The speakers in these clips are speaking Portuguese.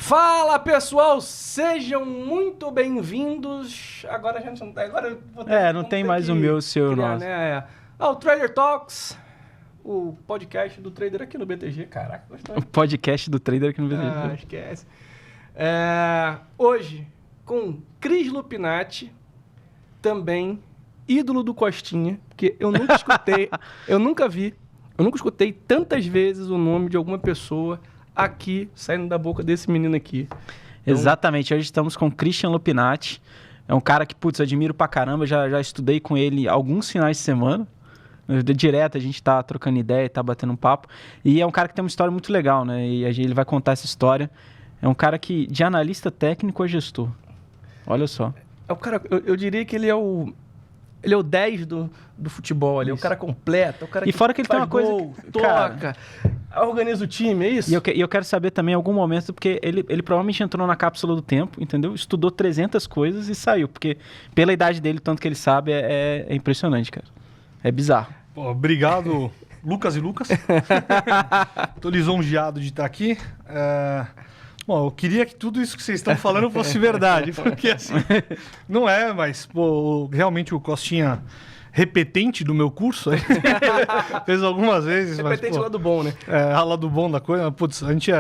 Fala pessoal, sejam muito bem-vindos. Agora a gente não tá. Agora eu vou não tem mais o meu, o seu, nosso. Né? O Trader Talks, o podcast do Trader aqui no BTG. Caraca, gostou. O podcast do Trader aqui no BTG. Ah, esquece. Hoje, com Cris Lupinati, também ídolo do Costinha, porque eu nunca escutei, eu nunca escutei tantas vezes o nome de alguma pessoa aqui, saindo da boca desse menino aqui. Então... Exatamente, hoje estamos com Christian Lupinati. É um cara que, admiro pra caramba, já estudei com ele alguns finais de semana. Direto a gente tá trocando ideia, tá batendo um papo. E é um cara que tem uma história muito legal, né? E ele vai contar essa história. É um cara que, de analista técnico a gestor. Olha só. É o cara, eu diria que ele é o 10 do futebol ali, é o cara completo, o cara e fora que ele tem uma coisa que toca, organiza o time, é isso? E eu quero saber também em algum momento, porque ele provavelmente entrou na cápsula do tempo, entendeu? Estudou 300 coisas e saiu, porque pela idade dele, tanto que ele sabe, é impressionante, cara. É bizarro. Pô, obrigado, Lucas e Lucas. Tô lisonjeado de estar aqui. Bom, eu queria que tudo isso que vocês estão falando fosse verdade, porque assim, não é, mas realmente o Costinha, repetente do meu curso, fez algumas vezes. Repetente mas, lá do bom, né? Lado bom da coisa. Putz, a gente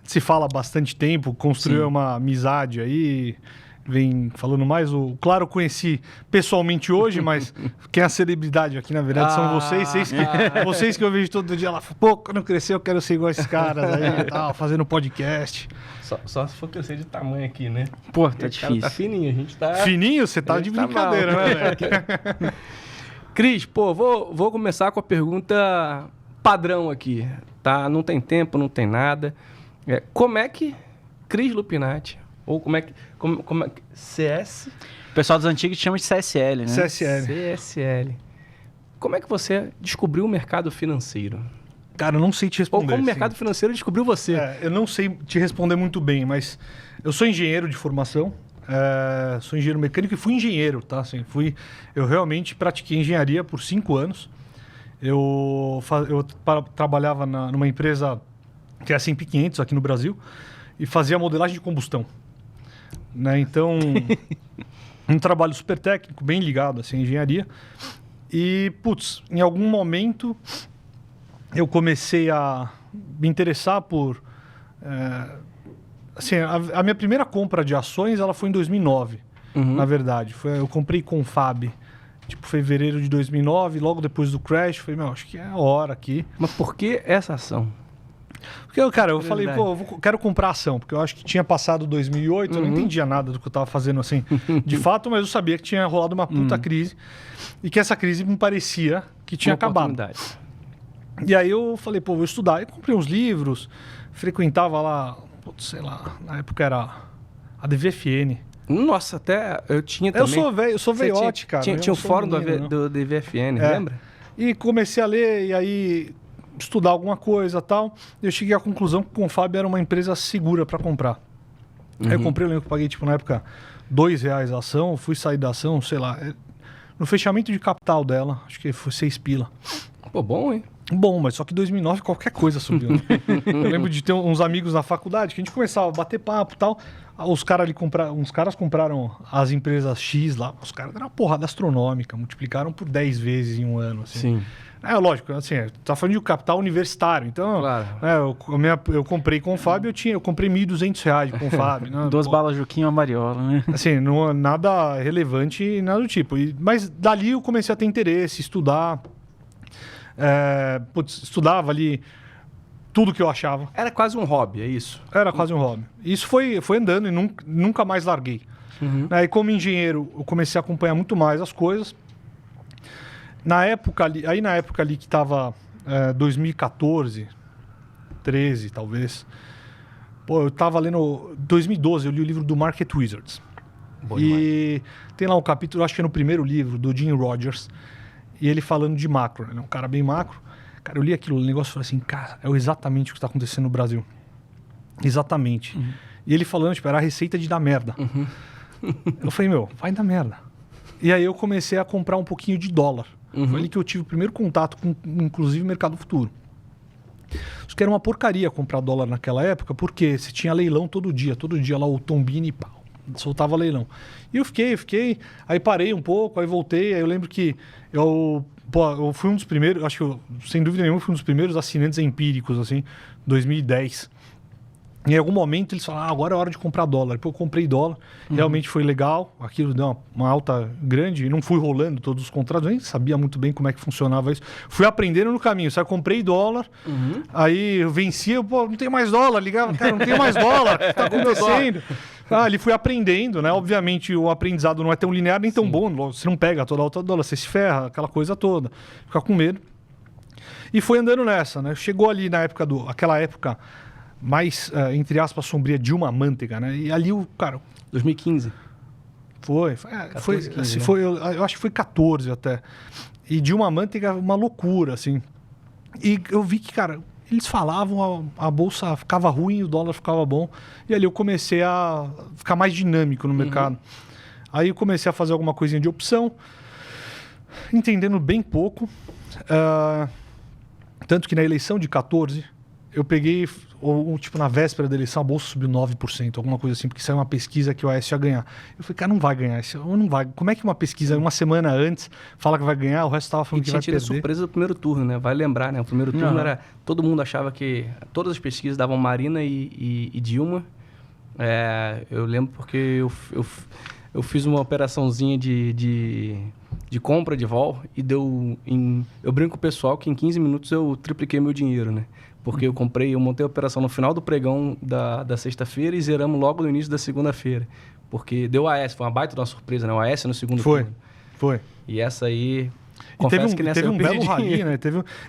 se fala há bastante tempo, construiu uma amizade aí, vem falando mais. Claro, eu conheci pessoalmente hoje, mas quem é a celebridade aqui, na verdade, são vocês que eu vejo todo dia lá. Pô, quando eu crescer eu quero ser igual a esses caras aí, tal, fazendo podcast. Só se for crescer de tamanho aqui, né? Pô, tá difícil. Tá fininho, a gente tá... Fininho? Você tá de brincadeira, né, velho? Cris, vou começar com a pergunta padrão aqui, tá? Não tem tempo, não tem nada. Como é que Cris Lupinati, ou como é que CS... O pessoal dos antigos chama de CSL, né? CSL. Como é que você descobriu o mercado financeiro? Cara, eu não sei te responder. Ou como o mercado financeiro descobriu você? Eu não sei te responder muito bem, mas eu sou engenheiro de formação, sou engenheiro mecânico e fui engenheiro, tá? Assim, eu realmente pratiquei engenharia por 5 anos. Eu trabalhava numa empresa que é a S&P 500 aqui no Brasil e fazia modelagem de combustão. Né? Então, um trabalho super técnico, bem ligado assim, à engenharia. E, em algum momento... eu comecei a me interessar por... a minha primeira compra de ações ela foi em 2009, na verdade. Eu comprei Confab, fevereiro de 2009, logo depois do crash. Falei, acho que é a hora aqui. Mas por que essa ação? Porque, cara, eu falei, quero comprar ação, porque eu acho que tinha passado 2008, eu não entendia nada do que eu tava fazendo, assim, de fato, mas eu sabia que tinha rolado uma puta crise e que essa crise me parecia que tinha acabado. E aí eu falei, vou estudar. Eu comprei uns livros, frequentava lá, sei lá, na época era a DVFN. Nossa, até eu tinha também. Eu sou veiote, cara. Tinha o fórum do DVFN, lembra? E comecei a ler, e aí estudar alguma coisa e tal. Eu cheguei à conclusão que o Confab era uma empresa segura para comprar. Aí eu comprei, eu lembro que paguei, na época, R$2 a ação, fui sair da ação, sei lá. No fechamento de capital dela, acho que foi 6 pila. Pô, bom, hein? Bom, mas só que em 2009 qualquer coisa subiu. Né? Eu lembro de ter uns amigos na faculdade que a gente começava a bater papo e tal. Uns caras compraram as empresas X lá. Os caras deram uma porrada astronômica, multiplicaram por 10 vezes em um ano. Assim. Sim. Lógico, assim, tá falando de capital universitário. Então, claro. Eu comprei Confab, eu comprei R$1.200 de Confab. Né? 2 balas Juquinha, uma mariola, né? Assim, não, nada relevante, nada do tipo. Mas dali eu comecei a ter interesse, estudar. Estudava ali tudo que eu achava. Era quase um hobby, é isso? Era quase um hobby. Isso foi andando e nunca mais larguei. Aí, como engenheiro, eu comecei a acompanhar muito mais as coisas. Na época ali que estava 2014, 13 talvez, eu estava lendo... 2012 eu li o livro do Market Wizards. Bom e tem lá um capítulo, acho que é no primeiro livro, do Jim Rogers, e ele falando de macro, né? Um cara bem macro. Cara, eu li aquilo, o negócio, e falei assim, cara, é exatamente o que está acontecendo no Brasil. Exatamente. E ele falando, era a receita de dar merda. Eu falei, vai dar merda. E aí eu comecei a comprar um pouquinho de dólar. Foi ali que eu tive o primeiro contato com, inclusive, o mercado futuro. Isso que era uma porcaria comprar dólar naquela época, porque você tinha leilão todo dia lá o Tombini, pau, soltava leilão. E eu fiquei, aí parei um pouco, aí voltei, aí eu lembro que eu fui um dos primeiros, acho que eu, sem dúvida nenhuma, fui um dos primeiros assinantes empíricos, assim, 2010. Em algum momento eles falaram, agora é hora de comprar dólar. Pô, eu comprei dólar, realmente foi legal, aquilo deu uma alta grande, e não fui rolando todos os contratos, nem sabia muito bem como é que funcionava isso. Fui aprendendo no caminho, sabe? Comprei dólar, aí eu vencia, pô, não tem mais dólar, ligava, cara, não tem mais dólar, o que tá acontecendo? Ali fui aprendendo, né? Obviamente o aprendizado não é tão linear nem tão bom, você não pega toda a alta dólar, você se ferra, aquela coisa toda, fica com medo. E foi andando nessa, né? Chegou ali na época aquela época mais, entre aspas, sombria, Dilma Manteiga, né? E ali o cara... 2015. Foi, 14, 15, assim, né? eu acho que foi 14 até. E Dilma Manteiga, uma loucura, assim. E eu vi que, cara, eles falavam, a bolsa ficava ruim, o dólar ficava bom. E ali eu comecei a ficar mais dinâmico no mercado. Aí eu comecei a fazer alguma coisinha de opção, entendendo bem pouco. Tanto que na eleição de 14, eu peguei, tipo, na véspera da eleição, a bolsa subiu 9%, alguma coisa assim, porque saiu uma pesquisa que o Aécio ia ganhar. Eu falei, cara, não vai ganhar, não vai. Como é que uma pesquisa, uma semana antes, fala que vai ganhar, o resto tava falando que vai perder? E tinha tido a surpresa do primeiro turno, né? Vai lembrar, né? O primeiro turno era... Todo mundo achava que... Todas as pesquisas davam Marina e Dilma. Eu lembro porque eu fiz uma operaçãozinha de compra de vol e deu... Eu brinco com o pessoal que em 15 minutos eu tripliquei meu dinheiro, né? Porque eu montei a operação no final do pregão da sexta-feira e zeramos logo no início da segunda-feira. Porque deu AS, foi uma baita de uma surpresa, né? O AS no segundo turno. Foi. E essa aí... E teve um belo rally, né?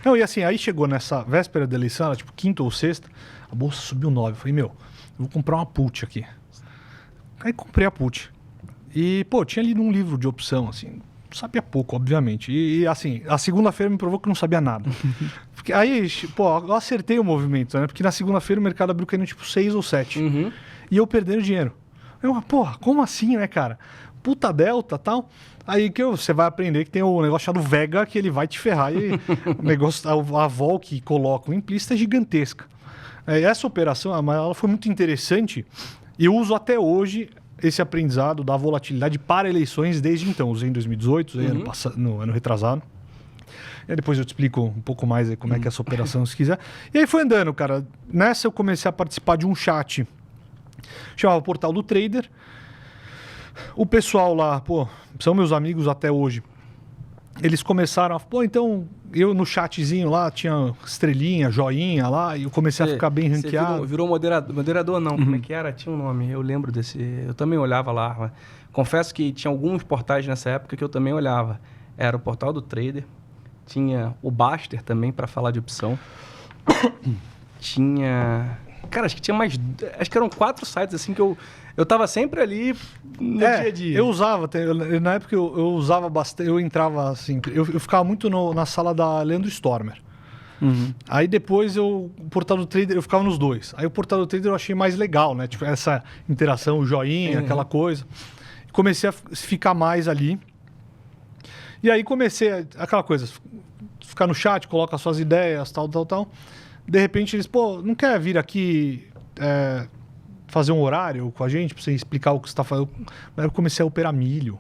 Não, e assim, aí chegou nessa véspera da eleição, era tipo quinta ou sexta, a bolsa subiu 9. Eu falei, eu vou comprar uma put aqui. Aí comprei a put. E, pô, tinha lido um livro de opção, assim, sabia pouco, obviamente. E assim, a segunda-feira me provou que não sabia nada. Porque aí, pô, eu acertei o movimento, né? Porque na segunda-feira o mercado abriu caindo tipo 6 ou 7. E eu perdendo dinheiro. Porra, como assim, né, cara? Puta delta e tal. Aí que você vai aprender que tem o negócio chamado Vega, que ele vai te ferrar. E o negócio, a vol que coloca o implícito é gigantesca. Essa operação, ela foi muito interessante. E eu uso até hoje esse aprendizado da volatilidade para eleições desde então. Usei em 2018, usei no ano retrasado. E aí depois eu te explico um pouco mais aí como é que é essa operação, se quiser. E aí foi andando, cara. Nessa eu comecei a participar de um chat. Chamava Portal do Trader. O pessoal lá, pô, são meus amigos até hoje. Eles começaram a... Pô, então, eu no chatzinho lá, tinha estrelinha, joinha lá, e eu comecei a ficar bem ranqueado. Virou moderador não, como é que era? Tinha um nome, eu lembro desse... Eu também olhava lá. Mas confesso que tinha alguns portais nessa época que eu também olhava. Era o Portal do Trader, tinha o Baster também para falar de opção. Tinha... Cara, acho que tinha mais... Acho que eram 4 sites assim que eu tava sempre ali no dia a dia. Eu usava, na época eu usava bastante, eu entrava assim, eu ficava muito na sala da Leandro Stormer. Aí depois o Portal do Trader, eu ficava nos dois. Aí o Portal do Trader eu achei mais legal, né? Tipo, essa interação, o joinha, aquela coisa. Comecei a ficar mais ali. E aí comecei aquela coisa, ficar no chat, coloca suas ideias, tal. De repente eles, pô, não quer vir aqui fazer um horário com a gente pra você explicar o que você tá fazendo? Aí eu comecei a operar milho.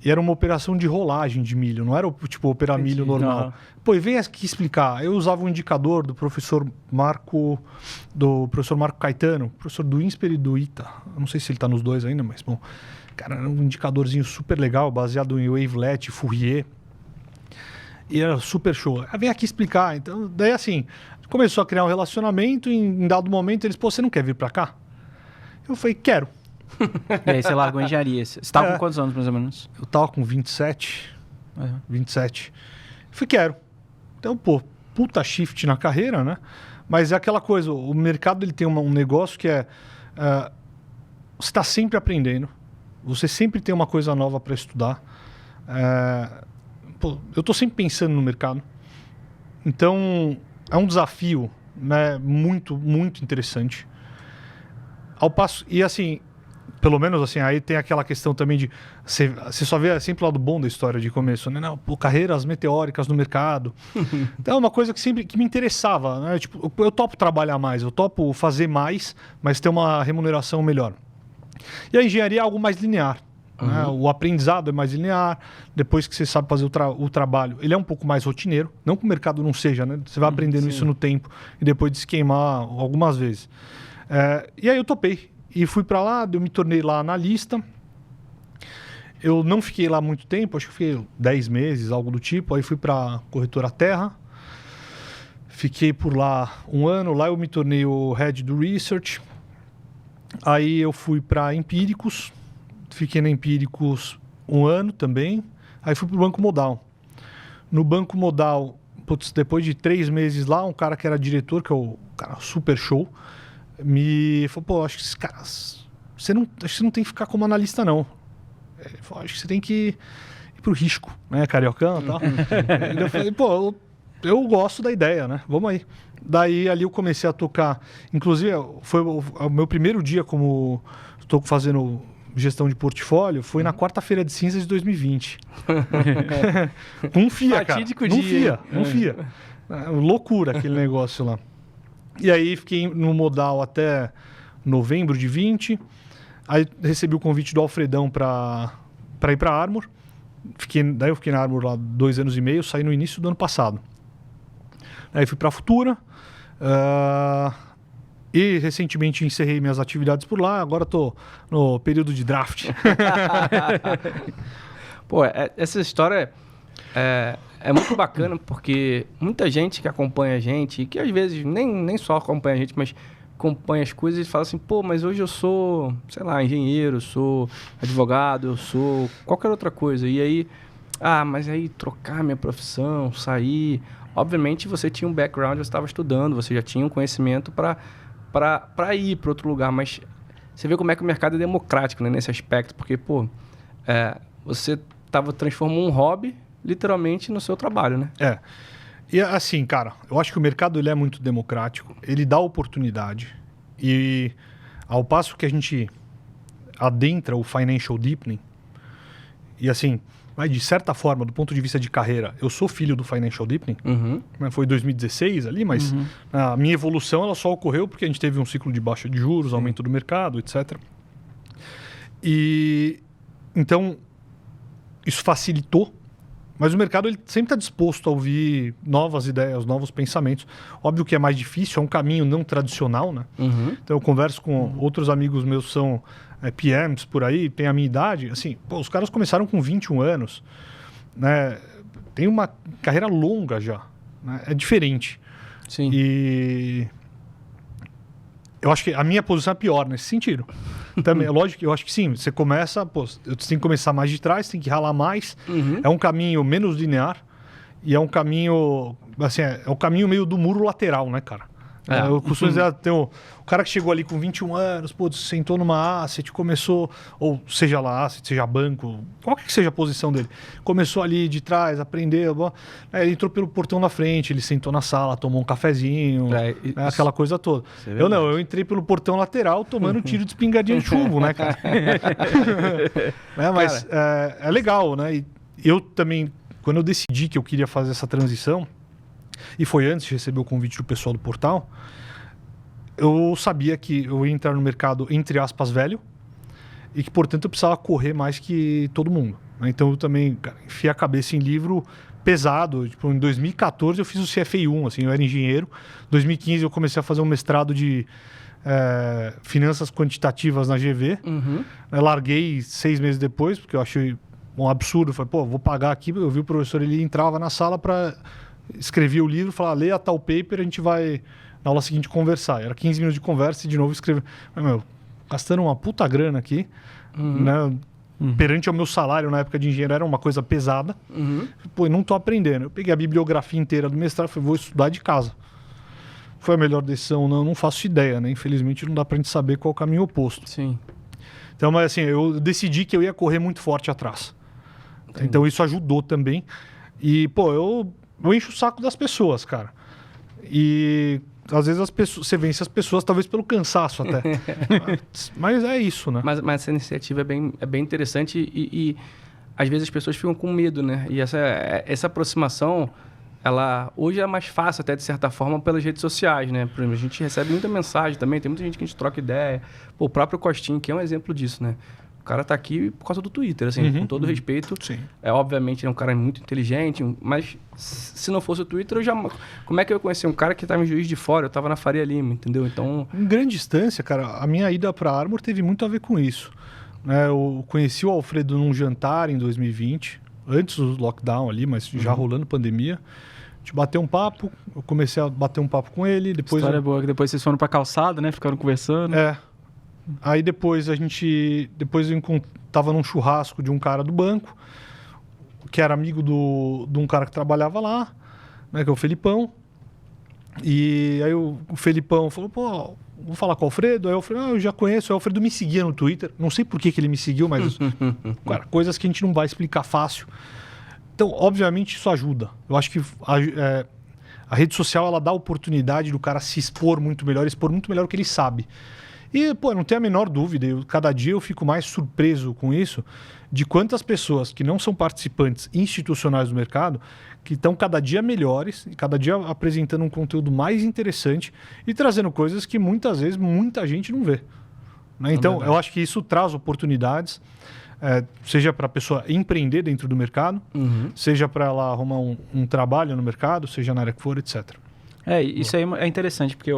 E era uma operação de rolagem de milho, não era tipo operar milho normal. Pô, e vem aqui explicar. Eu usava um indicador do professor Marco Caetano, professor do INSPER e do ITA. Eu não sei se ele tá nos dois ainda, mas bom. Cara, era um indicadorzinho super legal, baseado em Wavelet, Fourier. E era super show. Vem aqui explicar. Então, daí assim, começou a criar um relacionamento e em dado momento eles, pô, você não quer vir pra cá? Eu falei, quero. E aí você largou a engenharia. Você estava com quantos anos, mais ou menos? Eu tava com 27. 27. Eu falei, quero. Então, pô, puta shift na carreira, né? Mas é aquela coisa, o mercado ele tem um negócio que você está sempre aprendendo. Você sempre tem uma coisa nova para estudar. Pô, eu estou sempre pensando no mercado. Então, é um desafio, né, muito, muito interessante. Ao passo, e assim, Pelo menos assim, aí tem aquela questão também de... Você só vê sempre o lado bom da história de começo, né? Não, pô, carreiras meteóricas no mercado. Então é uma coisa que sempre que me interessava, né? Tipo, eu topo trabalhar mais, eu topo fazer mais, mas ter uma remuneração melhor. E a engenharia é algo mais linear. Né? O aprendizado é mais linear. Depois que você sabe fazer o trabalho, ele é um pouco mais rotineiro. Não que o mercado não seja, né? Você vai aprendendo isso no tempo e depois de se queimar algumas vezes. E aí eu topei. E fui para lá, eu me tornei lá analista. Eu não fiquei lá muito tempo, acho que fiquei 10 meses, algo do tipo. Aí fui para corretora Terra. Fiquei por lá 1 ano. Lá eu me tornei o head do research. Aí eu fui para Empíricos. Fiquei na Empíricos 1 ano também. Aí fui para o Banco Modal. No Banco Modal, putz, depois de 3 meses lá, um cara que era diretor, que é o cara super show, me falou, pô, acho que esse cara, acho que você não tem que ficar como analista, não. Ele falou, acho que você tem que ir pro risco, né, cariocão e tal. Eu falei, pô, eu gosto da ideia, né, vamos aí. Daí ali eu comecei a tocar, inclusive foi o meu primeiro dia como estou fazendo gestão de portfólio, foi na quarta-feira de cinzas de 2020. Não fia, cara. Não fia. Loucura aquele negócio lá. E aí fiquei no Modal até novembro de 20. Aí recebi o convite do Alfredão para ir para a Armor. Daí eu fiquei na Armor lá 2 anos e meio, saí no início do ano passado. Aí fui para a Futura. E recentemente encerrei minhas atividades por lá. Agora estou no período de draft. Pô, essa história é muito bacana, porque muita gente que acompanha a gente, e que às vezes nem só acompanha a gente, mas acompanha as coisas e fala assim, pô, mas hoje eu sou, sei lá, engenheiro, sou advogado, eu sou qualquer outra coisa. E aí, mas aí trocar minha profissão, sair... Obviamente você tinha um background, você estava estudando, você já tinha um conhecimento para ir para outro lugar, mas você vê como é que o mercado é democrático, né, nesse aspecto, porque, pô, você transformando um hobby literalmente no seu trabalho, né? E assim, cara, eu acho que o mercado ele é muito democrático, ele dá oportunidade e ao passo que a gente adentra o financial deepening e assim, mas de certa forma, do ponto de vista de carreira, eu sou filho do financial deepening, foi 2016 ali, mas a minha evolução ela só ocorreu porque a gente teve um ciclo de baixa de juros, aumento do mercado, etc. E então isso facilitou. Mas o mercado ele sempre está disposto a ouvir novas ideias, novos pensamentos. Óbvio que é mais difícil, é um caminho não tradicional, né? Então eu converso com outros amigos meus que são PMs por aí, tem a minha idade. Assim, pô, os caras começaram com 21 anos, né? Tem uma carreira longa já, né? É diferente. Sim. E eu acho que a minha posição é pior nesse sentido. Também, é lógico que eu acho que sim, você começa, você tem que começar mais de trás, tem que ralar mais. É um caminho menos linear e é um caminho, assim, é o caminho meio do muro lateral, né, cara? Eu costumo dizer, tem o cara que chegou ali com 21 anos, pô, sentou numa asset, começou, ou seja lá asset, seja banco, qualquer que seja a posição dele, começou ali de trás, aprendeu, ele entrou pelo portão na frente, ele sentou na sala, tomou um cafezinho, aquela coisa toda. Eu entrei pelo portão lateral tomando tiro de espingardinha de chumbo, né, cara? Mas é legal, né? E eu também, quando eu decidi que eu queria fazer essa transição, e foi antes de receber o convite do pessoal do portal, eu sabia que eu ia entrar no mercado, entre aspas, velho, e que, portanto, eu precisava correr mais que todo mundo. Então, eu também, cara, enfiei a cabeça em livro pesado. Tipo, em 2014, eu fiz o CFA 1, assim, eu era engenheiro. Em 2015, eu comecei a fazer um mestrado de finanças quantitativas na GV. Eu larguei 6 meses depois, porque eu achei um absurdo. Falei, pô, vou pagar aqui. Eu vi o professor, ele entrava na sala para... Escrevia o livro, falava, leia tal paper, a gente vai na aula seguinte conversar. Era 15 minutos de conversa e de novo escrever. Mas, gastando uma puta grana aqui, né? Perante ao meu salário na época de engenheiro era uma coisa pesada. Pô, não tô aprendendo. Eu peguei a bibliografia inteira do mestrado e falei, vou estudar de casa. Foi a melhor decisão? Não faço ideia, né? Infelizmente não dá pra gente saber qual é o caminho oposto. Sim. Então, mas assim, eu decidi que eu ia correr muito forte atrás. Entendi. Então isso ajudou também. E, pô, eu encho o saco das pessoas, cara. E às vezes você vence as pessoas, talvez pelo cansaço até. Mas é isso, né? Mas essa iniciativa é bem interessante e às vezes as pessoas ficam com medo, né? E essa aproximação, ela hoje é mais fácil até, de certa forma, pelas redes sociais, né? Por exemplo, a gente recebe muita mensagem também, tem muita gente que a gente troca ideia. Pô, o próprio Costinha, que é um exemplo disso, né? O cara tá aqui por causa do Twitter, assim, com todo respeito. Sim. Obviamente, ele é um cara muito inteligente, mas se não fosse o Twitter, como é que eu ia conhecer um cara que estava em Juiz de Fora? Eu estava na Faria Lima, entendeu? Então... Em grande distância, cara, a minha ida para a Armor teve muito a ver com isso. Né? Eu conheci o Alfredo num jantar em 2020, antes do lockdown ali, mas já rolando pandemia. A gente bateu um papo, eu comecei a bater um papo com ele. Depois História boa, que depois vocês foram pra calçada, né? Ficaram conversando. Aí depois eu tava num churrasco de um cara do banco, que era amigo de um cara que trabalhava lá, né, que é o Felipão. E aí o Felipão falou, pô, vou falar com o Alfredo. Aí o Alfredo, eu já conheço. Aí o Alfredo me seguia no Twitter. Não sei por que ele me seguiu, mas cara, coisas que a gente não vai explicar fácil. Então, obviamente, isso ajuda. Eu acho que a rede social, ela dá a oportunidade do cara se expor muito melhor o que ele sabe. E, pô, não tenho a menor dúvida, cada dia eu fico mais surpreso com isso, de quantas pessoas que não são participantes institucionais do mercado, que estão cada dia melhores, cada dia apresentando um conteúdo mais interessante e trazendo coisas que muitas vezes muita gente não vê. Né? Então, eu acho que isso traz oportunidades, seja para a pessoa empreender dentro do mercado, seja para ela arrumar um trabalho no mercado, seja na área que for, etc. Isso aí é interessante, porque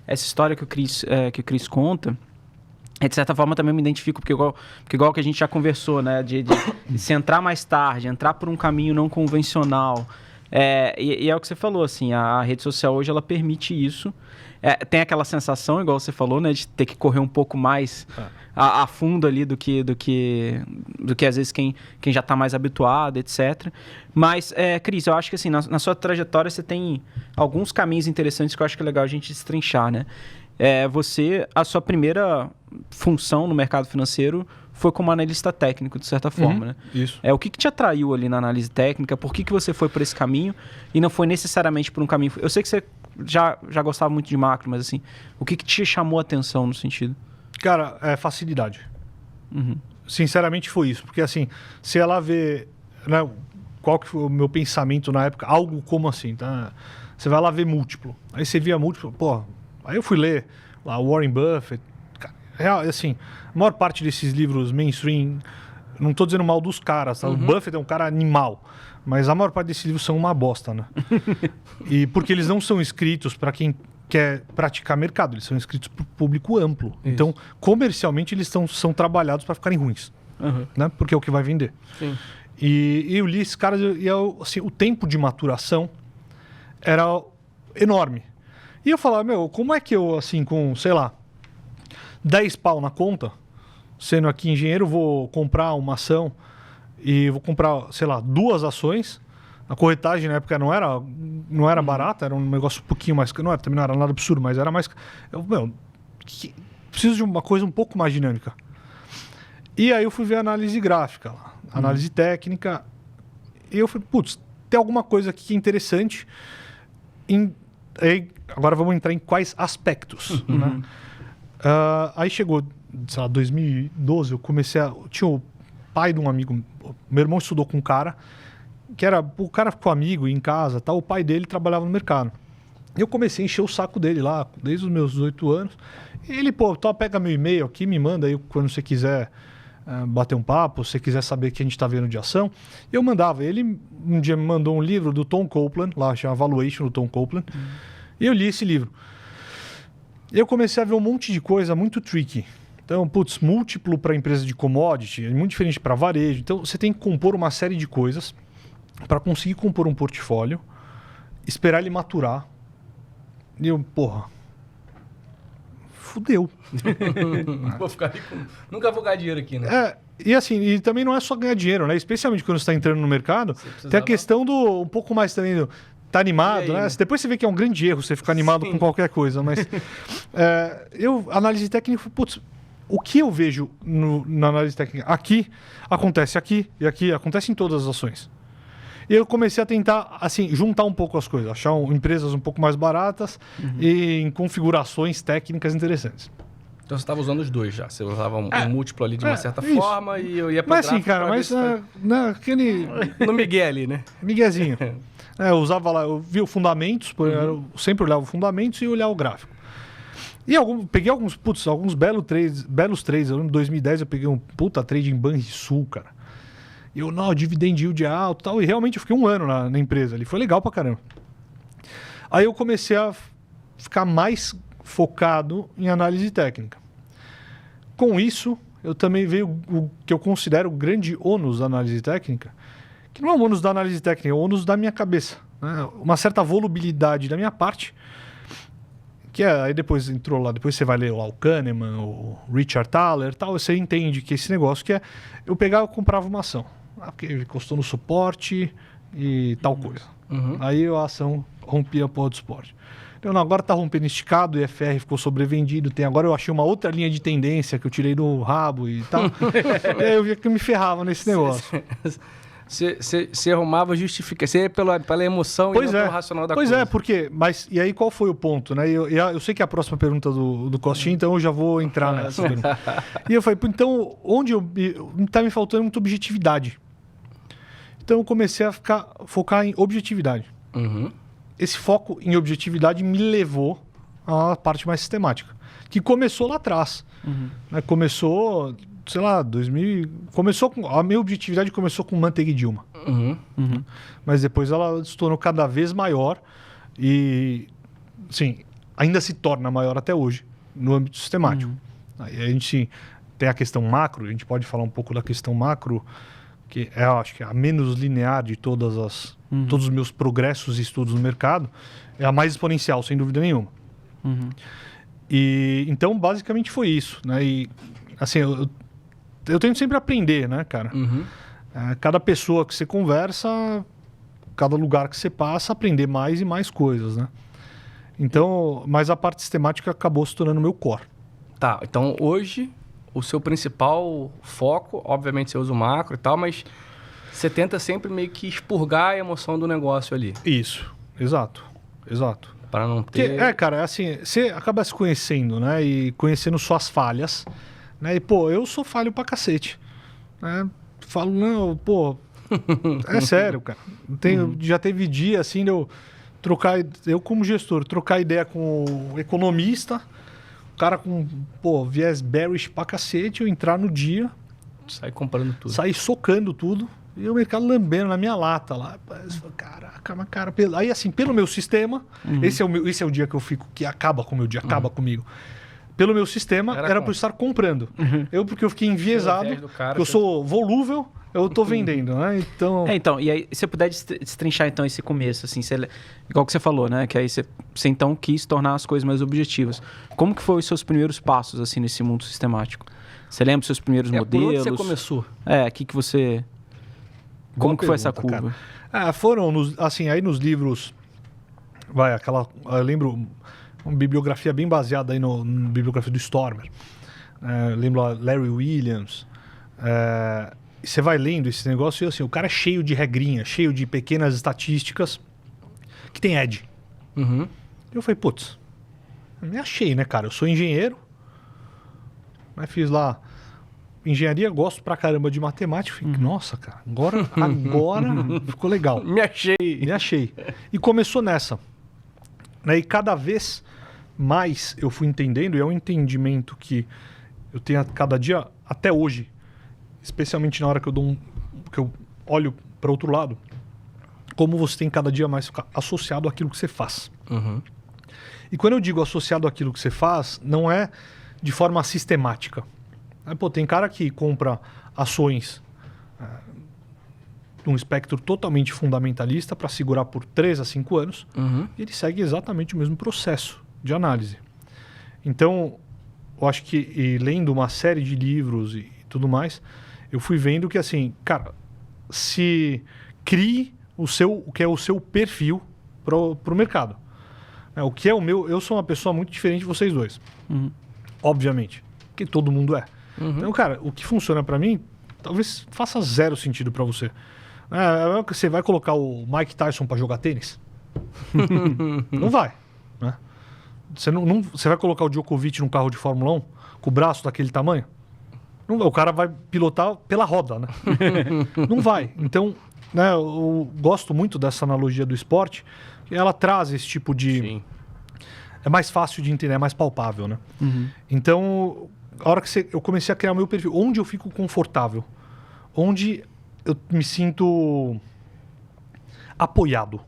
essa história que o Cris conta, de certa forma também me identifico, porque igual que a gente já conversou, né? De se entrar mais tarde, entrar por um caminho não convencional. E é o que você falou, assim, a rede social hoje ela permite isso. Tem aquela sensação, igual você falou, né? De ter que correr um pouco mais a fundo ali do que às vezes quem já está mais habituado, etc. Mas, Cris, eu acho que assim, na sua trajetória você tem alguns caminhos interessantes que eu acho que é legal a gente destrinchar, né? A sua primeira função no mercado financeiro foi como analista técnico, de certa forma, né? Isso. O que te atraiu ali na análise técnica? Por que você foi por esse caminho e não foi necessariamente por um caminho... Eu sei que você já gostava muito de macro, mas assim, o que te chamou a atenção no sentido? Cara, facilidade. Sinceramente foi isso. Porque assim, se ela vê... Né, qual que foi o meu pensamento na época? Algo como assim, tá? Você vai lá ver múltiplo. Aí você via múltiplo, pô... Aí eu fui ler lá Warren Buffett. Cara, assim, a maior parte desses livros mainstream, não tô dizendo mal dos caras, tá? O Buffett é um cara animal, mas a maior parte desses livros são uma bosta, né? E porque eles não são escritos para quem quer praticar mercado, eles são escritos para o público amplo. Isso. Então, comercialmente, eles são trabalhados para ficarem ruins, né? Porque é o que vai vender. Sim. E eu li esses caras e assim, o tempo de maturação era enorme. E eu falava, como é que eu, assim, com, sei lá, 10 pau na conta, sendo aqui engenheiro, vou comprar uma ação e vou comprar, sei lá, 2 ações. A corretagem na época não era barata, era um negócio um pouquinho mais... também não era nada absurdo, mas era mais... Preciso de uma coisa um pouco mais dinâmica. E aí eu fui ver a análise gráfica, lá, análise técnica, e eu falei, putz, tem alguma coisa aqui que é interessante. Agora vamos entrar em quais aspectos, né? Aí chegou, sei lá, 2012, tinha o pai de um amigo, meu irmão estudou com um cara, o cara ficou amigo em casa, tal, o pai dele trabalhava no mercado. Eu comecei a encher o saco dele lá, desde os meus 18 anos. E ele, pega meu e-mail aqui, me manda aí quando você quiser bater um papo, se você quiser saber o que a gente está vendo de ação. Eu mandava. Ele um dia me mandou um livro do Tom Copeland, lá chama Valuation do Tom Copeland, e eu li esse livro. Eu comecei a ver um monte de coisa muito tricky. Então, múltiplo para empresa de commodity, é muito diferente para varejo. Então, você tem que compor uma série de coisas para conseguir compor um portfólio, esperar ele maturar. E eu, fudeu. Vou ficar rico. Nunca vou ganhar dinheiro aqui, né? E assim, e também não é só ganhar dinheiro, né? Especialmente quando você está entrando no mercado, tem a questão um pouco mais também tá animado, aí, né? Depois você vê que é um grande erro você ficar animado com qualquer coisa, mas análise técnica, o que eu vejo na análise técnica aqui, acontece aqui e aqui, acontece em todas as ações. E eu comecei a tentar, assim, juntar um pouco as coisas. Achar empresas um pouco mais baratas e em configurações técnicas interessantes. Então você estava usando os dois já. Você usava um múltiplo ali de uma certa isso. forma e eu ia para Mas assim, cara, naquele... no Miguel ali, né? Miguezinho. Eu usava lá, eu via os fundamentos, eu sempre olhava os fundamentos e olhava o gráfico. E peguei alguns belos trades. Em 2010 eu peguei um puta trade em Banrisul, cara. E eu, dividend yield alto e tal. E realmente eu fiquei um ano na empresa ali. Foi legal pra caramba. Aí eu comecei a ficar mais focado em análise técnica. Com isso, eu também veio o que eu considero o grande ônus da análise técnica, que não é o ônus da análise técnica, é o ônus da minha cabeça. Né? Uma certa volubilidade da minha parte, que aí depois entrou lá, depois você vai ler lá o Kahneman, o Richard Thaler, tal, você entende que esse negócio que é, eu pegava e comprava uma ação, porque encostou no suporte e tal coisa. Aí a ação rompia a porra do suporte. Então, agora tá rompendo esticado, o IFR ficou sobrevendido, agora eu achei uma outra linha de tendência que eu tirei do rabo e tal. E aí eu vi que eu me ferrava nesse negócio. Você arrumava justificar. Você ia pela emoção e não pelo racional da coisa. Pois é, porque... Mas, e aí qual foi o ponto, né? Eu sei que é a próxima pergunta do Costinha, então eu já vou entrar nessa. E eu falei, então, tá me faltando muita objetividade. Então eu comecei a focar em objetividade. Esse foco em objetividade me levou à parte mais sistemática, que começou lá atrás. Né? Começou, sei lá, 2000... A minha objetividade começou com Manteiga e Dilma. Mas depois ela se tornou cada vez maior e, sim, ainda se torna maior até hoje no âmbito sistemático. Aí a gente tem a questão macro, a gente pode falar um pouco da questão macro, que é, acho que é a menos linear de todos os meus progressos e estudos no mercado, é a mais exponencial, sem dúvida nenhuma. E então, basicamente, foi isso. Né? E, assim, eu tento sempre aprender, né, cara? Cada pessoa que você conversa, cada lugar que você passa, aprender mais e mais coisas, né? Então, mas a parte sistemática acabou se tornando meu core. Tá, então hoje o seu principal foco, obviamente você usa o macro e tal, mas você tenta sempre meio que expurgar a emoção do negócio ali. Isso, exato. Para não ter... Porque, cara, assim, você acaba se conhecendo, né? E conhecendo suas falhas, né? E, pô, eu sou falho pra cacete, né? Falo, não, pô... É sério, cara. Já teve dia, assim, de eu como gestor, trocar ideia com o economista, o cara com, viés bearish pra cacete, eu entrar no dia... Sair comprando tudo. Sair socando tudo. E o mercado lambendo na minha lata lá. Caraca, mas cara... Aí, assim, pelo meu sistema... Esse é o dia que eu fico... Que acaba com o meu dia, acaba comigo. Pelo meu sistema, era para eu estar comprando. Porque eu fiquei enviesado, porque eu sou volúvel, eu tô vendendo, né? Então, e aí, se você puder destrinchar, então, esse começo, assim, igual que você falou, né? Que aí você então quis tornar as coisas mais objetivas. Como que foram os seus primeiros passos, assim, nesse mundo sistemático? Você lembra os seus primeiros modelos? Por onde você começou? Aqui que você... Como que foi essa curva? Foram, aí nos livros... Eu lembro... Uma bibliografia bem baseada aí na bibliografia do Stormer. Lembro Larry Williams. Você vai lendo esse negócio e assim, o cara é cheio de regrinhas, cheio de pequenas estatísticas que tem edge. Eu falei, putz, me achei, né, cara? Eu sou engenheiro, fiz lá engenharia, gosto pra caramba de matemática. Falei, nossa, cara, agora ficou legal. Me achei. E começou nessa. E cada vez mais eu fui entendendo, e é um entendimento que eu tenho a cada dia, até hoje, especialmente na hora que eu olho para outro lado, como você tem cada dia mais ficar associado àquilo que você faz. E quando eu digo associado àquilo que você faz, não é de forma sistemática. Tem cara que compra ações um espectro totalmente fundamentalista para segurar por 3 a 5 anos, e ele segue exatamente o mesmo processo de análise. Então, eu acho que, lendo uma série de livros e tudo mais, eu fui vendo que, assim, cara, se crie o que é o seu perfil pro mercado. O que é o meu... Eu sou uma pessoa muito diferente de vocês dois. Obviamente. Porque todo mundo é. Então, cara, o que funciona para mim, talvez faça 0 sentido para você. Você vai colocar o Mike Tyson para jogar tênis? Não vai. Né? Você vai colocar o Djokovic num carro de Fórmula 1 com o braço daquele tamanho? Não, o cara vai pilotar pela roda, né? Não vai. Então, né, eu gosto muito dessa analogia do esporte. Ela traz esse tipo de... Sim. É mais fácil de entender, é mais palpável, né? Então, a hora que eu comecei a criar o meu perfil, onde eu fico confortável, onde eu me sinto apoiado.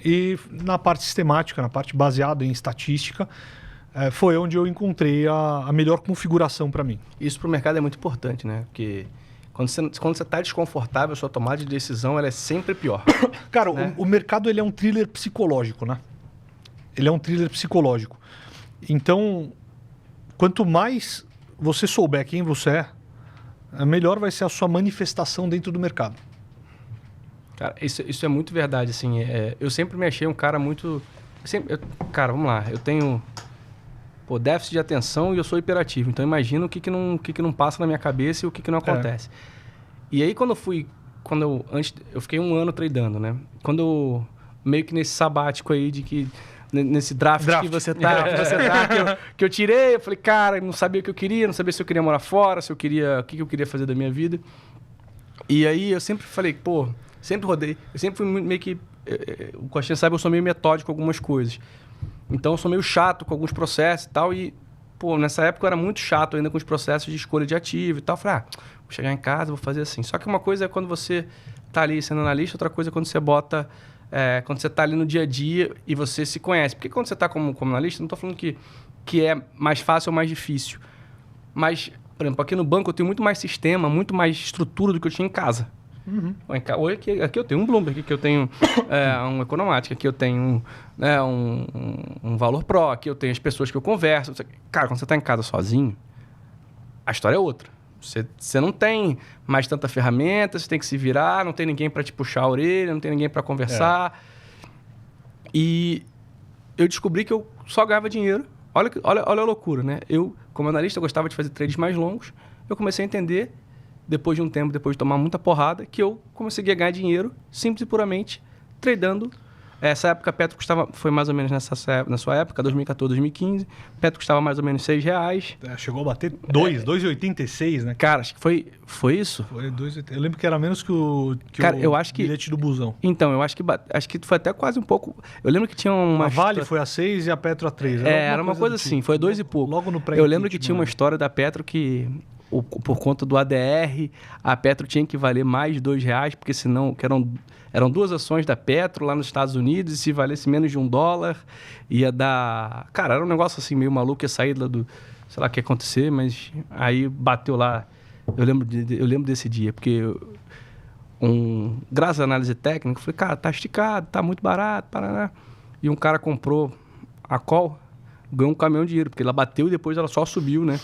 E na parte sistemática, na parte baseada em estatística, foi onde eu encontrei a melhor configuração para mim. Isso para o mercado é muito importante, né? Porque quando você está desconfortável, a sua tomada de decisão ela é sempre pior. Cara, né? o mercado ele é um thriller psicológico, né? Ele é um thriller psicológico. Então, quanto mais você souber quem você é, melhor vai ser a sua manifestação dentro do mercado. Cara, isso é muito verdade, assim. Eu sempre me achei um cara muito... cara, vamos lá. Eu tenho déficit de atenção e eu sou hiperativo. Então, imagina o que não passa na minha cabeça e o que não acontece. E aí, antes eu fiquei 1 ano tradando, né? Quando eu, meio que nesse sabático aí de que... Nesse draft que você tá, que eu tirei, eu falei, cara, não sabia o que eu queria, não sabia se eu queria morar fora, o que eu queria fazer da minha vida. E aí eu sempre falei, sempre rodei. Eu sempre fui meio que... O Costinha sabe, eu sou meio metódico com algumas coisas. Então eu sou meio chato com alguns processos e tal. E, nessa época eu era muito chato ainda com os processos de escolha de ativo e tal. Eu falei, vou chegar em casa, vou fazer assim. Só que uma coisa é quando você tá ali sendo analista, outra coisa é quando você bota... quando você está ali no dia a dia e você se conhece. Porque quando você está como analista, não estou falando que é mais fácil ou mais difícil. Mas, por exemplo, aqui no banco eu tenho muito mais sistema, muito mais estrutura do que eu tinha em casa. Ou aqui eu tenho um Bloomberg, aqui eu tenho um Economatic, aqui eu tenho um Valor Pro, aqui eu tenho as pessoas que eu converso. Cara, quando você está em casa sozinho, a história é outra. Você não tem mais tanta ferramenta, você tem que se virar, não tem ninguém para te puxar a orelha, não tem ninguém para conversar. E eu descobri que eu só ganhava dinheiro. Olha a loucura, né? Eu, como analista, gostava de fazer trades mais longos. Eu comecei a entender, depois de um tempo, depois de tomar muita porrada, que eu comecei a ganhar dinheiro simples e puramente tradando. Essa época, a Petro foi mais ou menos na sua época, 2014, 2015. Petro custava mais ou menos R$6. Chegou a bater 2,86, né? Cara, acho que foi isso. Foi 2,86. Eu lembro que era menos que o eu acho que, bilhete do busão. Então, eu acho que foi até quase um pouco... Eu lembro que tinha uma... A Vale foi a 6 e a Petro a 3. Era uma coisa assim, foi 2 e pouco. Logo no Eu lembro que tinha uma história da Petro que... Por conta do ADR, a Petro tinha que valer mais de R$2, porque senão... Eram 2 ações da Petro lá nos Estados Unidos, e se valesse menos de $1, ia dar... Cara, era um negócio assim meio maluco, ia sair do... Sei lá o que ia acontecer, mas aí bateu lá... Eu lembro desse dia, porque... Graças à análise técnica, eu falei, cara, tá esticado, tá muito barato, paraná. E um cara comprou a call, ganhou um caminhão de dinheiro, porque ela bateu e depois ela só subiu, né?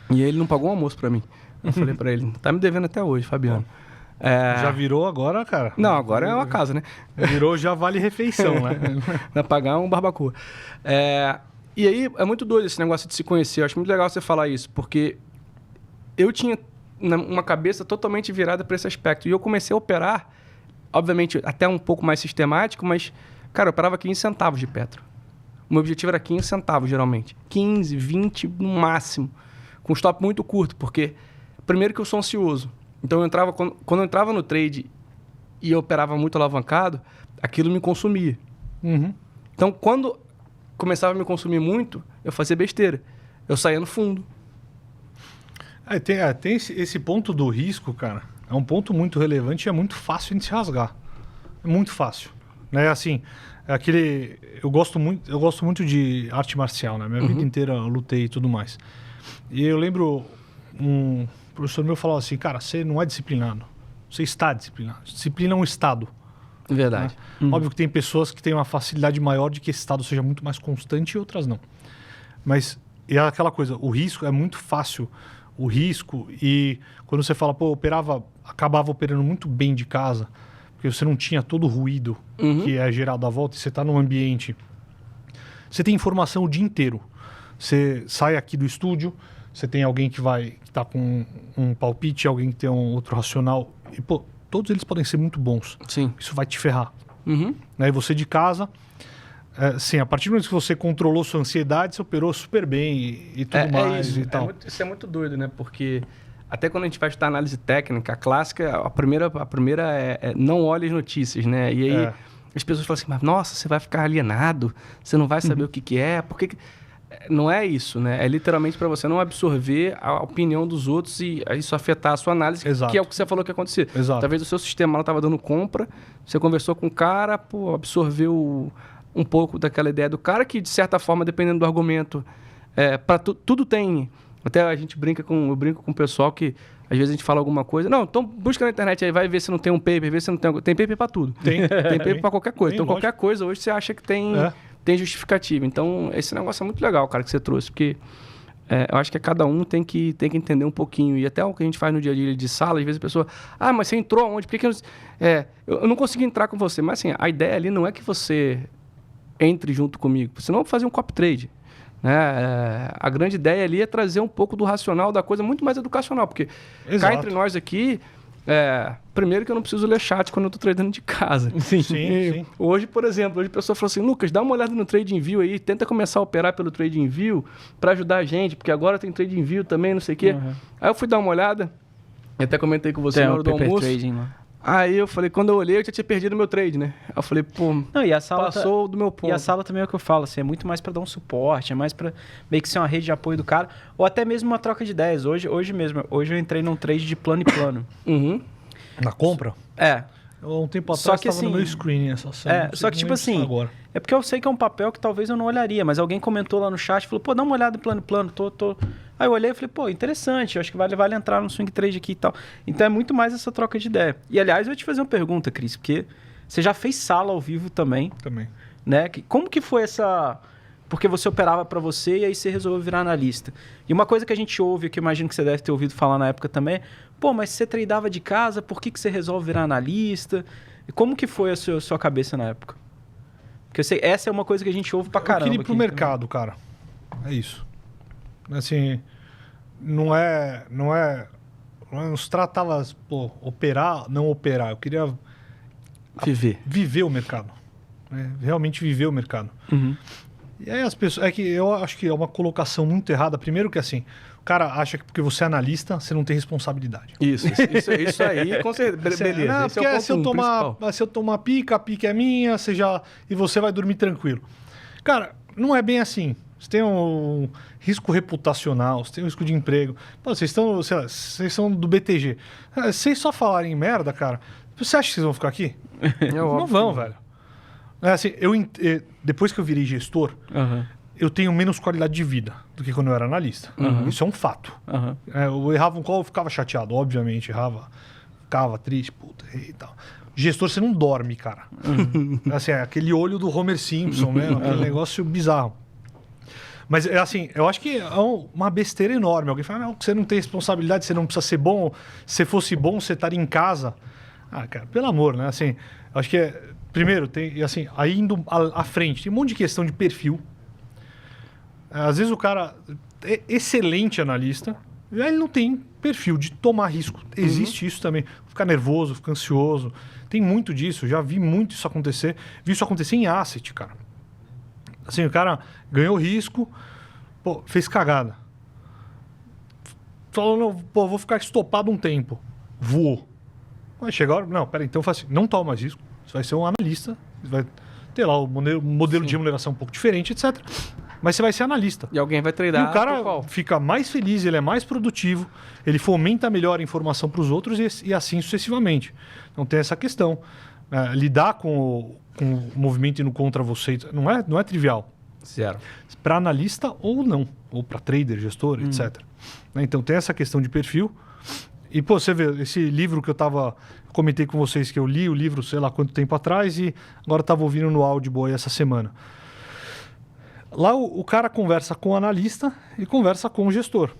E aí ele não pagou um almoço pra mim. Eu falei pra ele, tá me devendo até hoje, Fabiano. Já virou agora, cara? Não, agora é uma casa, né? Virou já vale refeição, né? Vai pagar um barbacoa. E aí, é muito doido esse negócio de se conhecer. Eu acho muito legal você falar isso, porque eu tinha uma cabeça totalmente virada para esse aspecto. E eu comecei a operar, obviamente, até um pouco mais sistemático, mas, cara, eu operava 15 centavos de Petro. O meu objetivo era 15 centavos, geralmente. 15, 20 no máximo. Com um stop muito curto, porque, primeiro que eu sou ansioso. Então, quando eu entrava no trade e eu operava muito alavancado, aquilo me consumia. Então, quando começava a me consumir muito, eu fazia besteira. Eu saía no fundo. Tem esse ponto do risco, cara. É um ponto muito relevante e é muito fácil de se rasgar. É muito fácil. Né? Assim, eu gosto muito de arte marcial, né? Minha vida inteira eu lutei e tudo mais. E eu lembro... O professor meu falava assim, cara, você não é disciplinado. Você está disciplinado. Disciplina é um estado. Verdade. Né? Óbvio que tem pessoas que têm uma facilidade maior de que esse estado seja muito mais constante e outras não. Mas é aquela coisa, o risco é muito fácil. O risco, e quando você fala, acabava operando muito bem de casa, porque você não tinha todo o ruído que é gerado à volta, e você está num ambiente... Você tem informação o dia inteiro. Você sai aqui do estúdio... Você tem alguém que está com um palpite, alguém que tem um outro racional. E, todos eles podem ser muito bons. Sim. Isso vai te ferrar. Uhum. Né? E você de casa, sim, a partir do momento que você controlou sua ansiedade, você operou super bem e tudo mais isso. e tal. Isso é muito doido, né? Porque até quando a gente vai estudar análise técnica, a clássica, a primeira é não olhe as notícias, né? E aí as pessoas falam assim, mas nossa, você vai ficar alienado, você não vai saber o que é, por que... Não é isso, né? É literalmente para você não absorver a opinião dos outros e isso afetar a sua análise, Exato. que é o que você falou que acontecia. Exato. Talvez o seu sistema não estava dando compra, você conversou com o cara, absorveu um pouco daquela ideia do cara que, de certa forma, dependendo do argumento, tudo tem... Até a gente eu brinco com o pessoal que às vezes a gente fala alguma coisa. Não, então busca na internet aí, vai ver se não tem um paper, vê se não tem... Tem paper para tudo. Tem paper para qualquer coisa. Tem, então, lógico. qualquer coisa hoje você acha que tem justificativa. Então, esse negócio é muito legal, cara, que você trouxe, porque eu acho que cada um tem que entender um pouquinho. E até o que a gente faz no dia a dia de sala, às vezes a pessoa... Ah, mas você entrou aonde? Por que eu não consegui entrar com você. Mas, assim, a ideia ali não é que você entre junto comigo. Você não vai fazer um copy trade. Né? A grande ideia ali é trazer um pouco do racional da coisa, muito mais educacional. Porque cá entre nós aqui... primeiro que eu não preciso ler chat quando eu estou tradando de casa. Sim. Hoje, por exemplo, a pessoa falou assim, Lucas, dá uma olhada no TradingView aí, tenta começar a operar pelo TradingView para ajudar a gente, porque agora tem TradingView também, não sei o quê. Uhum. Aí eu fui dar uma olhada, eu até comentei com você na hora do almoço. Trading, lá. Aí eu falei, quando eu olhei, eu já tinha perdido meu trade, né? Aí eu falei, pô, Não, e a sala passou do meu ponto. E a sala também é o que eu falo, assim, é muito mais para dar um suporte, é mais para meio que ser uma rede de apoio do cara, ou até mesmo uma troca de ideias. Hoje eu entrei num trade de plano e plano. Uhum. Na compra? Um tempo Só atrás que, estava no assim, meu screening essa ação. só que tipo assim, é porque eu sei que é um papel que talvez eu não olharia, mas alguém comentou lá no chat, falou, pô, dá uma olhada no plano, tô... Aí eu olhei e falei, pô, interessante, eu acho que vale entrar no swing trade aqui e tal. Então é muito mais essa troca de ideia. E aliás, eu ia te fazer uma pergunta, Cris, porque você já fez sala ao vivo também, né? Como que foi essa... Porque você operava para você e aí você resolveu virar analista. E uma coisa que a gente ouve, que eu imagino que você deve ter ouvido falar na época também, pô, mas você tradeava de casa, por que você resolve virar analista? E como que foi a sua cabeça na época? Porque eu sei, essa é uma coisa que a gente ouve pra caramba. Eu queria ir pro mercado, cara. É isso. Assim, não se tratava, pô, operar, não operar. Eu queria viver o mercado. Né? Realmente viver o mercado. Uhum. E aí as pessoas... eu acho que é uma colocação muito errada. Primeiro que assim, o cara acha que porque você é analista, você não tem responsabilidade. Isso aí, com certeza. Beleza. Não, Esse é o ponto se eu tomar pica, a pica é minha, e você vai dormir tranquilo. Cara, não é bem assim. Você tem um risco reputacional, você tem um risco de emprego. Pô, vocês são do BTG. Vocês só falarem merda, cara, você acha que vocês vão ficar aqui? Não vão, velho. Assim, depois que eu virei gestor, eu tenho menos qualidade de vida do que quando eu era analista. Isso é um fato. Eu errava um call, eu ficava chateado, obviamente, errava. Ficava triste, puta, e tal. Gestor, você não dorme, cara. Assim, aquele olho do Homer Simpson, né? Aquele negócio bizarro. Mas, assim, eu acho que é uma besteira enorme. Alguém fala, não, você não tem responsabilidade, você não precisa ser bom. Se fosse bom, você estaria em casa. Ah, cara, pelo amor, né? Assim, acho que primeiro, tem, assim, aí indo à frente, tem um monte de questão de perfil. Às vezes o cara é excelente analista, e aí ele não tem perfil de tomar risco. Existe isso também. Ficar nervoso, ficar ansioso. Tem muito disso, já vi muito isso acontecer. Vi isso acontecer em asset, cara. Assim, o cara ganhou risco, pô, fez cagada. Falou, não, pô, vou ficar estopado um tempo. Voou. Vai chegar a hora, não, peraí, então faz assim, não toma mais risco. Você vai ser um analista, vai ter lá o modelo de remuneração um pouco diferente, etc. Mas você vai ser analista. E alguém vai treinar. E o cara fica mais feliz, ele é mais produtivo, ele fomenta melhor a informação para os outros e assim sucessivamente. Então tem essa questão. Lidar com o movimento indo contra você não é trivial. Zero. Para analista ou não, ou para trader, gestor, etc. Então tem essa questão de perfil. E, pô, você vê, esse livro que eu comentei com vocês que eu li o livro, sei lá quanto tempo atrás, e agora estava ouvindo no Audible essa semana. Lá o cara conversa com o analista e conversa com o gestor.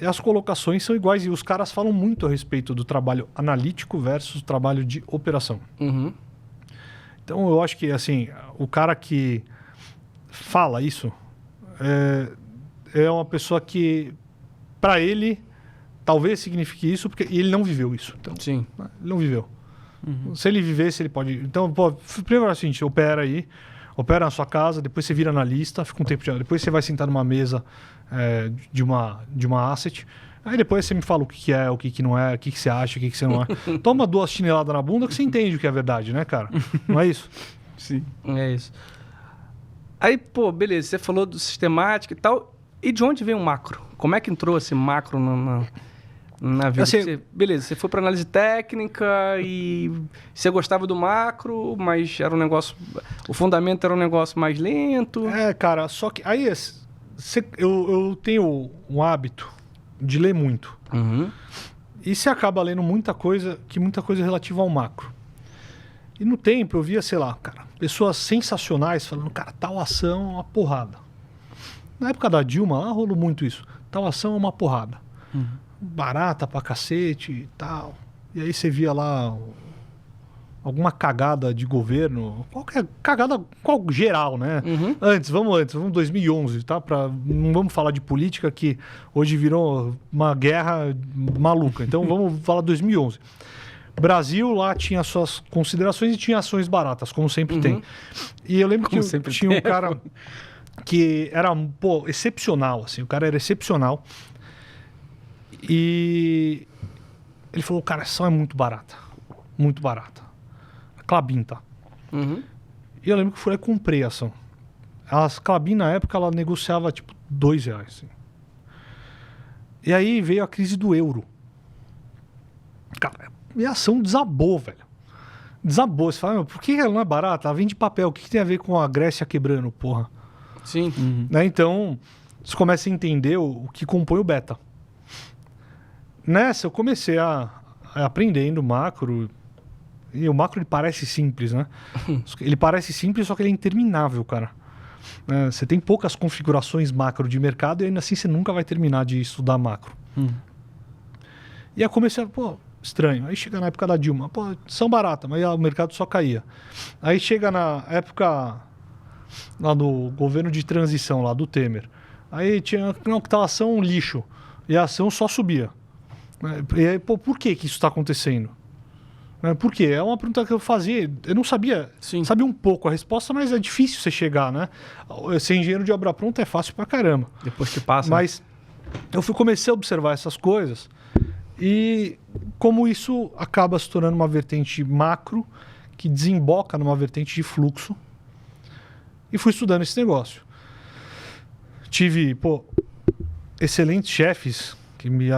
E as colocações são iguais e os caras falam muito a respeito do trabalho analítico versus trabalho de operação. Então eu acho que, assim, o cara que fala isso é uma pessoa que, para ele, talvez signifique isso, porque ele não viveu isso. Então, sim. Ele não viveu. Se ele vivesse, ele pode... Então, pô, primeiro é o seguinte, opera na sua casa, depois você vira analista, fica um tempo de... Depois você vai sentar numa mesa de uma asset, aí depois você me fala o que é, o que não é, o que você acha, o que você não é. Toma 2 chineladas na bunda que você entende o que é verdade, né, cara? Não é isso? Sim. É isso. Aí, pô, beleza, você falou do sistemática e tal. E de onde veio o macro? Como é que entrou esse macro na vida? Assim, Beleza, você foi para análise técnica e você gostava do macro, mas era um negócio... O fundamento era um negócio mais lento. Cara, só que aí eu tenho um hábito de ler muito. Uhum. E você acaba lendo muita coisa relativa ao macro. E no tempo eu via, sei lá, cara, pessoas sensacionais falando, cara, tal ação é uma porrada. Na época da Dilma lá rolou muito isso. Tal ação é uma porrada. Barata pra cacete e tal. E aí você via lá alguma cagada de governo, qualquer cagada geral, né? Vamos 2011, tá? Não vamos falar de política que hoje virou uma guerra maluca. Então vamos falar 2011. Brasil lá tinha suas considerações e tinha ações baratas, como sempre tem. E eu lembro que tinha um cara que era, excepcional, assim. O cara era excepcional. E ele falou, cara, a ação é muito barata. Muito barata. A Klabin, tá? E eu lembro que eu fui lá e comprei a ação. A Klabin, na época, ela negociava, tipo, R$2. Assim. E aí veio a crise do euro. Cara, e a ação desabou, velho. Desabou. Você fala, por que ela não é barata? Ela vende papel. O que tem a ver com a Grécia quebrando, porra? Sim. Né? Então, você começa a entender o que compõe o beta. Nessa, eu comecei a aprendendo macro. E o macro, ele parece simples, né? Ele parece simples, só que ele é interminável, cara. Você tem poucas configurações macro de mercado e ainda assim você nunca vai terminar de estudar macro. E aí eu comecei a... estranho. Aí chega na época da Dilma, são barata, mas o mercado só caía. Aí chega na época lá do governo de transição, lá do Temer. Aí tinha uma ação lixo. E a ação só subia. E aí, por que isso está acontecendo? Por quê? É uma pergunta que eu fazia. Eu não sabia. Sim. Sabia um pouco a resposta, mas é difícil você chegar, né? Ser engenheiro de obra pronta é fácil pra caramba. Depois que passa. Mas eu comecei a observar essas coisas e como isso acaba se tornando uma vertente macro que desemboca numa vertente de fluxo. E fui estudando esse negócio. Tive, excelentes chefes que me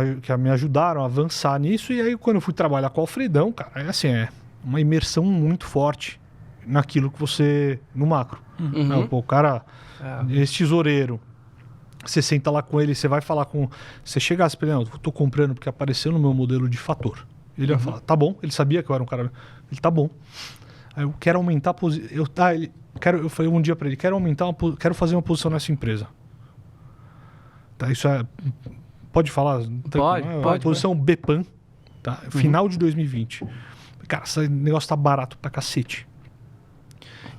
ajudaram a avançar nisso. E aí, quando eu fui trabalhar com o Alfredão, cara, é uma imersão muito forte naquilo que você... no macro. O cara, esse tesoureiro, você senta lá com ele, você vai falar com... Você chegasse pra ele, não, eu tô comprando porque apareceu no meu modelo de fator. Ele vai falar, tá bom. Ele sabia que eu era um cara... Ele, tá bom. Aí eu quero aumentar a posição... Eu falei um dia pra ele, quero fazer uma posição nessa empresa. Tá, isso é... Pode falar? Pode. Posição BPAN, tá? Final de 2020. Cara, esse negócio tá barato pra cacete.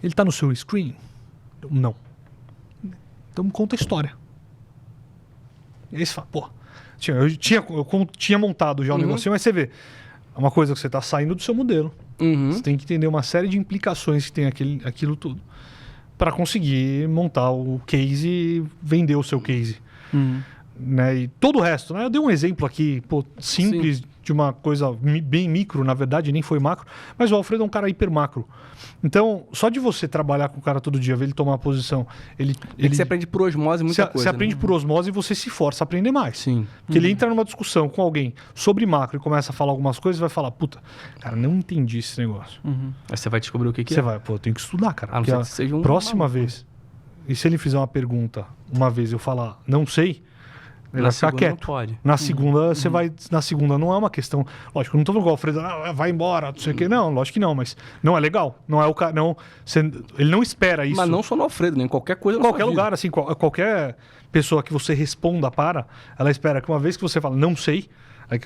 Ele tá no seu screen? Não. Então me conta a história. E aí você fala, eu tinha montado já o negócio, mas você vê, é uma coisa que você tá saindo do seu modelo. Você tem que entender uma série de implicações que tem aquilo tudo para conseguir montar o case e vender o seu case. Né? E todo o resto, né? Eu dei um exemplo aqui, simples, sim, de uma coisa bem micro, na verdade, nem foi macro, mas o Alfredo é um cara hiper macro. Então, só de você trabalhar com o cara todo dia, ver ele tomar uma posição, você aprende por osmose muita coisa. Você aprende por osmose e você se força a aprender mais. Sim. Porque ele entra numa discussão com alguém sobre macro e começa a falar algumas coisas e vai falar, cara, não entendi esse negócio. Aí você vai descobrir o que é. Você vai, eu tenho que estudar, cara. Não porque sei que seja próxima vez, e se ele fizer uma pergunta uma vez eu falar, não sei, ele vai ficar quieto. Pode. Na segunda, você vai. Na segunda não é uma questão. Lógico, eu não tô falando igual o Alfredo, vai embora, não sei o quê. Não, lógico que não, mas não é legal. Não é o cara. Ele não espera isso. Mas não só no Alfredo, nem qualquer coisa. Em qualquer lugar, assim, qualquer pessoa que você responda ela espera que uma vez que você fala, não sei,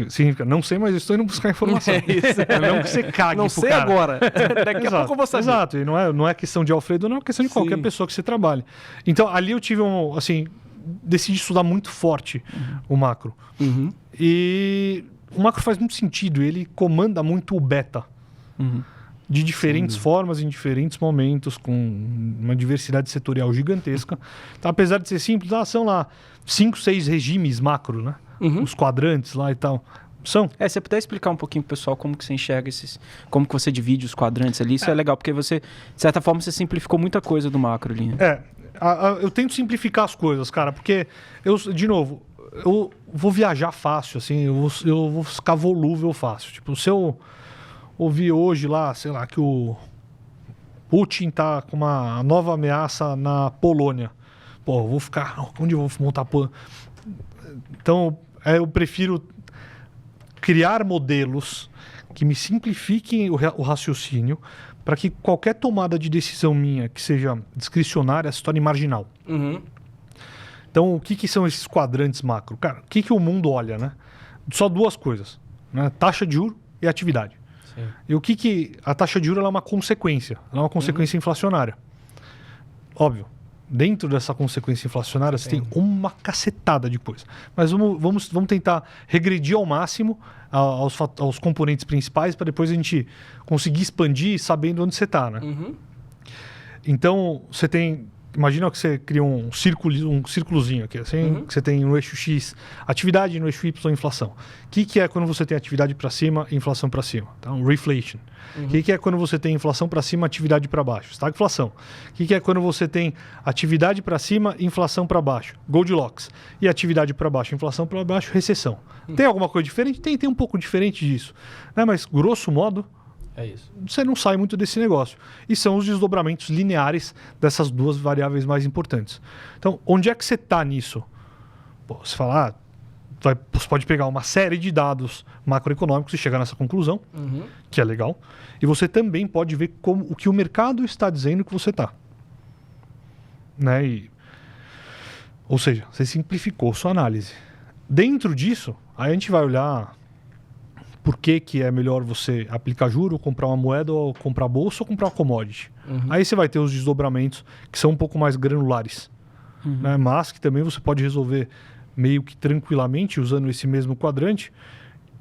significa, não sei, mas estou indo buscar informação. É isso. Não que você cague não pro sei cara. agora. Daqui a pouco eu vou saber. Exato, e não é questão de Alfredo, não é questão de qualquer pessoa que você trabalhe. Então, ali eu tive decidi estudar muito forte o macro. E o macro faz muito sentido, ele comanda muito o beta. De diferentes formas, em diferentes momentos, com uma diversidade setorial gigantesca. Então, apesar de ser simples, são lá 5, 6 regimes macro, né? Os quadrantes lá e tal. São. Se você puder explicar um pouquinho pro pessoal como que você enxerga como que você divide os quadrantes ali, isso é legal, porque você, de certa forma, você simplificou muita coisa do macro ali, né? Eu tento simplificar as coisas, cara, porque de novo, eu vou viajar fácil, assim, eu vou ficar volúvel fácil. Tipo, se eu ouvir hoje lá, sei lá, que o Putin tá com uma nova ameaça na Polônia. Pô, eu vou ficar... Onde eu vou montar... Então, eu prefiro criar modelos que me simplifiquem o raciocínio para que qualquer tomada de decisão minha que seja discricionária se torne marginal. Então, o que são esses quadrantes macro? Cara, o que o mundo olha, né? Só duas coisas, né? Taxa de juros e atividade. Sim. E a taxa de juros ela é uma consequência. Ela é uma consequência inflacionária. Óbvio. Dentro dessa consequência inflacionária, você tem uma cacetada de coisa. Mas vamos tentar regredir ao máximo aos componentes principais para depois a gente conseguir expandir sabendo onde você está, né? Então, você tem... Imagina que você cria um círculozinho aqui, assim, que você tem no eixo X atividade, no eixo Y inflação. O que é quando você tem atividade para cima e inflação para cima? Então, reflation. O que é quando você tem inflação para cima, atividade para baixo? Estagflação. O que é quando você tem atividade para cima, inflação para baixo? Goldilocks. E atividade para baixo, inflação para baixo, recessão. Tem alguma coisa diferente? Tem um pouco diferente disso. Né? Mas, grosso modo, é isso. Você não sai muito desse negócio. E são os desdobramentos lineares dessas duas variáveis mais importantes. Então, onde é que você está nisso? Pô, você fala, você pode pegar uma série de dados macroeconômicos e chegar nessa conclusão, que é legal. E você também pode ver o que o mercado está dizendo que você está. Né? Ou seja, você simplificou sua análise. Dentro disso, aí a gente vai olhar... Por que é melhor você aplicar juro, comprar uma moeda, ou comprar bolsa, ou comprar uma commodity. Aí você vai ter os desdobramentos que são um pouco mais granulares. Né? Mas que também você pode resolver meio que tranquilamente usando esse mesmo quadrante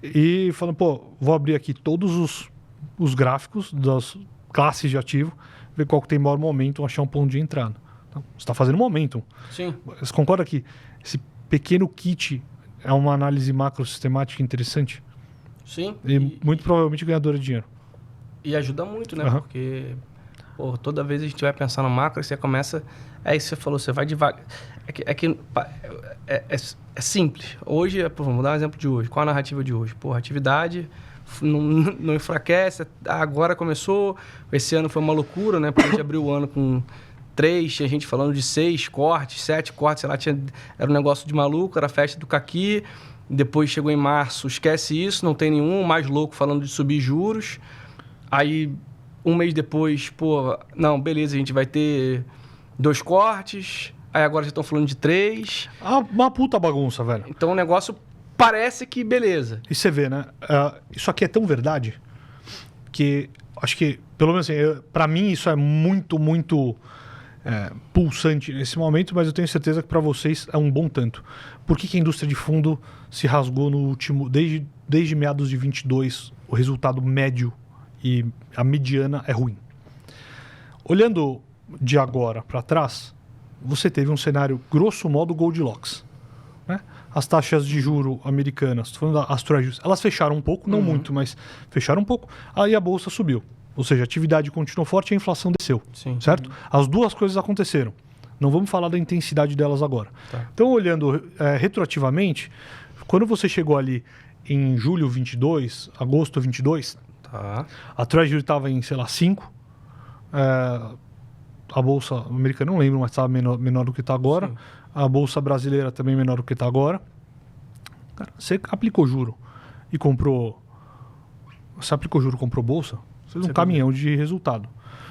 e falando, vou abrir aqui todos os gráficos das classes de ativo, ver qual que tem maior momentum, achar um ponto de entrada. Então, você está fazendo momentum. Sim. Você concorda que esse pequeno kit é uma análise macro sistemática interessante? Sim. E muito provavelmente ganhadora de dinheiro. E ajuda muito, né? Porque toda vez a gente vai pensar no macro, você começa... É isso que você falou, você vai devagar. É simples. Hoje, vamos dar um exemplo de hoje. Qual a narrativa de hoje? A atividade não enfraquece. Agora começou. Esse ano foi uma loucura, né? Porque a gente abriu o ano com 3, tinha gente falando de 6 cortes, 7 cortes, sei lá, era um negócio de maluco, era a festa do caqui. Depois chegou em março, esquece isso, não tem nenhum mais louco falando de subir juros. Aí, um mês depois, não, beleza, a gente vai ter 2 cortes. Aí agora já estão falando de 3. Uma puta bagunça, velho. Então o negócio parece que beleza. E você vê, né? Isso aqui é tão verdade que acho que, pelo menos assim, pra mim isso é muito, muito... pulsante nesse momento, mas eu tenho certeza que para vocês é um bom tanto. Por que a indústria de fundo se rasgou no último... Desde meados de 22, o resultado médio e a mediana é ruim. Olhando de agora para trás, você teve um cenário, grosso modo, Goldilocks. Né? As taxas de juro americanas, estou falando das Treasuries, elas fecharam um pouco, não muito, mas fecharam um pouco, aí a bolsa subiu. Ou seja, a atividade continuou forte e a inflação desceu. Sim. Certo? As duas coisas aconteceram. Não vamos falar da intensidade delas agora. Tá. Então, olhando retroativamente, quando você chegou ali em julho 22, agosto 22, a Treasury estava em, sei lá, 5. A bolsa americana, não lembro, mas estava menor do que está agora. Sim. A bolsa brasileira também menor do que está agora. Cara, você aplicou juro e comprou... Você aplicou juro e comprou bolsa? Você fez um caminhão de resultado.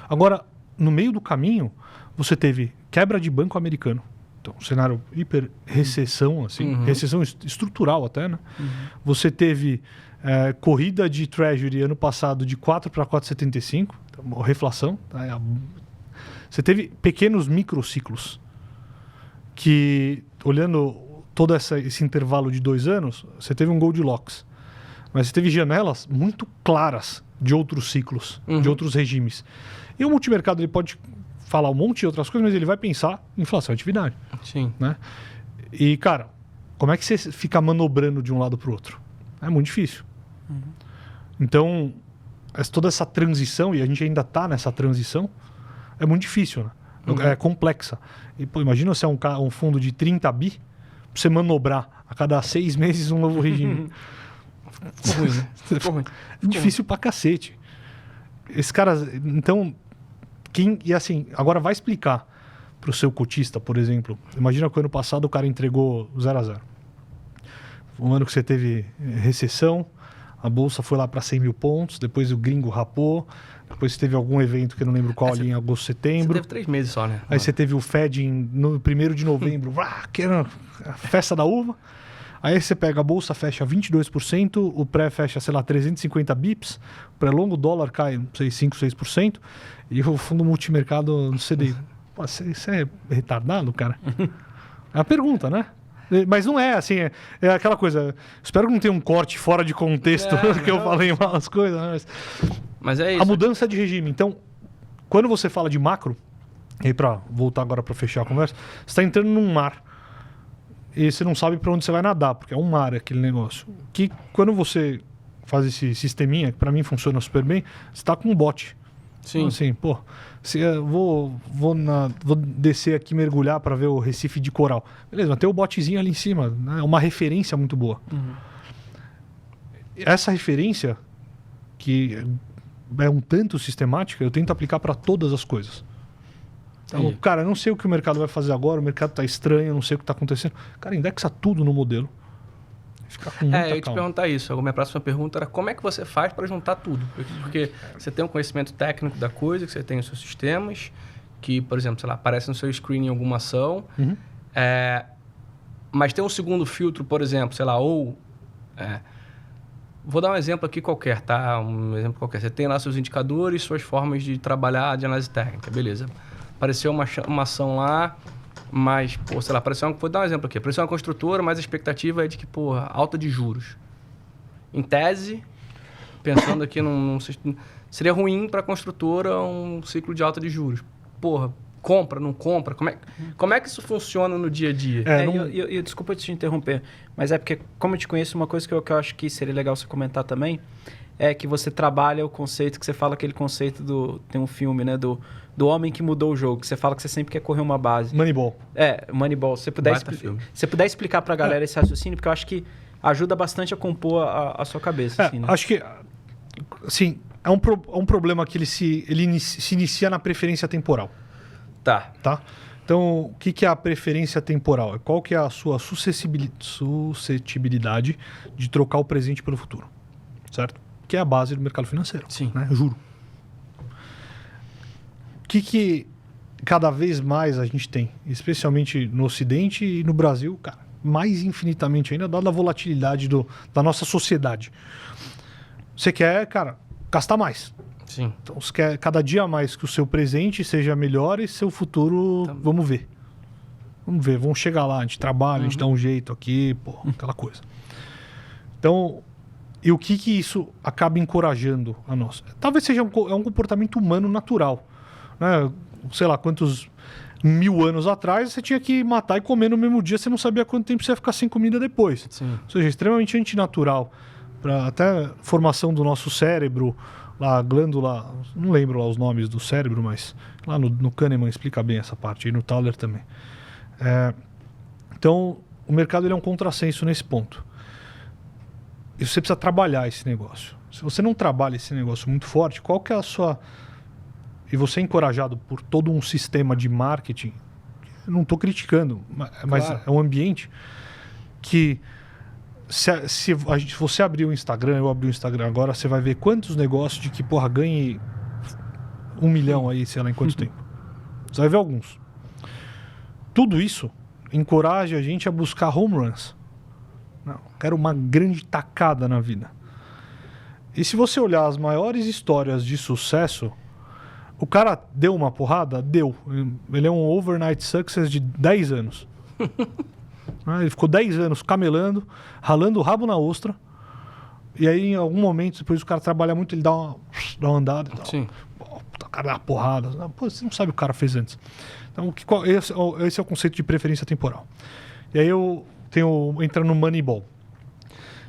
Agora, no meio do caminho, você teve quebra de banco americano. Então, cenário hiper recessão, assim, recessão estrutural até, né? Você teve corrida de Treasury ano passado de 4 para 4,75, então, reflação. Tá? Você teve pequenos microciclos que, olhando todo esse intervalo de 2 anos, você teve um Goldilocks. mas você teve janelas muito claras de outros ciclos, de outros regimes. E o multimercado ele pode falar um monte de outras coisas, mas ele vai pensar em inflação e atividade. Sim. Né? E, cara, como é que você fica manobrando de um lado para o outro? É muito difícil. Então, toda essa transição, e a gente ainda está nessa transição, é muito difícil, né? É complexa. E, pô, imagina você é um fundo de 30 bi, pra você manobrar a cada 6 meses um novo regime. Ficou ruim, né? Ficou ruim. É difícil pra cacete. Esses caras, então, e assim, agora vai explicar pro seu cotista, por exemplo. Imagina que o ano passado o cara entregou 0-0. Um ano que você teve recessão, a bolsa foi lá para 100 mil pontos, depois o gringo rapou, depois teve algum evento que eu não lembro qual ali em agosto, setembro. Você teve 3 meses só, né? Aí você teve o Fed no 1º de novembro, que era a festa da uva. Aí você pega a bolsa, fecha 22%, o pré fecha, sei lá, 350 bips, o pré-longo dólar cai, não sei, 5, 6%, e o fundo multimercado no CDI. Pô, você é retardado, cara? É a pergunta, né? Mas não é, assim, é aquela coisa. Espero que não tenha um corte fora de contexto que eu falei umas coisas. Mas é isso. A mudança de regime. Então, quando você fala de macro, e aí para voltar agora para fechar a conversa, você está entrando num mar. E você não sabe para onde você vai nadar, porque é um mar aquele negócio. Que quando você faz esse sisteminha, que para mim funciona super bem, você está com um bote. Sim. Então, assim, pô, se eu vou descer aqui mergulhar para ver o Recife de coral. Beleza, mas tem o botezinho ali em cima, né? É uma referência muito boa. Essa referência, que é um tanto sistemática, eu tento aplicar para todas as coisas. Então, cara, eu não sei o que o mercado vai fazer agora, o mercado está estranho, eu não sei o que está acontecendo. Cara, indexa tudo no modelo. Fica com muita eu ia te calma. perguntar isso. A minha próxima pergunta era como é que você faz para juntar tudo? Porque você tem um conhecimento técnico da coisa, que você tem os seus sistemas, que, por exemplo, sei lá, aparece no seu screen em alguma ação, mas tem um segundo filtro, por exemplo, sei lá, vou dar um exemplo aqui qualquer, tá? Um exemplo qualquer. Você tem lá seus indicadores, suas formas de trabalhar de análise técnica, beleza. Apareceu uma ação lá, mas, pô, sei lá, vou dar um exemplo aqui. Apareceu uma construtora, mas a expectativa é de que, porra, alta de juros. Em tese, pensando aqui seria ruim para a construtora um ciclo de alta de juros. Porra, compra, não compra? Como é que isso funciona no dia a dia? Desculpa te interromper, mas é porque, como eu te conheço, uma coisa que eu acho que seria legal você comentar também é que você trabalha o conceito, que você fala aquele conceito tem um filme, né, do homem que mudou o jogo, que você fala que você sempre quer correr uma base. Moneyball. Moneyball. Se você puder explicar pra galera esse raciocínio, porque eu acho que ajuda bastante a compor a sua cabeça. Assim, né? Acho que, assim, é um problema que ele se inicia na preferência temporal. Tá. Então, o que é a preferência temporal? Qual que é a sua suscetibilidade de trocar o presente pelo futuro? Certo? Que é a base do mercado financeiro. Sim. Né? Juro. O que cada vez mais a gente tem, especialmente no Ocidente e no Brasil, cara, mais infinitamente ainda, dada a volatilidade da nossa sociedade. Você quer, cara, gastar mais. Sim. Então, você quer cada dia mais que o seu presente seja melhor e seu futuro, vamos ver. Vamos chegar lá, a gente trabalha, a gente dá um jeito aqui, aquela coisa. Então, e o que isso acaba encorajando a nós? Talvez seja um comportamento humano natural. Né? Sei lá, quantos 1000 anos atrás você tinha que matar e comer no mesmo dia, você não sabia quanto tempo você ia ficar sem comida depois. Sim. Ou seja, extremamente antinatural. Para até formação do nosso cérebro, lá, a glândula, não lembro lá os nomes do cérebro, mas lá no Kahneman explica bem essa parte, e no Thaler também. Então, o mercado ele é um contrassenso nesse ponto. E você precisa trabalhar esse negócio. Se você não trabalha esse negócio muito forte, qual que é a sua... E você é encorajado por todo um sistema de marketing, eu não estou criticando, mas é um ambiente que... Se você abrir o Instagram, eu abri o Instagram agora, você vai ver quantos negócios de que, ganhe 1 milhão aí, sei lá, em quanto tempo. Você vai ver alguns. Tudo isso encoraja a gente a buscar home runs. Não, quero uma grande tacada na vida. E se você olhar as maiores histórias de sucesso, o cara deu uma porrada? Deu. Ele é um overnight success de 10 anos. Ele ficou 10 anos camelando, ralando o rabo na ostra, E aí, em algum momento, depois o cara trabalha muito, ele dá uma andada e tal. Sim. Pô, o cara dá uma porrada. Pô, você não sabe o que o cara fez antes. Então, esse é o conceito de preferência temporal. E aí eu entra no Moneyball.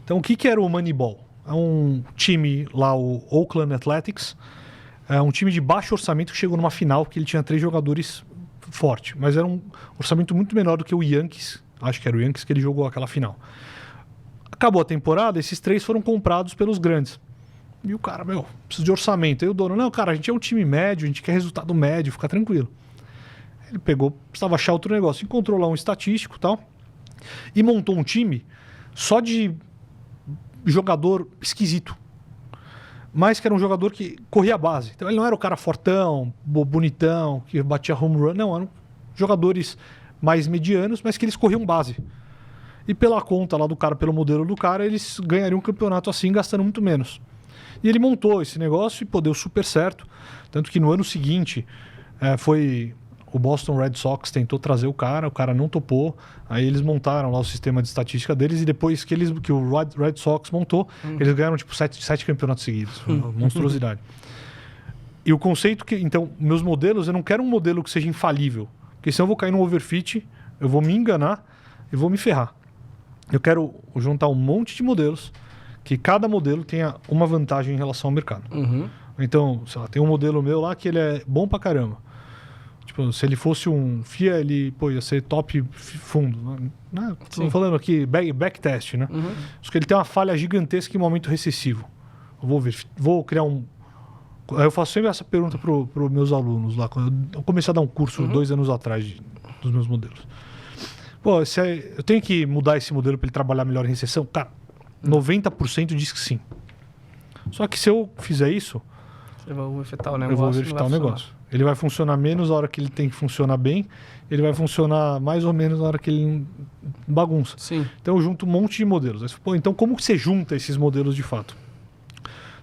Então, o que era o Moneyball? É um time lá, o Oakland Athletics, é um time de baixo orçamento que chegou numa final, que ele tinha 3 jogadores fortes, mas era um orçamento muito menor do que o Yankees, acho que era o Yankees que ele jogou aquela final. Acabou a temporada, esses 3 foram comprados pelos grandes. E o cara, precisa de orçamento. Aí o dono, não, cara, a gente é um time médio, a gente quer resultado médio, fica tranquilo. Ele pegou, precisava achar outro negócio, encontrou lá um estatístico e tal, e montou um time só de jogador esquisito. Mas que era um jogador que corria a base. Então ele não era o cara fortão, bonitão, que batia home run. Não, eram jogadores mais medianos, mas que eles corriam base. E pela conta lá do cara, pelo modelo do cara, eles ganhariam um campeonato assim, gastando muito menos. E ele montou esse negócio e, pô, deu super certo. Tanto que no ano seguinte, o Boston Red Sox tentou trazer o cara não topou. Aí eles montaram lá o sistema de estatística deles e depois que o Red Sox montou, eles ganharam tipo 7 campeonatos seguidos. Foi uma monstruosidade. E o conceito então, meus modelos, eu não quero um modelo que seja infalível. Porque senão eu vou cair no overfit, eu vou me enganar e vou me ferrar. Eu quero juntar um monte de modelos, que cada modelo tenha uma vantagem em relação ao mercado. Então, sei lá, tem um modelo meu lá que ele é bom pra caramba. Tipo, se ele fosse um FIA, ele ia ser top fundo. Né? Estou falando aqui, backtest, né? Acho que ele tem uma falha gigantesca em momento recessivo. Eu vou criar eu faço sempre essa pergunta para os meus alunos lá. Quando eu comecei a dar um curso 2 anos atrás dos meus modelos. Pô, eu tenho que mudar esse modelo para ele trabalhar melhor em recessão? Cara, 90% diz que sim. Só que se eu fizer isso, eu vou verificar o negócio. Eu vou verificar o negócio. Ele vai funcionar menos na hora que ele tem que funcionar bem. Ele vai funcionar mais ou menos na hora que ele bagunça. Sim. Então eu junto um monte de modelos. Pô, então como que você junta esses modelos de fato?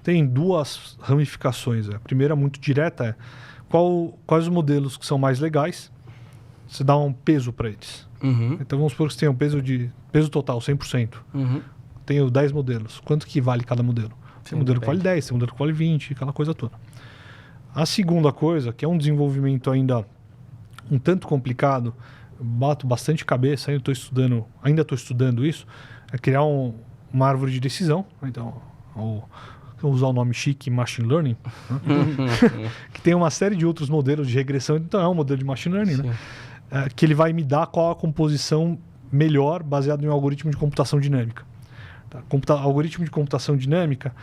Tem 2 ramificações. A primeira, muito direta, é quais os modelos que são mais legais. Você dá um peso para eles. Então vamos supor que você tem um peso total, 100%. Tenho 10 modelos. Quanto que vale cada modelo? Tem modelo que vale 10, tem modelo que vale 20, aquela coisa toda. A segunda coisa, que é um desenvolvimento ainda um tanto complicado, bato bastante cabeça, ainda estou estudando isso, é criar uma árvore de decisão. Então, vou usar o nome chique, Machine Learning, né? Que tem uma série de outros modelos de regressão, então é um modelo de Machine Learning, né? Que ele vai me dar qual a composição melhor baseado em um algoritmo de computação dinâmica. Tá? Algoritmo de computação dinâmica,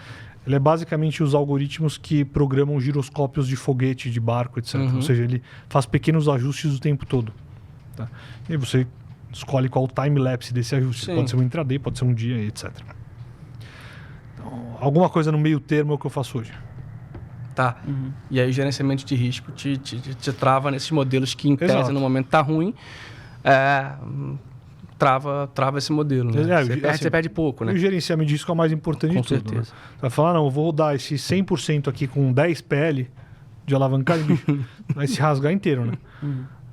ele é basicamente os algoritmos que programam giroscópios de foguete, de barco, etc. Ou seja, ele faz pequenos ajustes o tempo todo. Tá? E aí você escolhe qual o time-lapse desse ajuste. Sim. Pode ser um intraday, pode ser um dia, etc. Então, alguma coisa no meio termo é o que eu faço hoje. Tá. E aí o gerenciamento de risco te trava nesses modelos que, em tese, no momento tá ruim. Trava esse modelo, né? Você perde pouco, né? O gerenciamento de risco é o mais importante de tudo. Com certeza. Né? Você vai falar, não, eu vou rodar esse 100% aqui com 10 PL de alavancagem, bicho, vai se rasgar inteiro, né?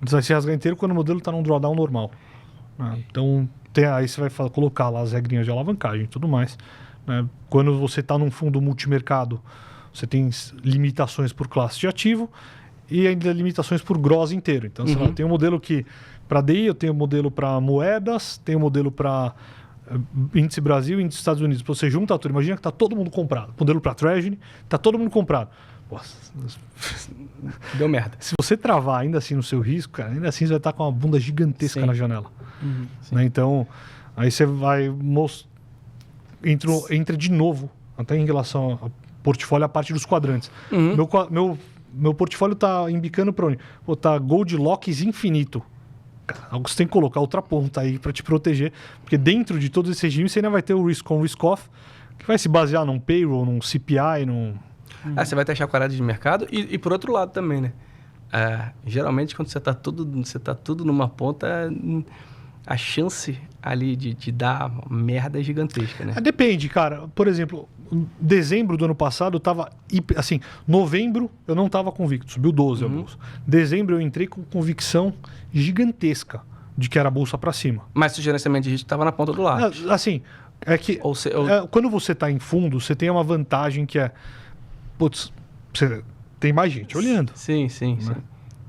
Vai se rasgar inteiro quando o modelo está num drawdown normal. Né? Então, aí você vai colocar lá as regrinhas de alavancagem e tudo mais. Né? Quando você está num fundo multimercado, você tem limitações por classe de ativo e ainda limitações por gross inteiro. Então, sei lá, tem um modelo que, para DI, eu tenho um modelo para moedas, tenho um modelo para índice Brasil e índice Estados Unidos. Você junta tudo, imagina que está todo mundo comprado. Modelo para Treasury, está todo mundo comprado. Nossa. Deu merda. Se você travar ainda assim no seu risco, cara, ainda assim você vai estar com uma bunda gigantesca na janela. Né? Então, aí você vai... Entra de novo, até em relação ao portfólio, a parte dos quadrantes. Meu portfólio está embicando para onde? Tá Goldilocks infinito. Cara, algo você tem que colocar outra ponta aí para te proteger, porque dentro de todos esses regimes você ainda vai ter o risk on, risk off, que vai se basear num payroll, num CPI, num... Você vai ter chacoalhada de mercado e por outro lado também, né? Geralmente quando você tá tudo numa ponta, a chance ali de dar merda é gigantesca, né? Depende, cara. Por exemplo, dezembro do ano passado eu tava... Assim, novembro eu não tava convicto, subiu 12 a bolsa. Dezembro eu entrei com convicção gigantesca de que era a bolsa para cima. Mas o gerenciamento de risco estava na ponta do lápis. Assim, É que quando você tá em fundo, você tem uma vantagem que é... Putz, você tem mais gente olhando. Sim.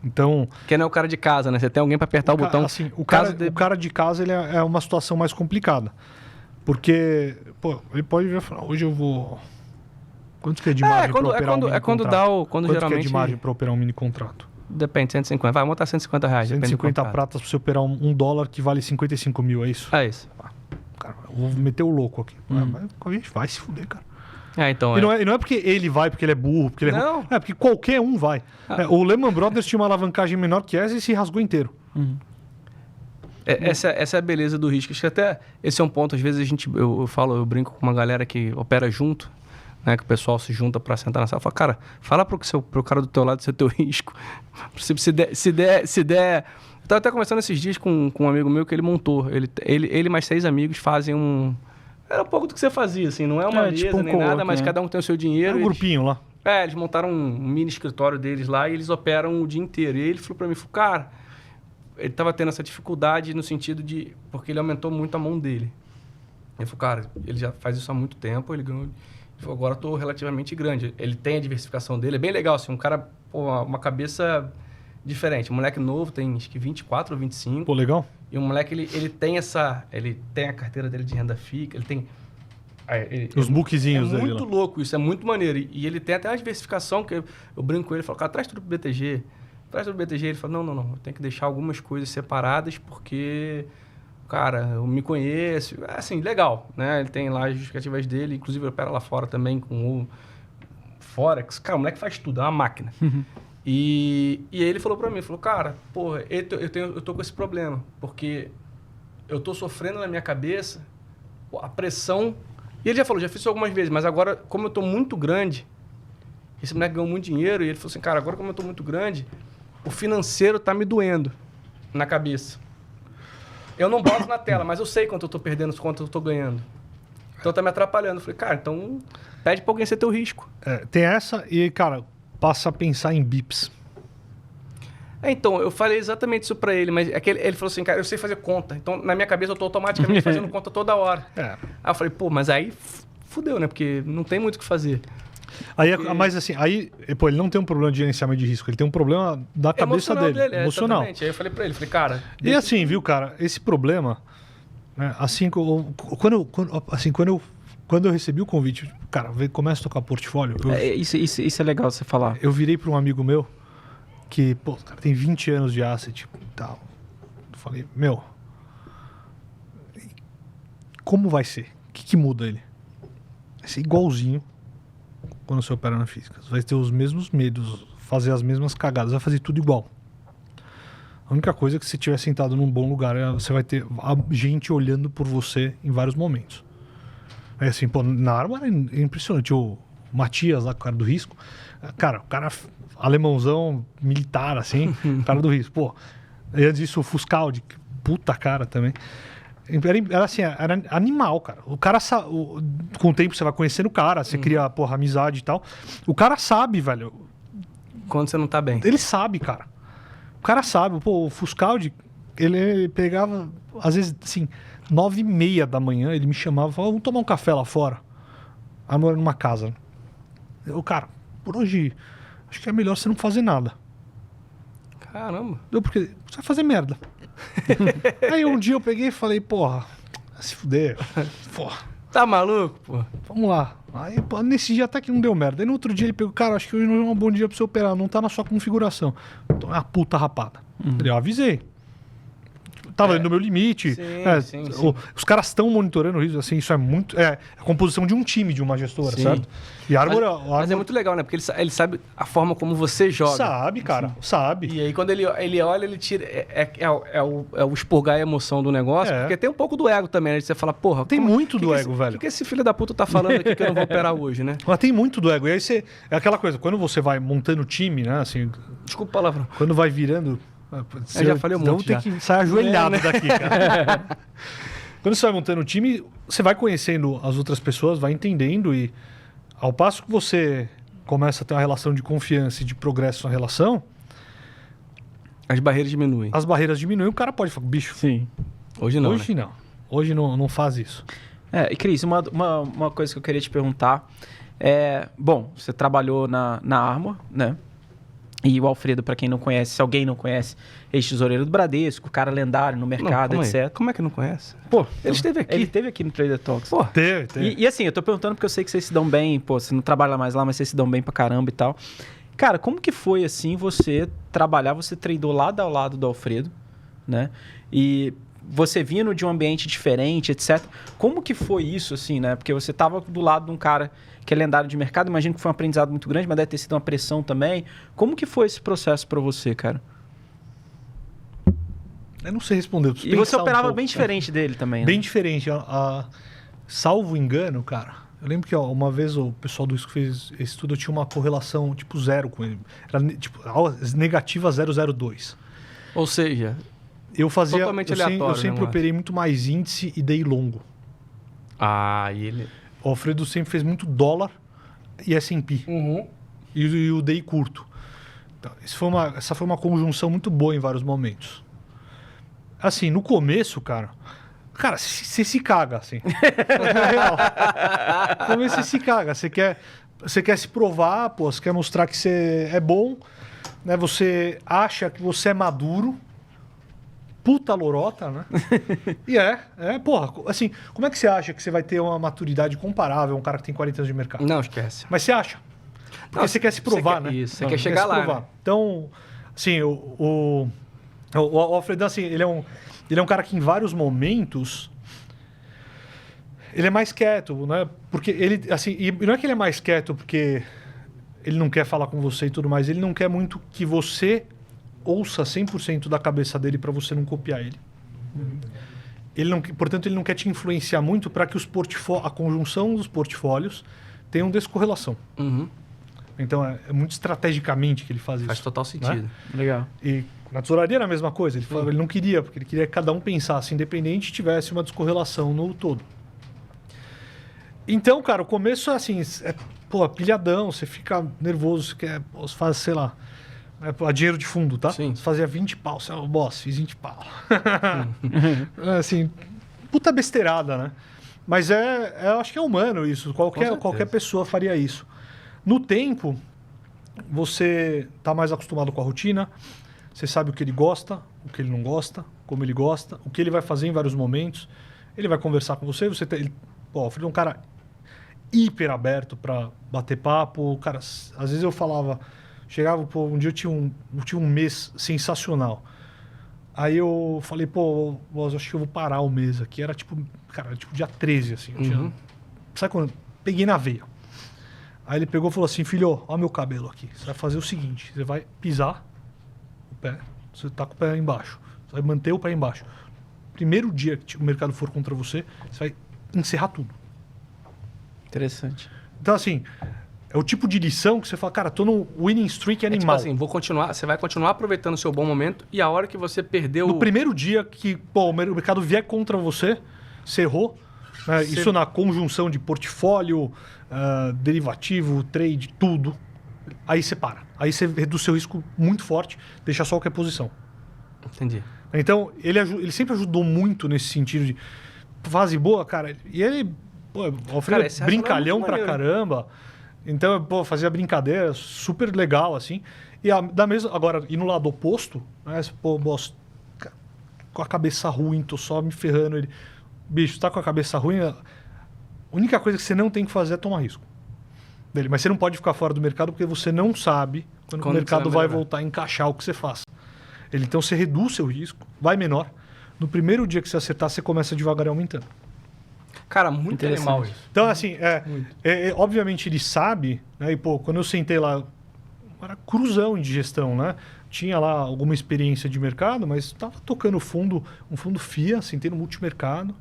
Então... Porque não é o cara de casa, né? Você tem alguém pra apertar o botão. Assim, o cara de casa ele é uma situação mais complicada. Porque, pô, ele pode vir e falar, hoje eu vou... Quanto que é de margem para operar um mini contrato? Quanto geralmente... que é de margem para operar um mini contrato? Depende, 150. Vai, montar 150 reais. 150 pratas para você operar um dólar que vale 55 mil, é isso? É isso. Cara, eu vou meter o louco aqui. Mas a gente vai se fuder, cara. Então, e não é porque ele vai, porque ele é burro, porque ele é ruim. É porque qualquer um vai. O Lehman Brothers tinha uma alavancagem menor que essa e se rasgou inteiro. Essa é a beleza do risco. Acho que até esse é um ponto, às vezes eu brinco com uma galera que opera junto, né, que o pessoal se junta para sentar na sala e fala, cara, fala pro cara do teu lado ser teu risco. Se der... Eu tava até conversando esses dias com um amigo meu que ele montou. Ele e mais 6 amigos fazem um... Era um pouco do que você fazia, assim. Não é uma mesa tipo nem nada, mas cada um tem o seu dinheiro. É um grupinho lá. Eles montaram um mini escritório deles lá e eles operam o dia inteiro. E ele falou para mim, cara... Ele tava tendo essa dificuldade no sentido de... Porque ele aumentou muito a mão dele. Ele falou, cara, ele já faz isso há muito tempo, ele ganhou... Ele falou, agora eu tô relativamente grande. Ele tem a diversificação dele, é bem legal, assim, um cara, uma cabeça diferente. Um moleque novo, tem acho que 24 ou 25. Pô, legal. E um moleque, ele tem a carteira dele de renda fixa, ele tem... Os bookzinhos dele. É muito louco isso, é muito maneiro. E ele tem até uma diversificação, que eu brinco com ele, falo, cara, traz tudo pro BTG. Ele fala, não, eu tenho que deixar algumas coisas separadas porque, cara, eu me conheço. É assim, legal, né? Ele tem lá as justificativas dele, inclusive ele opera lá fora também com o Forex. Cara, o moleque faz tudo, é uma máquina. E aí ele falou pra mim, cara, porra, eu tô com esse problema, porque eu tô sofrendo na minha cabeça a pressão. E ele já falou, já fiz isso algumas vezes, mas agora, como eu tô muito grande, esse moleque ganhou muito dinheiro, e ele falou assim, cara, agora como eu tô muito grande, o financeiro tá me doendo na cabeça. Eu não boto na tela, mas eu sei quanto eu tô perdendo, quanto eu tô ganhando. Então tá me atrapalhando. Eu falei, cara, então pede pra alguém ser teu risco. Tem essa e, cara, passa a pensar em bips. Então, eu falei exatamente isso pra ele, mas ele falou assim, cara, eu sei fazer conta. Então, na minha cabeça, eu tô automaticamente fazendo conta toda hora. Aí eu falei, pô, mas aí fudeu, né? Porque não tem muito o que fazer. Mas assim, pô, ele não tem um problema de gerenciamento de risco, ele tem um problema da cabeça dele, emocional. Exatamente. Aí eu falei pra ele, cara... E assim, viu, cara, esse problema, né, assim, quando eu recebi o convite, cara, começa a tocar portfólio... Isso é legal você falar. Eu virei para um amigo meu, que, pô, cara, tem 20 anos de asset e tal. Eu falei, meu, como vai ser? O que muda ele? Vai ser igualzinho quando você opera na física. Você vai ter os mesmos medos, fazer as mesmas cagadas, vai fazer tudo igual. A única coisa é que se você estiver sentado num bom lugar, você vai ter gente olhando por você em vários momentos. É assim, pô, na arma é impressionante. O Matias, lá, o cara do risco, cara, o cara alemãozão militar, assim, cara do risco. Pô, antes disso, o Fuscaldi, puta cara também. Era assim, era animal, cara. O cara com o tempo você vai conhecendo o cara, você cria, porra, amizade e tal. O cara sabe, velho. Quando você não tá bem. Ele sabe, cara. O cara sabe. Pô, o Fuscaldi, ele pegava, às vezes, assim, 9h30 da manhã, ele me chamava e falava, vamos tomar um café lá fora. Aí morando numa casa. Eu, cara, por hoje, acho que é melhor você não fazer nada. Caramba. Porque você vai fazer merda. Aí um dia eu peguei e falei, porra, se fuder. Porra. Tá maluco, pô? Vamos lá. Aí, pô, nesse dia até que não deu merda. Aí no outro dia ele pegou, cara, acho que hoje não é um bom dia pra você operar, não tá na sua configuração. Então é uma puta rapada. Eu avisei. Tava no meu limite. Sim. Os caras estão monitorando o risco, assim, isso é muito... É a composição de um time, de uma gestora, certo? E a Arbor... Mas é muito legal, né? Porque ele sabe a forma como você joga. Sabe, cara, sabe. E aí quando ele olha, ele tira... É o expurgar a emoção do negócio, porque tem um pouco do ego também, né? Você fala, porra... Tem muito do ego, velho. O que esse filho da puta tá falando aqui que eu não vou operar hoje, né? Mas tem muito do ego. E aí você... É aquela coisa, quando você vai montando o time, né, assim... Desculpa a palavra. Quando vai virando... Eu já falei um monte. Então tem que sair ajoelhado daqui, cara. Quando você vai montando o time, você vai conhecendo as outras pessoas, vai entendendo e ao passo que você começa a ter uma relação de confiança e de progresso na relação, as barreiras diminuem. As barreiras diminuem, o cara pode falar, bicho. Sim. Hoje não. Hoje né? não. Hoje não faz isso. E Cris, uma coisa que eu queria te perguntar bom, você trabalhou na Armor, né? E o Alfredo, para quem não conhece, se alguém não conhece, ex-tesoureiro do Bradesco, cara lendário no mercado, Calma etc. aí. Como é que não conhece? Pô, ele esteve aqui. Ele esteve aqui no Trader Talks. Pô, Teve. E assim, eu tô perguntando porque eu sei que vocês se dão bem, pô, você não trabalha mais lá, mas vocês se dão bem pra caramba e tal. Cara, como que foi, assim, você treinou lado ao lado do Alfredo, né? E você vindo de um ambiente diferente, etc. Como que foi isso, assim, né? Porque você tava do lado de um cara que é lendário de mercado, imagino que foi um aprendizado muito grande, mas deve ter sido uma pressão também. Como que foi esse processo pra você, cara? Eu não sei responder. E você operava bem diferente dele também, né? Bem diferente. Salvo engano, cara, eu lembro que uma vez o pessoal do ISCO fez esse estudo, eu tinha uma correlação tipo 0 com ele. Era tipo negativa 0,02. ou seja, Eu fazia. Totalmente Eu aleatório, sempre né, operei muito mais índice e dei longo. e ele... O Alfredo sempre fez muito dólar e S&P. E o DI curto. Então, essa foi uma conjunção muito boa em vários momentos. Assim, no começo, cara, você se caga, assim. É real. No começo você se caga. Você quer se provar, pô, você quer mostrar que você é bom, né? Você acha que você é maduro. Puta lorota, né? E porra, assim, como é que você acha que você vai ter uma maturidade comparável a um cara que tem 40 anos de mercado? Não, esquece. Mas você acha. Porque você quer se provar, né? Isso, você quer chegar se lá, provar. né? Então, assim, o Alfredão, assim, ele é um cara que em vários momentos ele é mais quieto, né? Porque ele, assim, e não é que ele é mais quieto porque ele não quer falar com você e tudo mais, ele não quer muito que você ouça 100% da cabeça dele para você não copiar ele. Portanto, ele não quer te influenciar muito para que a conjunção dos portfólios tenham descorrelação. Então, é muito estrategicamente que ele faz isso. Faz total sentido. Né? Legal. E na tesouraria era a mesma coisa. Ele não queria, porque ele queria que cada um pensasse independente e tivesse uma descorrelação no todo. Então, cara, o começo é assim, pilhadão, você fica nervoso, você faz, sei lá, dinheiro de fundo, tá? Sim. Você fazia 20 pau, você boss, fiz 20 pau. Assim, puta besteirada, né? Mas eu acho que é humano isso, qualquer pessoa faria isso. No tempo, você tá mais acostumado com a rotina, você sabe o que ele gosta, o que ele não gosta, como ele gosta, o que ele vai fazer em vários momentos. Ele vai conversar com você, o Alfredo é um cara hiper aberto para bater papo. Cara, às vezes eu falava, chegava, um dia eu tinha um mês sensacional. Aí eu falei, eu acho que eu vou parar o mês aqui. Era tipo dia 13, assim. Sabe quando? Peguei na veia. Aí ele pegou e falou assim, filho, ó meu cabelo aqui. Você vai fazer o seguinte, você vai pisar o pé, você tá com o pé embaixo. Você vai manter o pé embaixo. Primeiro dia que o mercado for contra você, você vai encerrar tudo. Interessante. Então, assim, é o tipo de lição que você fala, cara, tô no winning streak animal. Tipo assim, você vai continuar aproveitando o seu bom momento e a hora que você perdeu... No primeiro dia que o mercado vier contra você, você errou. Né? Isso na conjunção de portfólio, derivativo, trade, tudo. Aí você para. Aí você reduz seu risco muito forte, deixa só qualquer posição. Entendi. Então, ele sempre ajudou muito nesse sentido de fase boa, cara. E ele, o Alfredo é brincalhão pra caramba. Então, fazia brincadeira, super legal, assim. E agora, e no lado oposto, né? Boss, com a cabeça ruim, tô só me ferrando. Ele, bicho, tá com a cabeça ruim, a única coisa que você não tem que fazer é tomar risco. Mas você não pode ficar fora do mercado porque você não sabe quando o mercado vai voltar a encaixar o que você faz. Então você reduz seu risco, vai menor. No primeiro dia que você acertar, você começa devagar aumentando. Cara, muito animal isso. Então, assim, obviamente ele sabe, né? E, quando eu sentei lá, era cruzão de gestão, né? Tinha lá alguma experiência de mercado, mas estava tocando um fundo FIA, sentei no multimercado,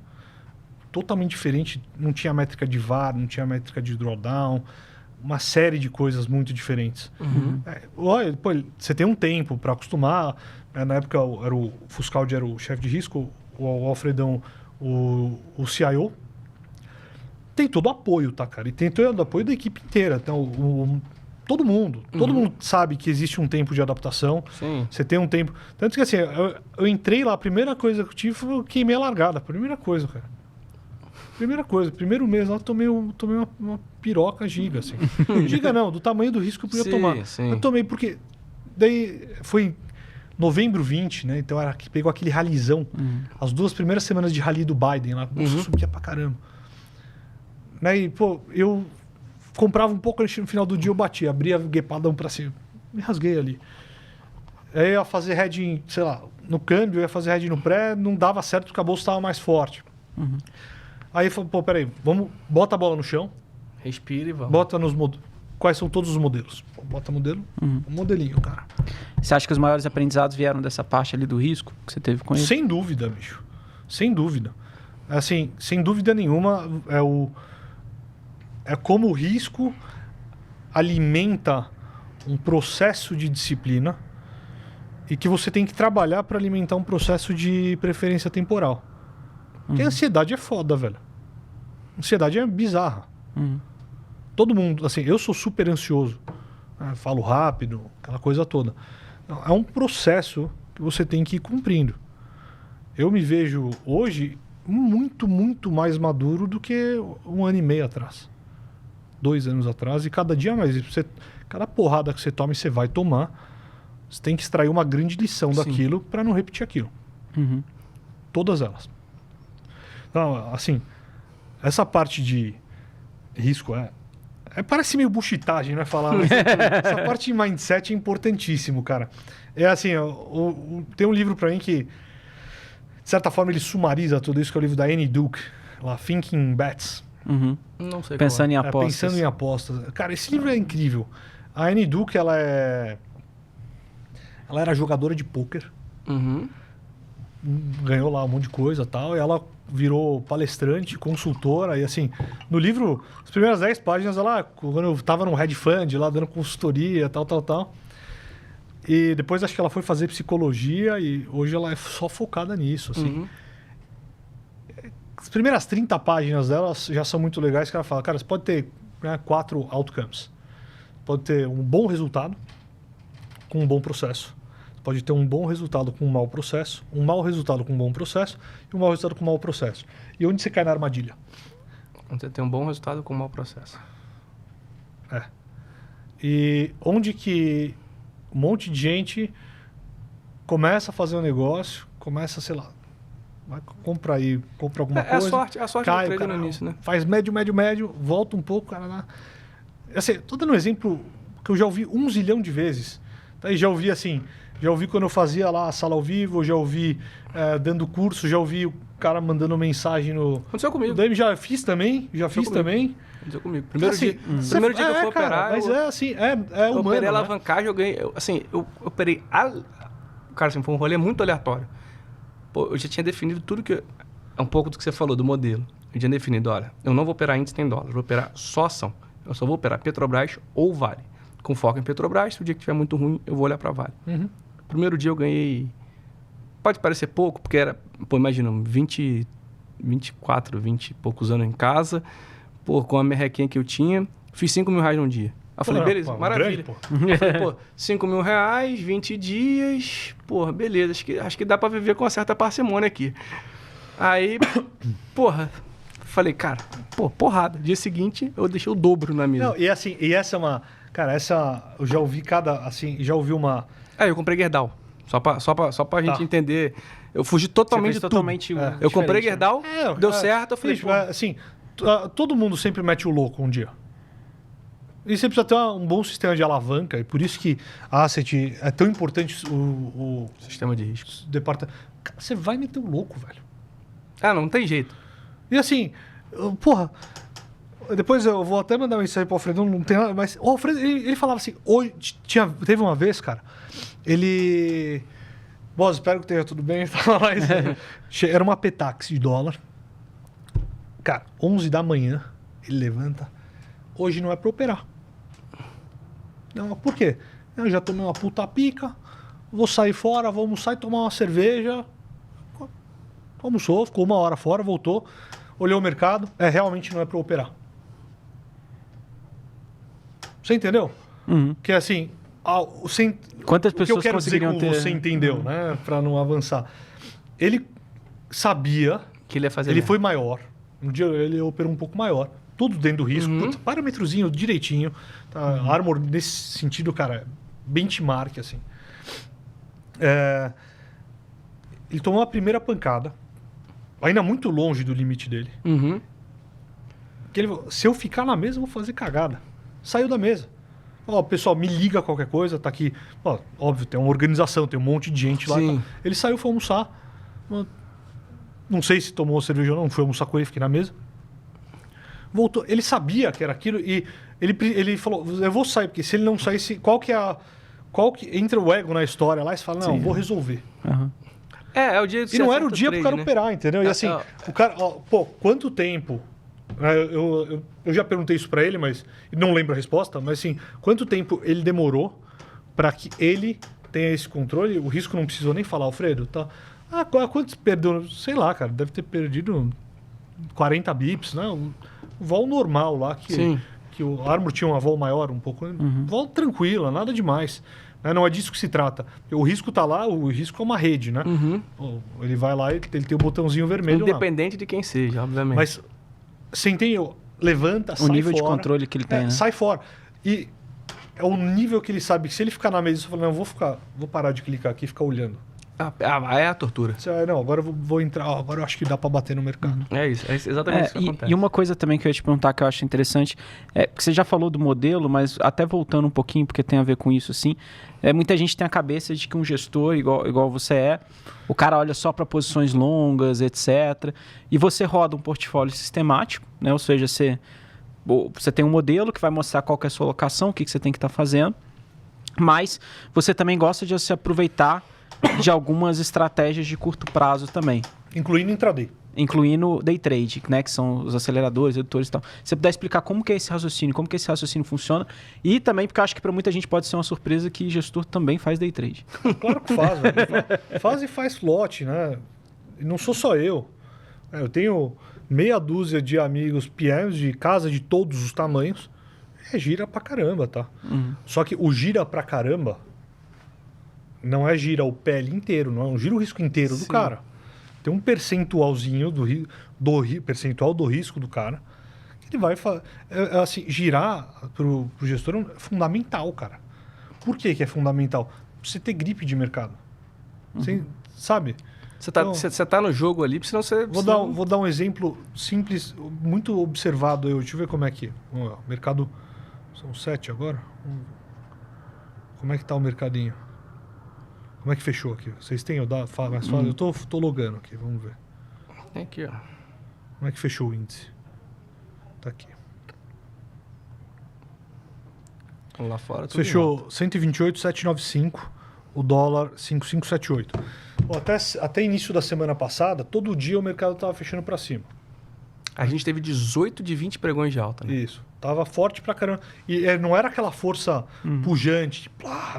totalmente diferente. Não tinha métrica de VaR, não tinha métrica de drawdown, uma série de coisas muito diferentes. Você tem um tempo para acostumar. Na época, o Fuscaldi era o chefe de risco, o Alfredão, o CIO. Tem todo o apoio, tá, cara? E tem todo o apoio da equipe inteira. Então, todo mundo sabe que existe um tempo de adaptação. Sim. Você tem um tempo... Tanto que, assim, eu entrei lá, a primeira coisa que eu tive foi eu queimei a largada. A primeira coisa, cara. Primeira coisa, primeiro mês lá, eu tomei uma piroca giga, assim. Giga não, do tamanho do risco que eu podia tomar. Sim. Eu tomei porque... Daí foi novembro 20, né? Então era que pegou aquele ralizão. As 2 primeiras semanas de rally do Biden lá. Nossa, subia pra caramba. Né? E, pô, eu comprava um pouco, no final do dia eu batia. Abria guepadão pra cima. Me rasguei ali. Aí eu ia fazer heading, sei lá, no câmbio, eu ia fazer heading no pré, não dava certo porque a bolsa estava mais forte. Aí eu falei, pô, peraí, bota a bola no chão, Respira e vamos. bota nos modelos. Quais são todos os modelos? Pô, bota modelo, um modelinho, cara. Você acha que os maiores aprendizados vieram dessa parte ali do risco que você teve com ele? Sem dúvida, bicho. Sem dúvida. Assim, sem dúvida nenhuma, é como o risco alimenta um processo de disciplina e que você tem que trabalhar para alimentar um processo de preferência temporal. Porque a ansiedade é foda, velho. A ansiedade é bizarra. Todo mundo, assim, eu sou super ansioso. Né? Falo rápido, aquela coisa toda. É um processo que você tem que ir cumprindo. Eu me vejo hoje muito, muito mais maduro do que 1 ano e meio atrás. 2 anos atrás. E cada dia mais. Cada porrada que você toma e você vai tomar, você tem que extrair uma grande lição daquilo para não repetir aquilo. Todas elas. Então, assim, essa parte de risco parece meio buchitagem, né? Falar, mas essa parte de mindset é importantíssimo, cara. É assim, tem um livro para mim que, de certa forma, ele sumariza tudo isso, que é o livro da Annie Duke, lá, Thinking Bets. Não sei Pensando em qual apostas. Pensando em apostas. Cara, esse livro é incrível. A Annie Duke, ela era jogadora de pôquer. Ganhou lá um monte de coisa e tal. E ela virou palestrante, consultora. E assim, no livro, as primeiras 10 páginas, quando eu tava num hedge fund, lá dando consultoria, tal. E depois acho que ela foi fazer psicologia e hoje ela é só focada nisso, assim. As primeiras 30 páginas dela já são muito legais, que ela fala, cara, você pode ter 4 outcomes. Pode ter um bom resultado com um bom processo. Você pode ter um bom resultado com um mau processo, um mau resultado com um bom processo e um mau resultado com um mau processo. E onde você cai na armadilha? Você tem um bom resultado com um mau processo. E onde que um monte de gente começa a fazer um negócio, começa, sei lá, compra alguma coisa. A sorte cai, do o trader cara no início, né? faz médio, volta um pouco, cara. Né? Assim, tô dando um exemplo que eu já ouvi 1 zilhão de vezes. Tá? E já ouvi quando eu fazia lá a sala ao vivo, já ouvi dando curso, já ouvi o cara mandando mensagem no... Aconteceu comigo. Daí já fiz também. Aconteceu comigo. Primeiro dia que eu fui cara, operar... Mas eu humano, operei a né? alavancagem, eu ganhei... eu operei... Cara, assim, foi um rolê muito aleatório. Pô, eu já tinha definido tudo que... É um pouco do que você falou, do modelo. Eu tinha definido, olha, eu não vou operar índice em dólar, eu vou operar só ação. Eu só vou operar Petrobras ou Vale. Com foco em Petrobras, se o dia que estiver muito ruim, eu vou olhar para Vale. Primeiro dia eu ganhei... Pode parecer pouco, porque era... Pô, imagina, 24, 20 e poucos anos em casa. Pô, com a merrequinha que eu tinha, fiz 5 mil reais num dia. Aí eu falei, beleza, maravilha. Eu falei, pô, 5 mil reais, 20 dias... Pô, beleza, acho que dá para viver com uma certa parcimônia aqui. Aí, porra... Falei, cara, porrada. Dia seguinte, eu deixei o dobro na mesa. Não, e essa é uma... Cara, eu já ouvi já ouvi uma... Eu comprei Gerdau. Só pra gente entender. Eu fugi totalmente de tudo. Eu comprei Gerdau, deu certo, eu falei, bicho, assim, todo mundo sempre mete o louco um dia. E você precisa ter um bom sistema de alavanca, e por isso que a Asset é tão importante o sistema de risco. Departamento. Cara, você vai meter o louco, velho. Não tem jeito. E assim, porra, depois eu vou até mandar uma mensagem pro Alfredo, não tem nada, mas o Alfredo, ele falava assim, teve uma vez, cara, ele... Bom, espero que esteja tudo bem, mas era uma Petax de dólar. Cara, 11 da manhã, ele levanta, hoje não é pra operar. Não, por quê? Eu já tomei uma puta pica, vou sair fora, vou almoçar e tomar uma cerveja. Almoçou, ficou 1 hora fora, voltou, olhou o mercado, realmente não é para operar. Você entendeu? Que assim, quantas o que eu pessoas quero dizer conseguiriam com ter... você entendeu, né? Para não avançar. Ele sabia que ele ia fazer ele merda. foi maior Um dia ele operou um pouco maior. Tudo dentro do risco. Puta, parâmetrozinho direitinho. Tá? Armor, nesse sentido, cara, benchmark, assim. Ele tomou a primeira pancada. Ainda muito longe do limite dele. Que ele falou, se eu ficar na mesa, eu vou fazer cagada. Saiu da mesa. Ó, pessoal, me liga qualquer coisa, tá aqui. Ó, óbvio, tem uma organização, tem um monte de gente lá. Tá. Ele saiu, foi almoçar. Não sei se tomou cerveja ou não, foi almoçar com ele, fiquei na mesa. Voltou, ele sabia que era aquilo e ele falou, eu vou sair, porque se ele não saísse, qual que entra o ego na história lá e você fala, não, eu vou resolver. É o dia que E não era o dia pro cara operar, entendeu? E assim, o cara, quanto tempo... Eu já perguntei isso pra ele, mas não lembro a resposta, mas assim, quanto tempo ele demorou para que ele tenha esse controle? O risco não precisou nem falar, Alfredo, tá? Quantos perdeu? Sei lá, cara, deve ter perdido 40 bips, né? Um vol normal lá, que o Armor tinha uma vol maior um pouco, vol tranquila, nada demais. Né? Não é disso que se trata. O risco tá lá, o risco é uma rede, né? Ele vai lá e ele tem o botãozinho vermelho independente de quem seja, obviamente. Mas você entende? Levanta, sai fora. O nível de controle que ele tem, né? Sai fora. E é o nível que ele sabe que se ele ficar na mesa, você fala, não, vou parar de clicar aqui e ficar olhando. É a tortura. Não, agora eu vou entrar, agora eu acho que dá pra bater no mercado. É isso, exatamente isso que acontece. E uma coisa também que eu ia te perguntar que eu acho interessante, que você já falou do modelo, mas até voltando um pouquinho, porque tem a ver com isso, assim, muita gente tem a cabeça de que um gestor, igual você o cara olha só para posições longas, etc. E você roda um portfólio sistemático, né? Ou seja, você tem um modelo que vai mostrar qual que é a sua alocação, o que você tem que estar fazendo, mas você também gosta de se aproveitar de algumas estratégias de curto prazo também. Incluindo intraday. Incluindo day trade, né? Que são os aceleradores, edutores e tal. Se você puder explicar como que é esse raciocínio, como que esse raciocínio funciona. E também, porque eu acho que para muita gente pode ser uma surpresa que gestor também faz day trade. Claro que faz, velho. Faz e faz slot, né? E não sou só eu. Eu tenho meia dúzia de amigos PMs de casa de todos os tamanhos. Gira pra caramba, tá? Só que o gira pra caramba não é gira o PL inteiro, não é um gira o risco inteiro do cara. Tem um percentualzinho percentual do risco do cara que ele vai assim, girar pro gestor é fundamental, cara. Por que é fundamental? Pra você ter gripe de mercado. Você, sabe? Você tá no jogo ali, senão você... Vou dar um exemplo simples, muito observado. Deixa eu ver como é que... O mercado... São 7 agora? Como é que tá o mercadinho? Como é que fechou aqui? Vocês têm? Eu tô logando aqui, vamos ver. Aqui, ó. Como é que fechou o índice? Tá aqui. Lá fora... Fechou 128,795, o dólar 5,578. Até início da semana passada, todo dia o mercado estava fechando para cima. A gente teve 18 de 20 pregões de alta, né? Isso. Tava forte pra caramba. E não era aquela força pujante,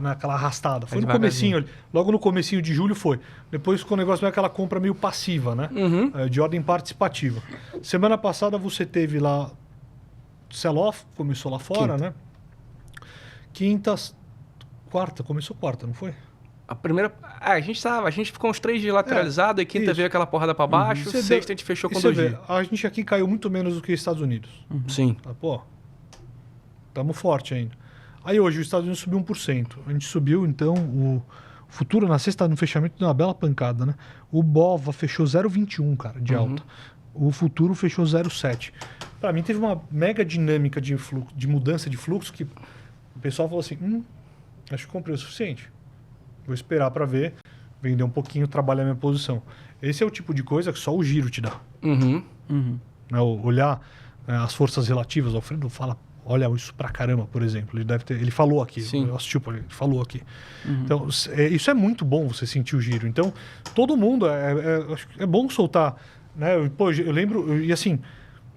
aquela arrastada. Foi no comecinho, logo no comecinho de julho foi. Depois ficou o negócio meio aquela compra meio passiva, né? De ordem participativa. Semana passada você teve lá sell-off, começou lá fora, né? Começou quarta, não foi? A primeira... a gente ficou uns 3 dias lateralizado, e quinta veio aquela porrada para baixo, sexta a gente fechou com 2 dias. A gente aqui caiu muito menos do que os Estados Unidos. Sim. Pô, estamos forte ainda. Aí hoje os Estados Unidos subiu 1%. A gente subiu, então, o futuro na sexta, no fechamento, deu uma bela pancada, né? O BOVA fechou 0,21, cara, de alta. O futuro fechou 0,7. Para mim teve uma mega dinâmica de mudança de fluxo que o pessoal falou assim, acho que comprei o suficiente. Vou esperar para ver, vender um pouquinho, trabalhar minha posição. Esse é o tipo de coisa que só o giro te dá. Né, olhar as forças relativas. O Alfredo fala, olha isso pra caramba, por exemplo. Ele falou aqui. Sim. Ele falou aqui. Então, isso é muito bom, você sentir o giro. Então, todo mundo, é bom soltar. Né? Eu lembro, e assim,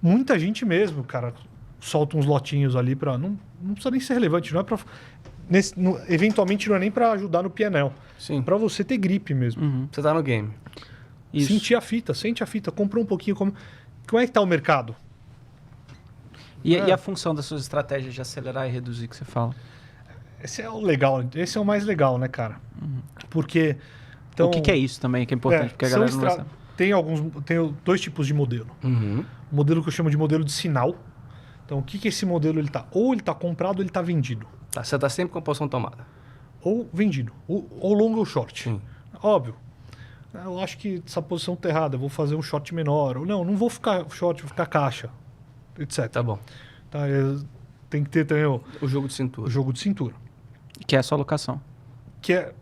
muita gente mesmo, cara, solta uns lotinhos ali para não precisa nem ser relevante, não é para... eventualmente não é nem para ajudar no PNL. Sim. Para você ter gripe mesmo. Você tá no game. Isso. Sente a fita, comprou um pouquinho. Como é que tá o mercado? E a função das suas estratégias de acelerar e reduzir que você fala? Esse é o legal, esse é o mais legal, né, cara? Porque... Então, o que é isso também que é importante? Porque a galera não sabe. Tem 2 tipos de modelo. um modelo que eu chamo de modelo de sinal. Então, o que esse modelo ele tá? Ou ele está comprado ou ele está vendido. Tá, você está sempre com a posição tomada. Ou vendido. Ou long ou short. Sim. Óbvio. Eu acho que essa posição está errada, eu vou fazer um short menor. Ou não vou ficar short, vou ficar caixa, etc. Tá bom. Tá, tem que ter também o O jogo de cintura. jogo de cintura. Que é a sua alocação. Que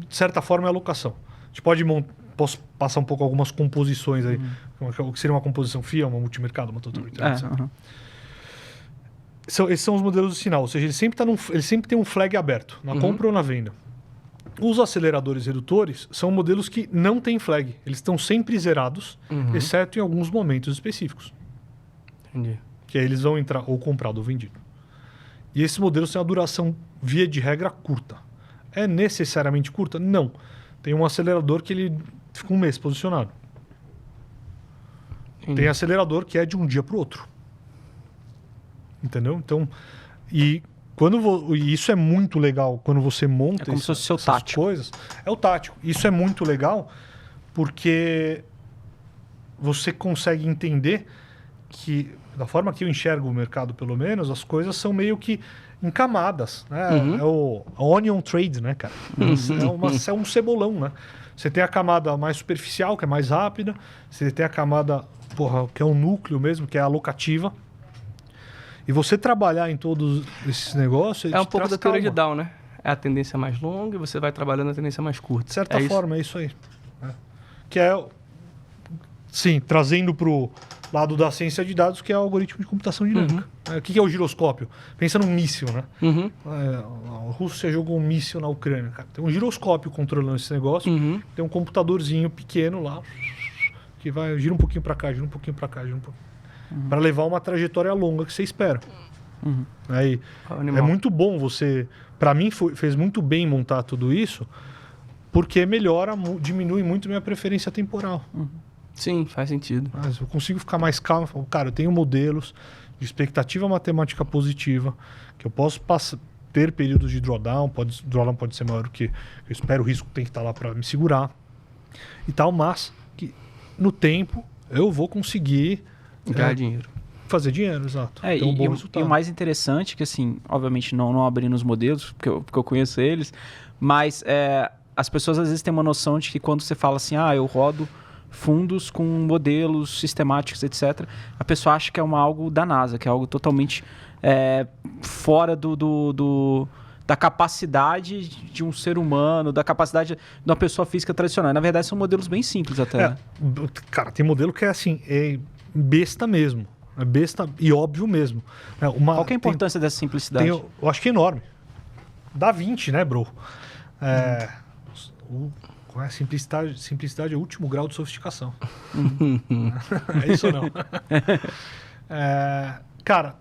de certa forma, é alocação. A gente posso passar um pouco algumas composições aí. O que seria uma composição FIA, uma multimercado, uma total return, etc. Esses são os modelos de sinal. Ou seja, ele sempre tem um flag aberto, na compra ou na venda. Os aceleradores redutores são modelos que não têm flag. Eles estão sempre zerados, exceto em alguns momentos específicos. Entendi. Que aí eles vão entrar ou comprado ou vendido. E esses modelos têm uma duração, via de regra, curta. É necessariamente curta? Não. Tem um acelerador que ele fica um mês posicionado. Entendi. Tem acelerador que é de um dia para o outro. Entendeu? Então, e isso é muito legal quando você monta como se fosse seu essas tático. coisas. É o tático. Isso é muito legal porque você consegue entender que, da forma que eu enxergo o mercado, pelo menos, as coisas são meio que em camadas. Né? É o onion trade, né, cara? É um cebolão, né? Você tem a camada mais superficial, que é mais rápida. Você tem a camada, que é um núcleo mesmo, que é a alocativa. E você trabalhar em todos esses negócios... É um pouco da teoria de Dow, né? É a tendência mais longa e você vai trabalhando a tendência mais curta. De certa forma, é isso aí. Que é, sim, trazendo para o lado da ciência de dados, que é o algoritmo de computação dinâmica. O que é o giroscópio? Pensa num míssil, né? A Rússia jogou um míssil na Ucrânia. Cara. Tem um giroscópio controlando esse negócio. Tem um computadorzinho pequeno lá, que vai gira um pouquinho para cá, gira um pouquinho para cá, gira um pouquinho. Para levar uma trajetória longa que você espera. Aí, é muito bom você... Para mim, fez muito bem montar tudo isso, porque diminui muito minha preferência temporal. Sim, faz sentido. Mas eu consigo ficar mais calmo. Falo, cara, eu tenho modelos de expectativa matemática positiva, que eu posso ter períodos de drawdown pode ser maior do que eu espero, o risco tem que estar lá para me segurar e tal, mas que no tempo eu vou conseguir... Ganhar dinheiro. Fazer dinheiro, exato. Ter um bom resultado. E o mais interessante, que assim, obviamente não abrindo os modelos, porque eu conheço eles, mas as pessoas às vezes têm uma noção de que quando você fala assim, eu rodo fundos com modelos sistemáticos, etc., a pessoa acha que é algo da NASA, que é algo totalmente fora da capacidade de um ser humano, da capacidade de uma pessoa física tradicional. Na verdade, são modelos bem simples até. Né? Cara, tem modelo que é assim, besta mesmo. É besta e óbvio mesmo. Qual que é a importância dessa simplicidade? Eu acho que é enorme. Da 20, né, bro? Simplicidade é o último grau de sofisticação. É isso ou não? Cara,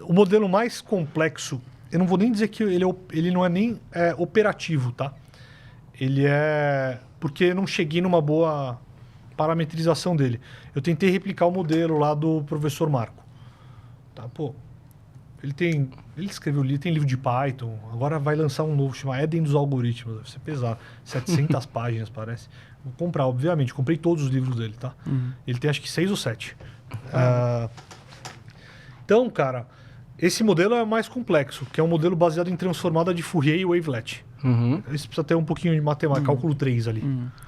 o modelo mais complexo, eu não vou nem dizer que ele não é nem operativo, tá? Ele é... Porque eu não cheguei numa boa parametrização dele. Eu tentei replicar o modelo lá do professor Marco. Tá, ele escreveu tem livro de Python, agora vai lançar um novo, chama Éden dos Algoritmos, deve ser pesado, 700 páginas parece. Vou comprar, obviamente, comprei todos os livros dele, tá? Ele tem acho que 6 ou 7. Então, cara, esse modelo é mais complexo, que é um modelo baseado em transformada de Fourier e wavelet. Isso precisa ter um pouquinho de matemática, cálculo 3 ali.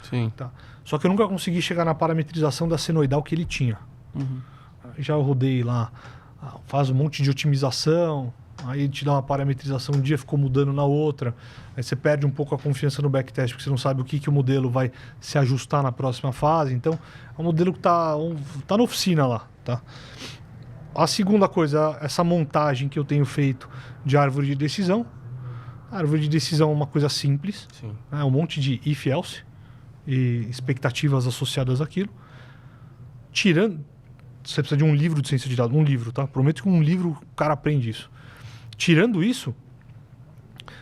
Sim. Tá. Só que eu nunca consegui chegar na parametrização da senoidal que ele tinha. Já rodei lá, faz um monte de otimização, aí te dá uma parametrização, um dia ficou mudando na outra, aí você perde um pouco a confiança no backtest, porque você não sabe o que o modelo vai se ajustar na próxima fase. Então, é um modelo que tá na oficina lá. Tá? A segunda coisa, essa montagem que eu tenho feito de árvore de decisão. A árvore de decisão é uma coisa simples, né? Um monte de if-else e expectativas associadas àquilo. Tirando... Você precisa de um livro de ciência de dados, um livro, tá? Prometo que um livro o cara aprende isso. Tirando isso,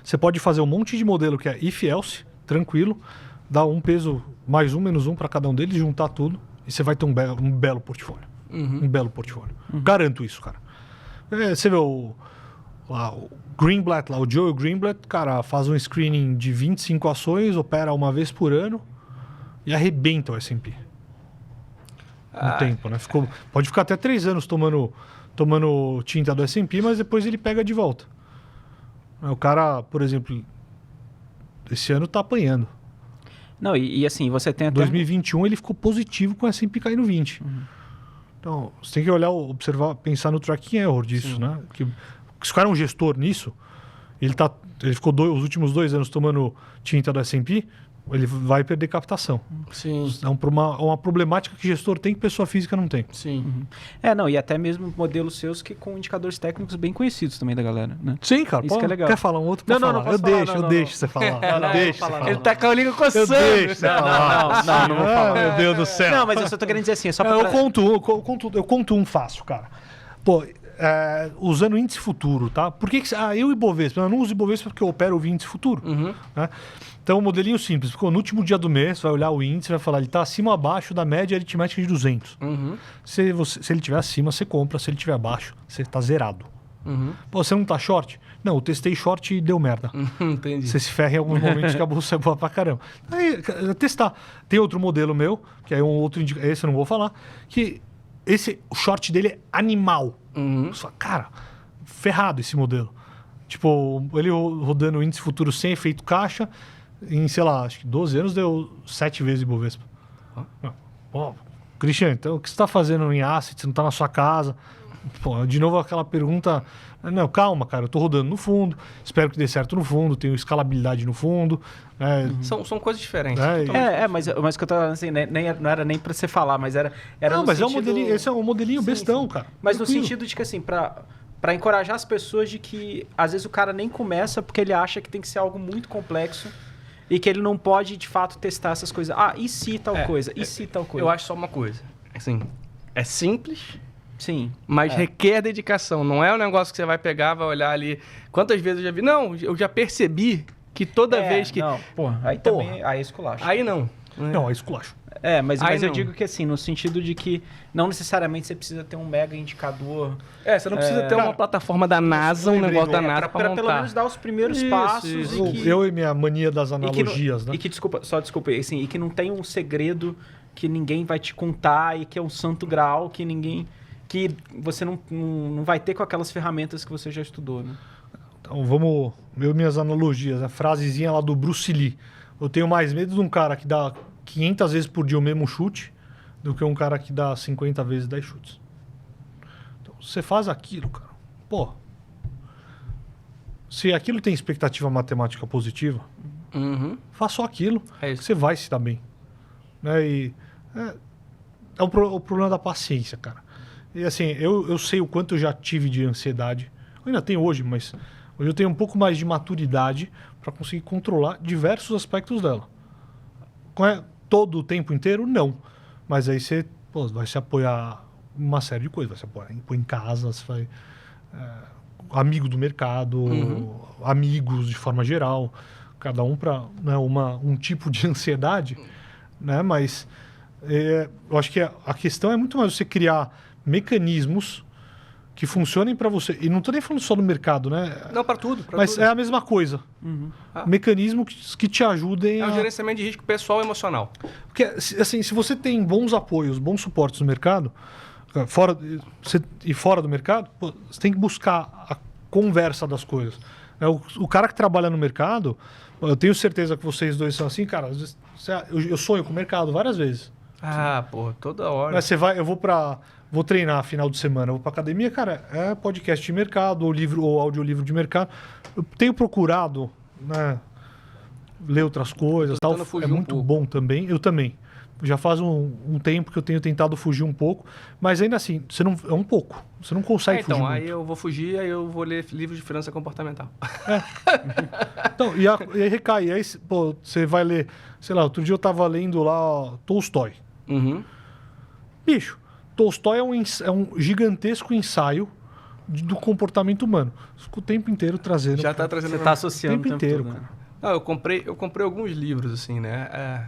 você pode fazer um monte de modelo que é if-else, tranquilo, dar um peso mais um, menos um para cada um deles, juntar tudo, e você vai ter um belo portfólio. Um belo portfólio. Garanto isso, cara. Você vê o Greenblatt, lá, o Joe Greenblatt, cara, faz um screening de 25 ações, opera uma vez por ano e arrebenta o S&P. no tempo, né? Pode ficar até 3 anos tomando tinta do S&P, mas depois ele pega de volta. O cara, por exemplo, esse ano tá apanhando. Não, e assim, você tem Em até... 2021 ele ficou positivo com o S&P caindo 20. Então, você tem que olhar, observar, pensar no tracking error disso, né? Que se o cara é um gestor nisso, ele ficou os últimos 2 anos tomando tinta do S&P, ele vai perder captação. Sim. É uma problemática que gestor tem que pessoa física não tem. Sim. Não, e até mesmo modelos seus que com indicadores técnicos bem conhecidos também da galera, né? Sim, cara. Isso que é legal. Quer falar um outro? Não, Pode não, falar. não posso falar, Eu deixo você falar. Não, Deixa não, você não, falar. Ele tá com a língua Eu coçando. deixo você falar. Não vou falar. Meu Deus do céu. Não, mas eu só tô querendo dizer assim, é só pra... Eu conto um fácil, cara. Pô, usando índice futuro, tá? Por que eu Ibovespa? Eu não uso Ibovespa porque eu opero o índice futuro. Né? Então, um modelinho simples. Porque no último dia do mês, vai olhar o índice e vai falar, ele está acima ou abaixo da média aritmética de 200. Se ele estiver acima, você compra. Se ele estiver abaixo, você está zerado. Pô, você não está short? Não, eu testei short e deu merda. Entendi. Você se ferra em alguns momentos que a bolsa é boa pra caramba. Aí, testar. Tem outro modelo meu, que é um outro esse eu não vou falar, que o short dele é animal. Você fala, cara, ferrado esse modelo. Tipo, ele rodando o índice futuro sem efeito caixa, em, sei lá, acho que 12 anos deu 7 vezes Ibovespa. Pô, Cristiano, então o que você está fazendo em asset? Você não está na sua casa? Pô, de novo aquela pergunta... Não, calma, cara, eu tô rodando no fundo, espero que dê certo no fundo, tenho escalabilidade no fundo. São coisas diferentes. Mas o que eu tava assim, não era nem pra você falar, mas era não, no mas sentido... esse é um modelinho bestão, sim. cara. Mas Tranquilo. no sentido de que, assim, pra encorajar as pessoas de que, às vezes, o cara nem começa porque ele acha que tem que ser algo muito complexo e que ele não pode, de fato, testar essas coisas. Ah, e se tal coisa? E se tal coisa? Eu acho só uma coisa. Assim, é simples... Sim. Mas requer dedicação. Não é um negócio que você vai pegar, vai olhar ali. Quantas vezes eu já vi? Não, eu já percebi que toda vez que... Não, aí também... Aí é esculacho. Aí não. Não, é esculacho. Mas eu não. digo que assim, no sentido de que não necessariamente você precisa ter um mega indicador. Você não precisa ter uma plataforma da NASA, um negócio da NASA pra Para montar. pelo menos dar os primeiros passos. isso. Eu e minha mania das analogias, né? E que, desculpa, assim, e que não tem um segredo que ninguém vai te contar e que é um santo graal que você não vai ter com aquelas ferramentas que você já estudou, né? Então vamos... Eu e minhas analogias. A frasezinha lá do Bruce Lee. Eu tenho mais medo de um cara que dá 500 vezes por dia o mesmo chute do que um cara que dá 50 vezes 10 chutes. Então, você faz aquilo, cara. Pô. Se aquilo tem expectativa matemática positiva, faz só aquilo. É isso. Você vai se dar bem. Né? É o problema da paciência, cara. E assim, eu sei o quanto eu já tive de ansiedade. Eu ainda tenho hoje, mas hoje eu tenho um pouco mais de maturidade para conseguir controlar diversos aspectos dela. Todo o tempo inteiro, não. Mas aí você vai se apoiar em uma série de coisas. Vai se apoiar em casa, você vai... amigo do mercado, amigos de forma geral. Cada um para um tipo de ansiedade. Né? Mas eu acho que a questão é muito mais você criar mecanismos que funcionem para você. E não estou nem falando só do mercado, né? Não, para tudo. Mas tudo. é a mesma coisa. Mecanismos que te ajudem É um gerenciamento de risco pessoal e emocional. Porque, assim, se você tem bons apoios, bons suportes no mercado, fora do mercado, você tem que buscar a conversa das coisas. O cara que trabalha no mercado, eu tenho certeza que vocês dois são assim, cara. Às vezes, eu sonho com o mercado várias vezes. Toda hora. Mas vou treinar final de semana, eu vou pra academia, cara, é podcast de mercado, ou audiolivro de mercado. Eu tenho procurado, né, ler outras coisas, tal. É muito bom também. Eu também. Já faz um tempo que eu tenho tentado fugir um pouco, mas ainda assim, é um pouco. Você não consegue fugir muito. Aí eu vou fugir, aí eu vou ler livros de finança comportamental. Então, e aí recai. Aí, você vai ler, sei lá, outro dia eu tava lendo lá Tolstói. Bicho, Tolstói é um gigantesco ensaio do comportamento humano. Fica o tempo inteiro trazendo. Já tá trazendo. Você tá associando o tempo inteiro, todo, cara. né? Não, eu comprei alguns livros, assim, né?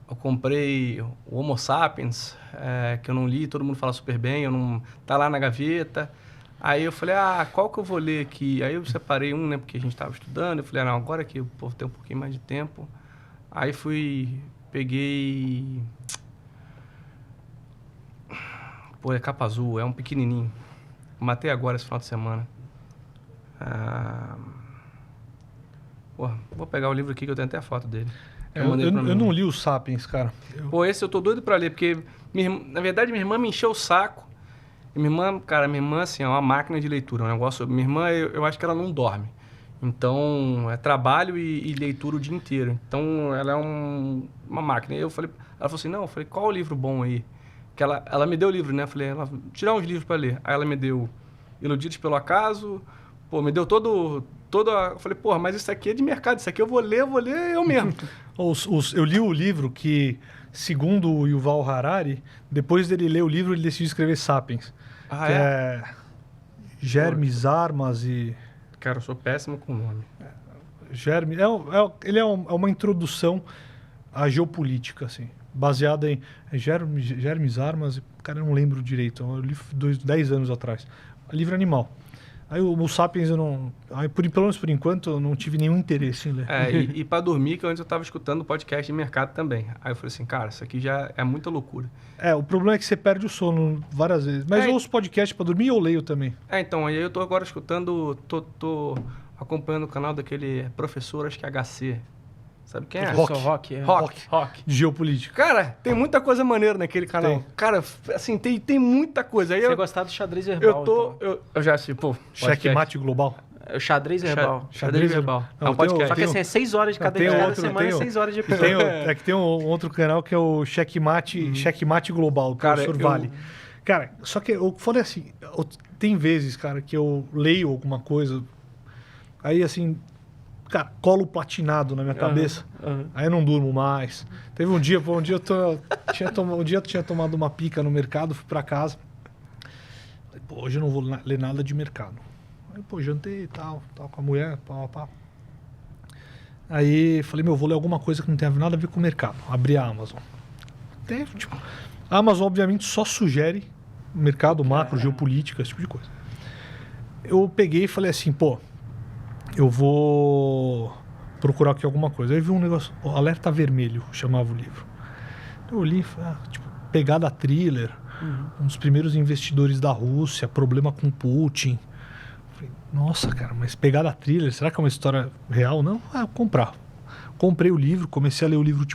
Eu comprei o Homo Sapiens, que eu não li, todo mundo fala super bem, tá lá na gaveta. Aí eu falei, qual que eu vou ler aqui? Aí eu separei um, né, porque a gente estava estudando. Eu falei, não, agora que eu tenho um pouquinho mais de tempo. Aí peguei Pô, é capa azul, é um pequenininho. Matei agora esse final de semana. Pô, vou pegar o livro aqui que eu tenho até a foto dele. Eu não li o Sapiens, cara. Pô, esse eu tô doido pra ler, porque, na verdade, minha irmã me encheu o saco. E minha irmã, assim, é uma máquina de leitura, um negócio... Minha irmã, eu acho que ela não dorme. Então, é trabalho e leitura o dia inteiro. Então, ela é uma máquina. Ela falou assim, não, eu falei, qual o livro bom aí? Que ela me deu o livro, né? Eu falei, tirar uns livros pra ler. Aí ela me deu Iludidos pelo Acaso, pô, me deu eu falei, porra, mas isso aqui é de mercado, isso aqui eu vou ler eu mesmo. Eu li o livro que, segundo o Yuval Harari, depois dele ler o livro, ele decidiu escrever Sapiens. Que é Germes, Armas e... Cara, eu sou péssimo com o nome. Ele é uma introdução à geopolítica, assim, baseada em Germes, Armas... Cara, eu não lembro direito, eu li 10 anos atrás. Livro animal. Aí o Sapiens eu não... pelo menos por enquanto eu não tive nenhum interesse em ler. E para dormir, que antes eu estava escutando podcast de mercado também. Aí eu falei assim, cara, isso aqui já é muita loucura. O problema é que você perde o sono várias vezes. Mas eu ouço podcast para dormir e eu leio também. Então, aí eu tô agora escutando, tô acompanhando o canal daquele professor, acho que é HC. Sabe quem é? Rock. Rock. De geopolítica. Cara, tem muita coisa maneira naquele canal. Tem. Cara, assim, tem muita coisa. Aí Você gostar do xadrez verbal, eu já assisti, pô. Checkmate Global. O xadrez verbal. Xadrez verbal. Não, É um podcast. Só que assim, é 6 horas de cada semana, 6 horas de episódio. Tem um outro canal que é o Checkmate Global, do Cara, professor Vale. Cara, só que eu falei assim, tem vezes, cara, que eu leio alguma coisa, aí assim, cara, colo platinado na minha cabeça, aí eu não durmo mais. Teve um dia eu tinha tomado uma pica no mercado, fui pra casa, falei, pô, hoje eu não vou ler nada de mercado. Aí, pô, jantei e tal com a mulher, pá. Aí falei, vou ler alguma coisa que não tenha nada a ver com o mercado. Abri a Amazon. A Amazon, obviamente, só sugere mercado macro, geopolítica, esse tipo de coisa. Eu peguei e falei assim, pô, eu vou procurar aqui alguma coisa. Aí vi um negócio, Alerta Vermelho, chamava o livro. Eu li, pegada thriller, um dos primeiros investidores da Rússia, problema com Putin. Falei, nossa, cara, mas pegada thriller, será que é uma história real? Não? Eu comprar. Comprei o livro, comecei a ler o livro,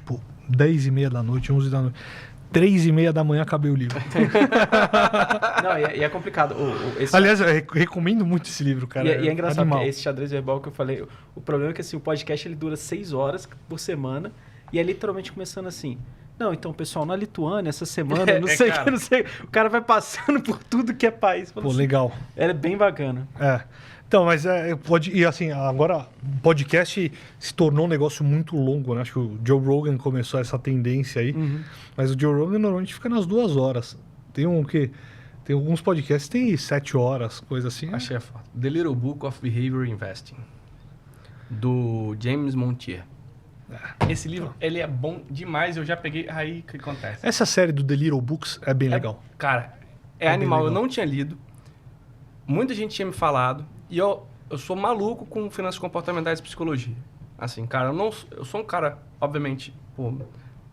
10h30 da noite, 11 da noite. 3h30 da manhã acabei o livro. Não, e é complicado. Aliás, eu recomendo muito esse livro, cara. E é engraçado, porque esse xadrez verbal que eu falei, o problema é que assim, o podcast ele dura 6 horas por semana e é literalmente começando assim. Não, então, pessoal, na Lituânia, essa semana, não sei. O cara vai passando por tudo que é país. Pô, legal. É bem bacana. Então, mas e assim, agora o podcast se tornou um negócio muito longo, né? Acho que o Joe Rogan começou essa tendência aí. Mas o Joe Rogan normalmente fica nas 2 horas. Tem alguns podcasts que tem 7 horas, coisa assim. Achei a foto. The Little Book of Behavior Investing, do James Montier. Esse livro, ele é bom demais. Eu já peguei... Aí, o que acontece? Essa série do The Little Books é bem legal. Cara, é animal. Eu não tinha lido. Muita gente tinha me falado. E eu sou maluco com finanças comportamentais e psicologia. Assim, cara, eu sou um cara, obviamente, pô,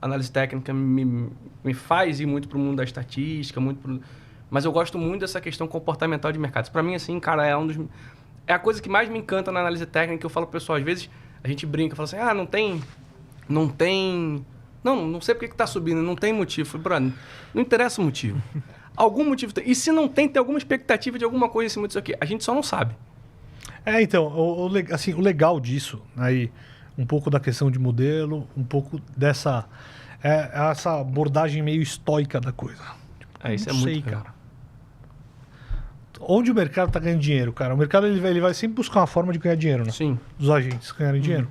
análise técnica me faz ir muito pro mundo da estatística, mas eu gosto muito dessa questão comportamental de mercados. Para mim, assim, cara, é a coisa que mais me encanta na análise técnica, que eu falo pro pessoal, às vezes a gente brinca, fala assim, não sei porque que tá subindo, não tem motivo. Eu falei, brother, não interessa o motivo. Algum motivo tem. E se não tem alguma expectativa de alguma coisa em cima disso aqui, a gente só não sabe. Então, o legal disso, aí, um pouco da questão de modelo, um pouco dessa essa abordagem meio estoica da coisa. Isso é muito legal. Cara. Onde o mercado está ganhando dinheiro, cara? O mercado ele vai sempre buscar uma forma de ganhar dinheiro, né? Sim. Dos agentes ganharem dinheiro.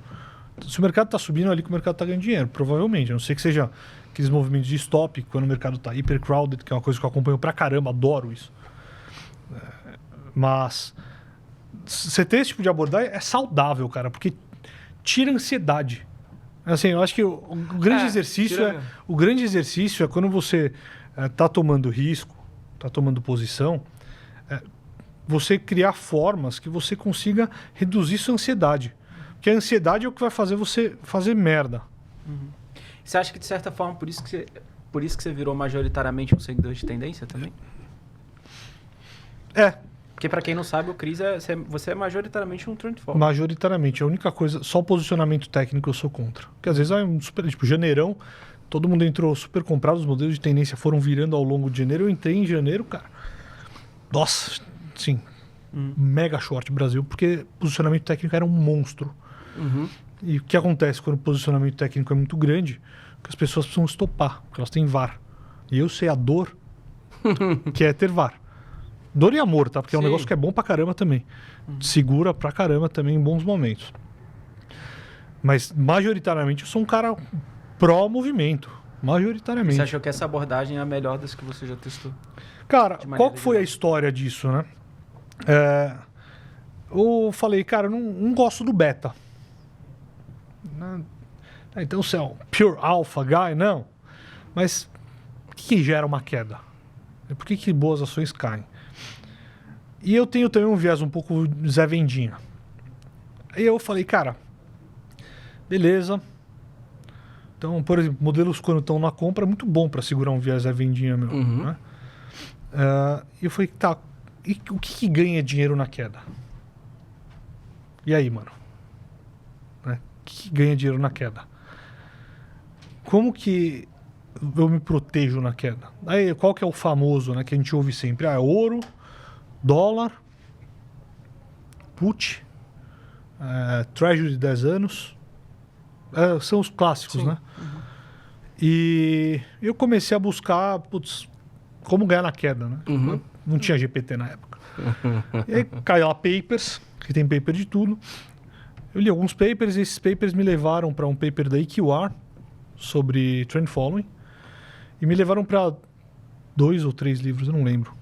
Se o mercado está subindo, é ali que o mercado está ganhando dinheiro, provavelmente. A não ser que seja aqueles movimentos de stop, quando o mercado está hiper-crowded, que é uma coisa que eu acompanho pra caramba, adoro isso. Mas você ter esse tipo de abordagem é saudável, cara, porque tira ansiedade. Assim, eu acho que o grande exercício é quando você está tomando risco, está tomando posição, você criar formas que você consiga reduzir sua ansiedade. Porque a ansiedade é o que vai fazer você fazer merda. Você acha que, de certa forma, por isso que você virou majoritariamente um seguidor de tendência também? Porque pra quem não sabe, o Cris, você é majoritariamente um trend follower. Majoritariamente. A única coisa, só o posicionamento técnico eu sou contra. Porque às vezes é um super, tipo, janeirão, todo mundo entrou super comprado, os modelos de tendência foram virando ao longo de janeiro. Eu entrei em janeiro, cara. Nossa, sim. Mega short Brasil, porque o posicionamento técnico era um monstro. E o que acontece quando o posicionamento técnico é muito grande? Que as pessoas precisam estopar, porque elas têm VAR. E eu sei a dor que é ter VAR. Dor e amor, tá? Porque é um Sim. negócio que é bom pra caramba também. Segura pra caramba também em bons momentos. Mas, majoritariamente, eu sou um cara pró-movimento. Majoritariamente. Você achou que essa abordagem é a melhor das que você já testou? Cara, De maneira qual que foi a geral. história disso, né? Eu falei, cara, eu não gosto do beta. Então você é um pure alpha guy? Não. Mas o que gera uma queda? Por que boas ações caem? E eu tenho também um viés um pouco Zé Vendinha. Aí eu falei, cara, beleza. Então, por exemplo, modelos quando estão na compra é muito bom para segurar um viés Zé Vendinha meu. Né? E eu falei, tá, e o que ganha dinheiro na queda? E aí, mano? Né? O que ganha dinheiro na queda? Como que eu me protejo na queda? Aí, qual que é o famoso, né, que a gente ouve sempre? Ah, é ouro, dólar, put, treasury de 10 anos. São os clássicos, né? E eu comecei a buscar, como ganhar na queda, né? Não tinha GPT na época. E aí caiu lá papers, que tem paper de tudo. Eu li alguns papers e esses papers me levaram para um paper da EQR sobre trend following e me levaram para 2 ou 3 livros, eu não lembro.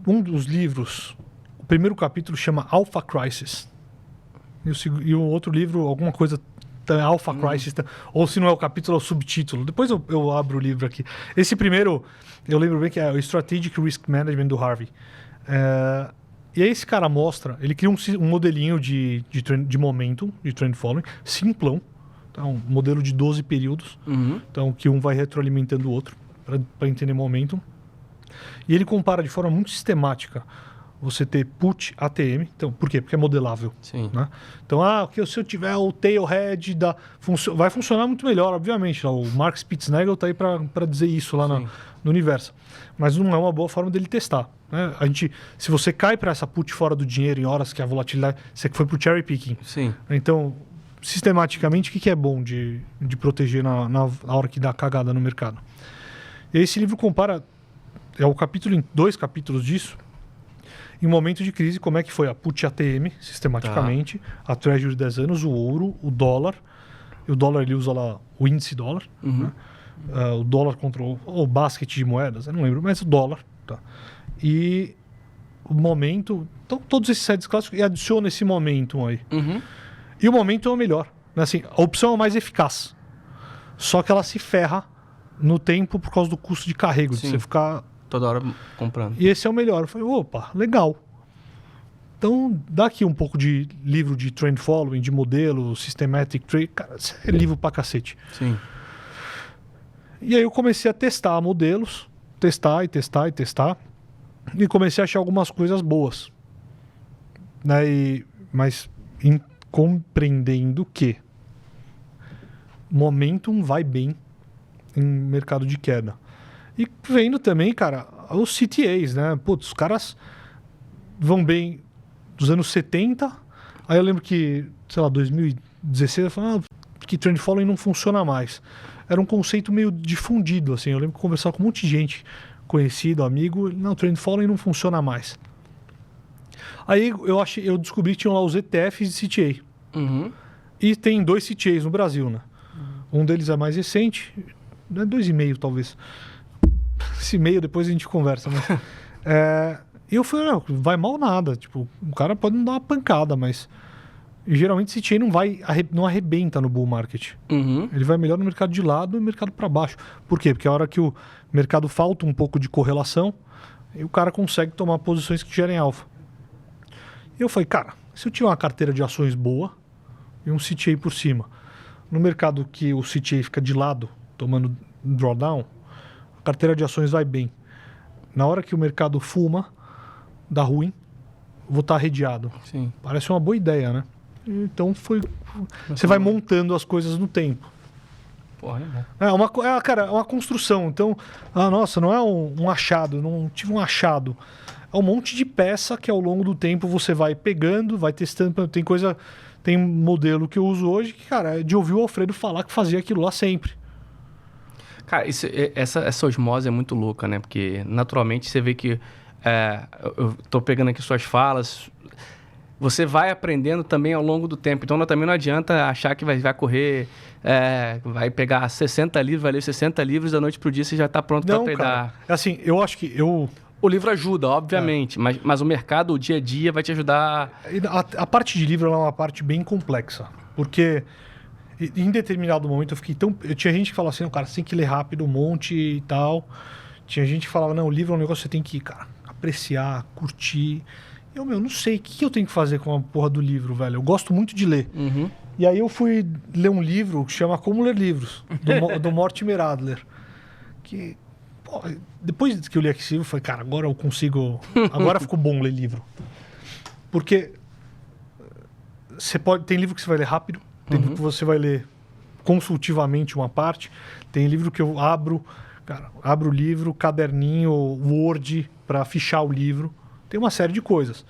Um dos livros, o primeiro capítulo chama Alpha Crisis. E o outro livro, alguma coisa, Alpha Crisis, ou se não é o capítulo, é o subtítulo. Depois eu abro o livro aqui. Esse primeiro, eu lembro bem que é o Strategic Risk Management do Harvey. E aí esse cara mostra, ele cria um modelinho de momentum, de trend following, simplão. Então, um modelo de 12 períodos. Então, que um vai retroalimentando o outro para entender momentum. E ele compara de forma muito sistemática você ter put ATM. Então, por quê? Porque é modelável. Sim. Né? Então, se eu tiver o tailhead, vai funcionar muito melhor, obviamente. O Mark Spitznagel está aí para dizer isso lá no universo. Mas não é uma boa forma dele testar. Né? Se você cai para essa put fora do dinheiro em horas que a volatilidade... Você foi para o cherry picking. Sim. Então, sistematicamente, o que é bom de proteger na hora que dá cagada no mercado? E aí esse livro compara... É o capítulo em 2 capítulos disso. Em momento de crise, como é que foi a put ATM, sistematicamente, a treasury de 10 anos, o ouro, o dólar. E o dólar, ele usa lá o índice dólar. Né? O dólar contra o basket de moedas, eu não lembro, mas o dólar. Tá? E o momento... Então, todos esses sites clássicos, e adiciona esse momentum aí. E o momentum é o melhor. Assim, a opção é a mais eficaz. Só que ela se ferra no tempo por causa do custo de carrego, de você ficar... Toda hora comprando. E esse é o melhor. Eu falei, opa, legal. Então, dá aqui um pouco de livro de trend following, de modelo, systematic trade. Cara, isso é livro pra cacete. Sim. E aí eu comecei a testar modelos, testar. E comecei a achar algumas coisas boas. Né? Mas compreendendo que momentum vai bem em mercado de queda. E vendo também, cara, os CTAs, né? Putz, os caras vão bem dos anos 70. Aí eu lembro que, sei lá, 2016, eu falei que trend following não funciona mais. Era um conceito meio difundido, assim. Eu lembro de conversar com um monte de gente, conhecido, amigo. Não, trend following não funciona mais. Aí eu descobri que tinham lá os ETFs de CTA. E tem 2 CTAs no Brasil, né? Um deles é mais recente, 2,5 talvez. Esse meio depois a gente conversa, mas... E eu falei, não, vai mal nada. Tipo, o cara pode não dar uma pancada, mas... geralmente esse chain não arrebenta no bull market. Ele vai melhor no mercado de lado e no mercado para baixo. Por quê? Porque a hora que o mercado falta um pouco de correlação, e o cara consegue tomar posições que gerem alfa. E eu falei, cara, se eu tiver uma carteira de ações boa e um CTA por cima, no mercado que o CTA fica de lado, tomando drawdown, a carteira de ações vai bem. Na hora que o mercado fuma, dá ruim, vou estar arrediado. Sim. Parece uma boa ideia, né? Então você vai montando as coisas no tempo. Porra, é bom. Cara, é uma construção. Então, nossa, não é um achado, não tive um achado. É um monte de peça que ao longo do tempo você vai pegando, vai testando. Tem modelo que eu uso hoje que, cara, é de ouvir o Alfredo falar que fazia aquilo lá sempre. Cara, essa osmose é muito louca, né? Porque naturalmente você vê que eu tô pegando aqui suas falas, você vai aprendendo também ao longo do tempo. Então também não adianta achar que vai correr, vai pegar 60 livros, vai ler 60 livros da noite pro dia, você já tá pronto para pegar. Cara, assim, eu acho que O livro ajuda, obviamente, mas o mercado, o dia a dia vai te ajudar. A parte de livro ela é uma parte bem complexa, porque em determinado momento eu tinha gente que falava assim, cara, você tem que ler rápido um monte e tal. Tinha gente que falava, não, o livro é um negócio que você tem que, cara, apreciar, curtir. Eu, não sei, o que eu tenho que fazer com a porra do livro, velho? Eu gosto muito de ler. Uhum. E aí eu fui ler um livro que chama Como Ler Livros, do Mortimer Adler. Que, pô, depois que eu li esse livro, eu falei, cara, agora eu consigo... Agora ficou bom ler livro. Porque tem livro que você vai ler rápido, tem livro que você vai ler consultivamente uma parte, tem livro que eu abro o livro, caderninho, Word, para fichar o livro. Tem uma série de coisas.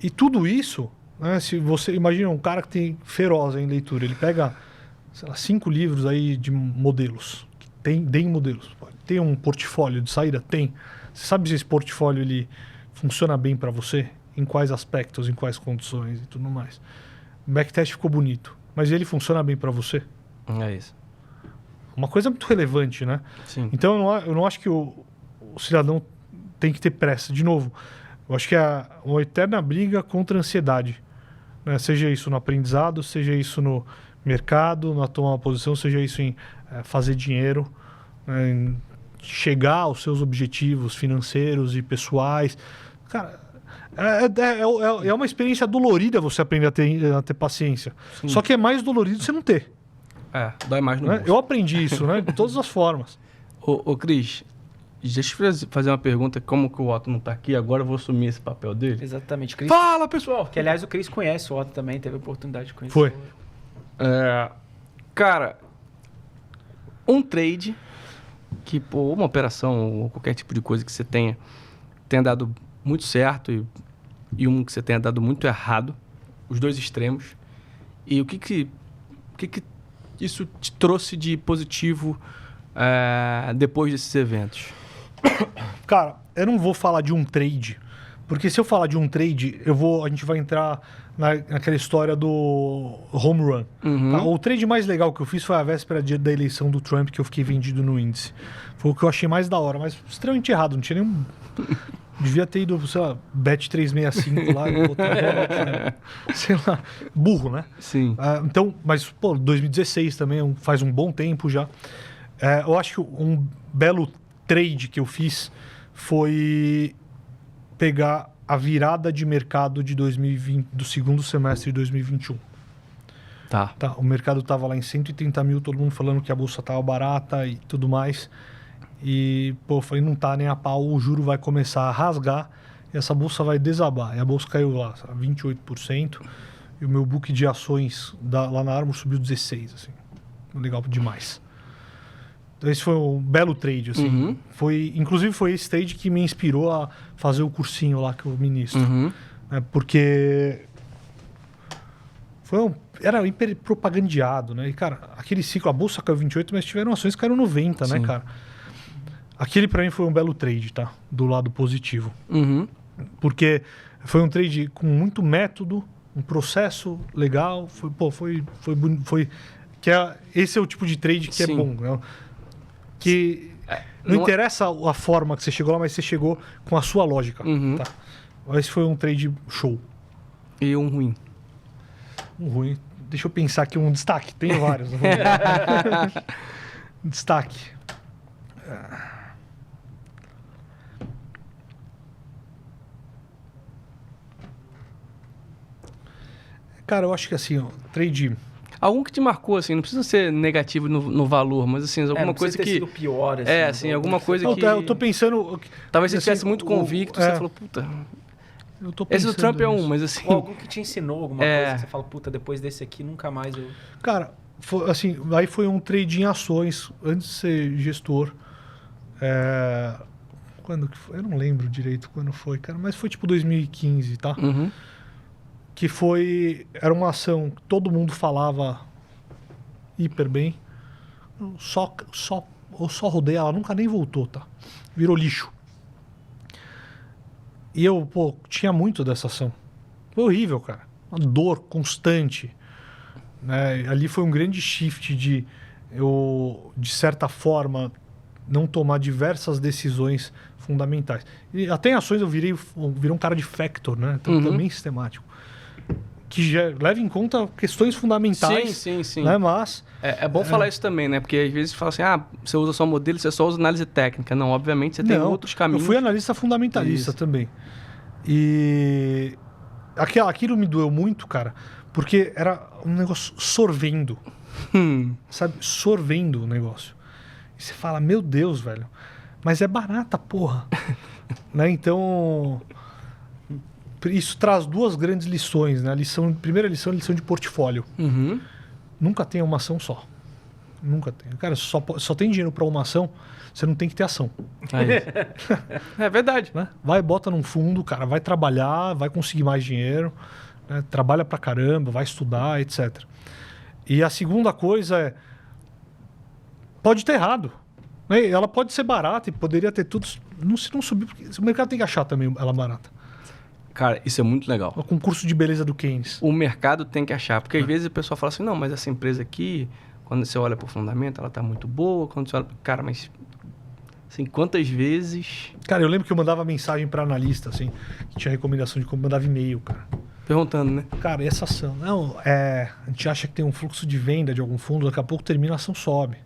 E tudo isso, né, se você imagina um cara que tem feroz em leitura, ele pega, sei lá, 5 livros aí de modelos. Tem modelos. Tem um portfólio de saída? Tem. Você sabe se esse portfólio ele funciona bem para você? Em quais aspectos, em quais condições e tudo mais. O backtest ficou bonito, mas ele funciona bem para você? É isso. Uma coisa muito relevante, né? Sim. Então eu não acho que o cidadão tem que ter pressa. De novo, eu acho que é uma eterna briga contra a ansiedade. Né? Seja isso no aprendizado, seja isso no mercado, na tomar uma posição, seja isso em fazer dinheiro, né? Em chegar aos seus objetivos financeiros e pessoais. Cara, é uma experiência dolorida você aprender a ter paciência. Sim. Só que é mais dolorido você não ter. Dói mais no Né? bolso. Eu aprendi isso, né? De todas as formas. Ô Cris, deixa eu fazer uma pergunta. Como que o Otto não tá aqui, agora eu vou assumir esse papel dele. Exatamente. Cris, Fala, pessoal! que, aliás, o Cris conhece o Otto também, teve a oportunidade de conhecer. Foi. Cara, um trade que, pô, uma operação ou qualquer tipo de coisa que você tenha dado muito certo e um que você tenha dado muito errado, os dois extremos. E o que isso te trouxe de positivo depois desses eventos? Cara, eu não vou falar de um trade, porque se eu falar de um trade, a gente vai entrar naquela história do home run. Uhum. Tá? O trade mais legal que eu fiz foi a véspera da eleição do Trump, que eu fiquei vendido no índice. Foi o que eu achei mais da hora, mas extremamente errado, não tinha nenhum... Devia ter ido, sei lá, bet 365 lá, sei lá, burro, né? Sim. Então, mas, pô, 2016 também faz um bom tempo já. Eu acho que um belo trade que eu fiz foi pegar a virada de mercado de 2020, do segundo semestre de 2021. Tá. O mercado estava lá em 130 mil, todo mundo falando que a bolsa estava barata e tudo mais. E, pô, eu falei, não tá nem a pau, o juro vai começar a rasgar e essa bolsa vai desabar. E a bolsa caiu lá, 28%, e o meu book de ações lá na Armor subiu 16%, assim. Legal demais. Então, esse foi um belo trade, assim. Uhum. Inclusive, foi esse trade que me inspirou a fazer o cursinho lá que eu ministro. Uhum. Porque era hiper propagandeado, né? E, cara, aquele ciclo, a bolsa caiu 28%, mas tiveram ações que caíram 90%, Sim. né, cara? Aquele pra mim foi um belo trade, tá? Do lado positivo. Uhum. Porque foi um trade com muito método, um processo legal. Esse é o tipo de trade que Sim. é bom, né? Que não interessa a forma que você chegou lá, mas você chegou com a sua lógica. Uhum. Tá? Esse foi um trade show. E um ruim. Um ruim. Deixa eu pensar aqui um destaque. Tem vários. Destaque. Cara, eu acho que assim, ó, trade... Algum que te marcou, assim, não precisa ser negativo no valor, mas assim, alguma não coisa precisa ter que... sido pior, assim. assim, alguma coisa que... Eu tô pensando... Talvez você assim, estivesse muito convicto, você falou, puta... Eu tô Esse do pensando Trump é nisso. mas assim... Ou algum que te ensinou alguma coisa que você fala, puta, depois desse aqui, nunca mais eu... Cara, assim, aí foi um trade em ações, antes de ser gestor. Quando que foi? Eu não lembro direito quando foi, cara, mas foi tipo 2015, tá? Uhum. Que era uma ação que todo mundo falava hiper bem. Eu só rodei, ela nunca nem voltou, tá? Virou lixo. E eu, tinha muito dessa ação. Foi horrível, cara. Uma dor constante. Né? Ali foi um grande shift de eu, de certa forma, não tomar diversas decisões fundamentais. E até em ações eu virei um cara de factor, né? Então, também sistemático. Que já leva em conta questões fundamentais. Sim. Né? Mas... É bom falar isso também, né? Porque às vezes fala assim, você usa só modelo, você só usa análise técnica. Não, obviamente você tem outros caminhos. Eu fui analista fundamentalista também. E aquilo me doeu muito, cara, porque era um negócio sorvendo. Sabe? Sorvendo o negócio. E você fala, meu Deus, velho, mas é barata, porra. Né? Então, isso traz duas grandes lições, né? Primeira lição é a lição de portfólio. Nunca tenha uma ação só. Nunca tem. Cara, só tem dinheiro para uma ação, você não tem que ter ação. É verdade. Né? Vai, bota num fundo, cara, vai trabalhar, vai conseguir mais dinheiro, né? Trabalha pra caramba, vai estudar, etc. E a segunda coisa é, pode ter errado. Né? Ela pode ser barata e poderia ter tudo, se não subir, porque o mercado tem que achar também ela barata. Cara, isso é muito legal. O concurso de beleza do Keynes. O mercado tem que achar, porque às vezes o pessoal fala assim, não, mas essa empresa aqui, quando você olha pro fundamento, ela tá muito boa, quando você olha... Cara, mas... Assim, quantas vezes... Cara, eu lembro que eu mandava mensagem para analista, assim, que tinha recomendação de como mandava e-mail, cara. Perguntando, né? Cara, e essa ação? Não, a gente acha que tem um fluxo de venda de algum fundo, daqui a pouco termina, a ação sobe.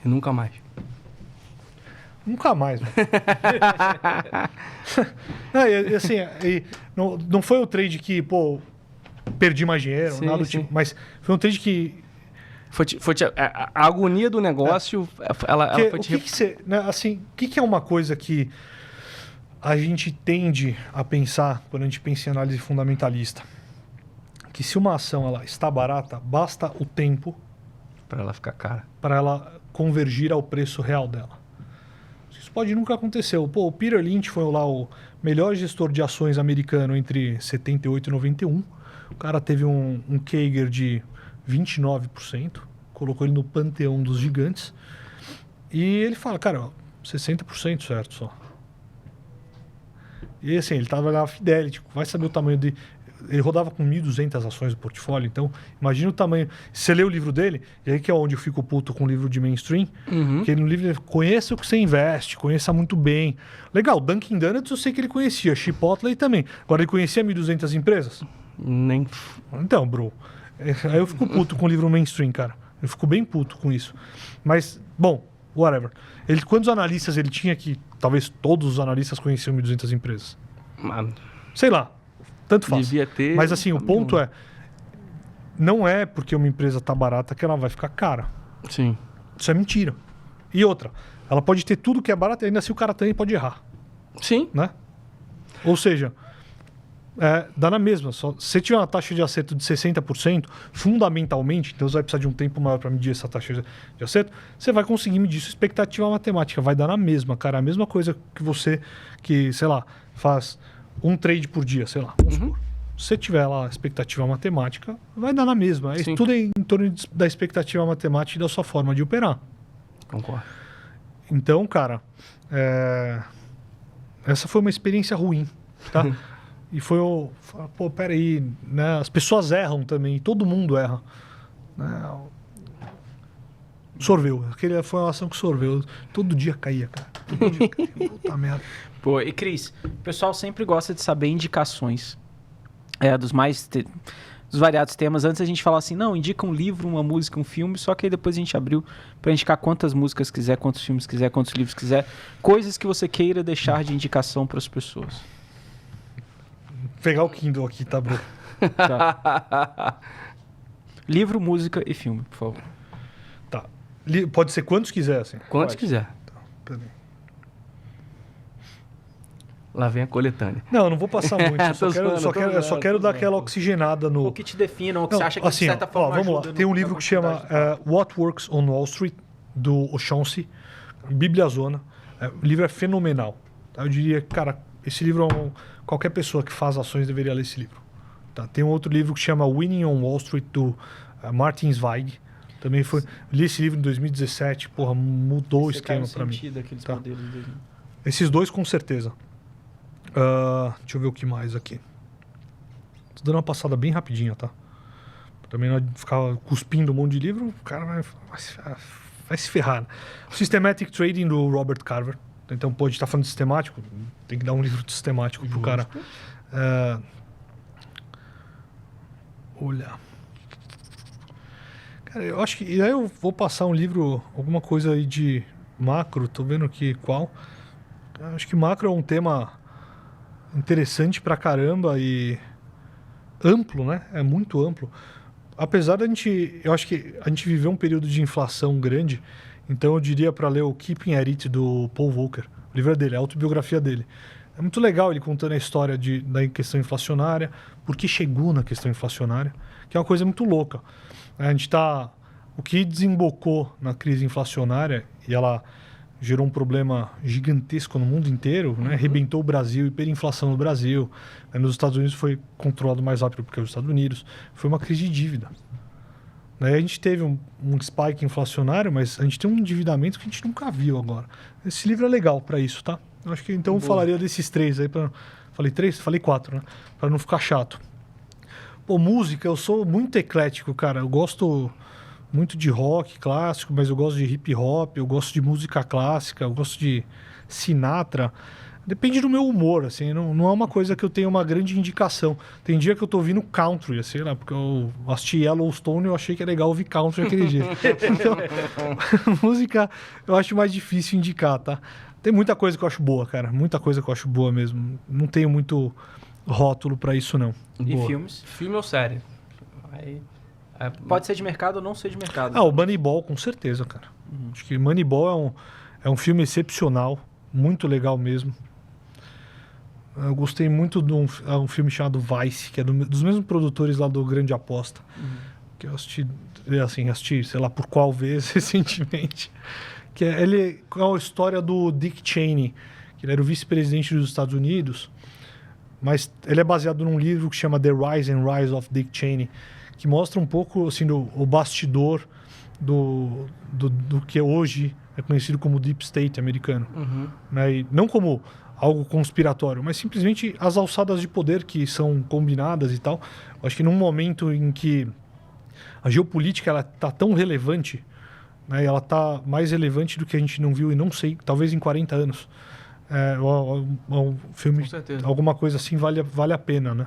E nunca mais. Nunca mais, mano. Não foi o trade que, perdi mais dinheiro, nada do tipo, mas foi um trade que... A agonia do negócio, ela foi te... O que é uma coisa que a gente tende a pensar quando a gente pensa em análise fundamentalista? Que se uma ação ela está barata, basta o tempo para ela ficar cara. Para ela convergir ao preço real dela. Isso pode nunca acontecer. O Peter Lynch foi lá o melhor gestor de ações americano entre 78 e 91. O cara teve um CAGR de 29%, colocou ele no panteão dos gigantes. E ele fala, cara, 60% certo só. E assim, ele estava na Fidelity, vai saber o tamanho de... Ele rodava com 1.200 ações do portfólio, então imagina o tamanho. Você lê o livro dele, e aí que é onde eu fico puto com o livro de mainstream, que no livro ele conheça o que você investe, conheça muito bem. Legal, Dunkin' Donuts eu sei que ele conhecia, Chipotle também. Agora ele conhecia 1.200 empresas? Nem... Então, bro, aí eu fico puto com o livro mainstream, cara. Eu fico bem puto com isso. Mas, bom, whatever. Quantos analistas ele tinha que... Talvez todos os analistas conheciam 1.200 empresas. Mano. Sei lá. Tanto faz. Devia ter... Mas assim, o ponto é... Não é porque uma empresa tá barata que ela vai ficar cara. Sim. Isso é mentira. E outra, ela pode ter tudo que é barato e ainda assim o cara também pode errar. Sim. Né? Ou seja... dá na mesma. Se você tiver uma taxa de acerto de 60%, fundamentalmente, então você vai precisar de um tempo maior para medir essa taxa de acerto, você vai conseguir medir sua expectativa matemática. Vai dar na mesma, cara. A mesma coisa que você, sei lá, faz um trade por dia, sei lá. Se você tiver lá a expectativa matemática, vai dar na mesma. Tudo é em torno da expectativa matemática e da sua forma de operar. Concordo. Então, cara, essa foi uma experiência ruim, tá? E peraí, né? As pessoas erram também, todo mundo erra. Né? Sorveu, aquele foi uma ação que sorveu. Todo dia caía, cara. Todo dia caía. Puta merda. Pô, e Cris, o pessoal sempre gosta de saber indicações dos variados temas. Antes a gente falava assim, não, indica um livro, uma música, um filme, só que aí depois a gente abriu para indicar quantas músicas quiser, quantos filmes quiser, quantos livros quiser, coisas que você queira deixar de indicação para as pessoas. Pegar o Kindle aqui, tá, bro? Tá. Livro, música e filme, por favor. Tá. Pode ser quantos quiser, assim. Quantos Pode. quiser. Tá, peraí. Lá vem a coletânea. Não, eu não vou passar muito. Eu Tô zoando, tô eu só zoando, quero tô dar zoando. aquela oxigenada no... O que te defina, ou que Não, você acha que assim, de certa ó, forma vamos lá. ajuda Tem um no- livro na que chama continuidade do papo. What Works on Wall Street, do O'Shaughnessy, Bibliazona. O livro é fenomenal. Tá? Eu diria, cara, esse livro qualquer pessoa que faz ações deveria ler esse livro. Tá? Tem um outro livro que chama Winning on Wall Street, do Martin Zweig. Também foi... Li esse livro em 2017, porra, mudou o Você cai esquema no pra mim. sentido daqueles Tá. modelos dele. Esses dois, com certeza. Deixa eu ver o que mais aqui. Tô dando uma passada bem rapidinha, tá? Também não ficar cuspindo um monte de livro, o cara vai se ferrar. Né? Systematic Trading, do Robert Carver. Então, pode estar falando de sistemático, tem que dar um livro de sistemático pro cara. Olha. Cara, eu acho que... E aí eu vou passar um livro, alguma coisa aí de macro, tô vendo aqui qual. Eu acho que macro é um tema interessante pra caramba e amplo, né? É muito amplo. Apesar da gente... Eu acho que a gente viveu um período de inflação grande, então eu diria para ler o Keeping at It, do Paul Volcker. O livro é dele, a autobiografia dele. É muito legal ele contando a história da questão inflacionária, por que chegou na questão inflacionária, que é uma coisa muito louca. A gente tá... O que desembocou na crise inflacionária, e ela gerou um problema gigantesco no mundo inteiro, né? Arrebentou o Brasil, hiperinflação no Brasil. Nos Estados Unidos foi controlado mais rápido porque os Estados Unidos. Foi uma crise de dívida. Aí a gente teve um spike inflacionário, mas a gente tem um endividamento que a gente nunca viu agora. Esse livro é legal para isso, tá? Eu acho que então eu falaria desses três aí. Falei três? Falei quatro, né? Para não ficar chato. Pô, música, eu sou muito eclético, cara. Eu gosto muito de rock clássico, mas eu gosto de hip hop, eu gosto de música clássica, eu gosto de Sinatra. Depende do meu humor, assim, não é uma coisa que eu tenho uma grande indicação. Tem dia que eu tô ouvindo country, assim, lá, porque eu assisti Yellowstone e eu achei que é legal ouvir country aquele dia. Então, música eu acho mais difícil indicar, tá? Tem muita coisa que eu acho boa, cara, muita coisa que eu acho boa mesmo. Não tenho muito rótulo pra isso, não. E Boa. filmes? Filme ou série? Aí, Pode ser de mercado ou não ser de mercado. O Moneyball, com certeza, cara. Acho que Moneyball é um filme excepcional, muito legal mesmo. Eu gostei muito de um filme chamado Vice, que é dos mesmos produtores lá do Grande Aposta. Que eu assisti, sei lá por qual vez recentemente. Ele é a história do Dick Cheney, que ele era o vice-presidente dos Estados Unidos, mas ele é baseado num livro que chama The Rise and Rise of Dick Cheney, que mostra um pouco assim, o bastidor do que hoje é conhecido como Deep State americano. Né? E não como algo conspiratório, mas simplesmente as alçadas de poder que são combinadas e tal. Eu acho que num momento em que a geopolítica ela tá tão relevante, né? Ela tá mais relevante do que a gente não viu e não sei, talvez em 40 anos. Um filme, Com certeza. alguma coisa assim vale a pena, né?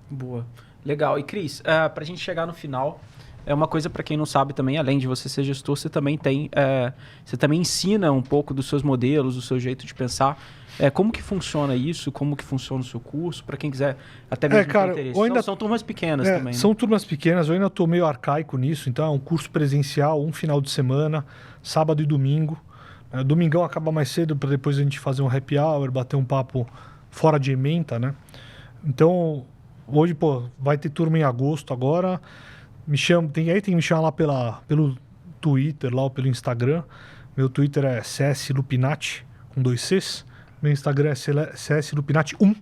Boa. Legal. E Cris, pra gente chegar no final, é uma coisa para quem não sabe também, além de você ser gestor, você também você também ensina um pouco dos seus modelos, do seu jeito de pensar. Como que funciona isso? Como que funciona o seu curso? Para quem quiser até mesmo ter interesse. São turmas pequenas também, né? São turmas pequenas, eu ainda estou meio arcaico nisso, então é um curso presencial, um final de semana, sábado e domingo. Domingão acaba mais cedo para depois a gente fazer um happy hour, bater um papo fora de ementa, né? Então, hoje, vai ter turma em agosto agora. Tem que me chamar lá pelo Twitter, lá ou pelo Instagram. Meu Twitter é CSLupinati, com 2 Cs. Meu Instagram é CSLupinati1.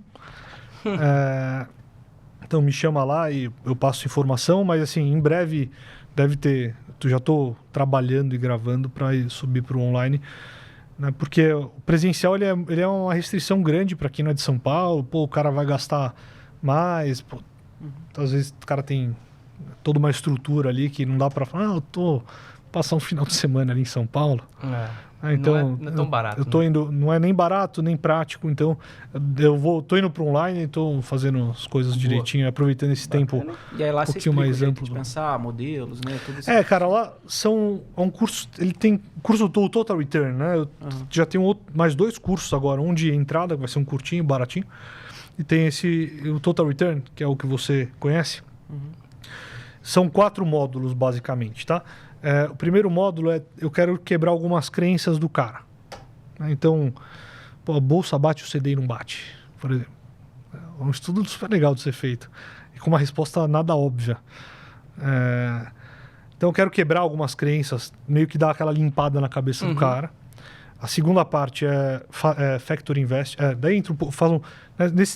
Então me chama lá e eu passo informação, mas assim, em breve deve ter... Já estou trabalhando e gravando para subir para o online, né? Porque o presencial ele é uma restrição grande para quem não é de São Paulo. O cara vai gastar mais. Às vezes o cara tem toda uma estrutura ali que não dá para falar, eu tô passar um final de semana ali em São Paulo. Então, não é tão barato. Eu tô indo, não é nem barato, nem prático, então tô indo para online e tô fazendo as coisas direitinho, aproveitando esse tempo e aí lá um pouquinho mais amplo. De pensar, modelos, né? Tudo isso. Cara, lá é um curso, ele tem curso do Total Return, né? Eu já tenho mais 2 cursos agora, um de entrada, que vai ser um curtinho, baratinho, e tem o Total Return, que é o que você conhece. São 4 módulos, basicamente, tá? O primeiro módulo é eu quero quebrar algumas crenças do cara. Então, pô, a bolsa bate, o CDI não bate, por exemplo. É um estudo super legal de ser feito. E com uma resposta nada óbvia. Então, eu quero quebrar algumas crenças, meio que dar aquela limpada na cabeça do cara. A segunda parte é Factor Invest. Daí entra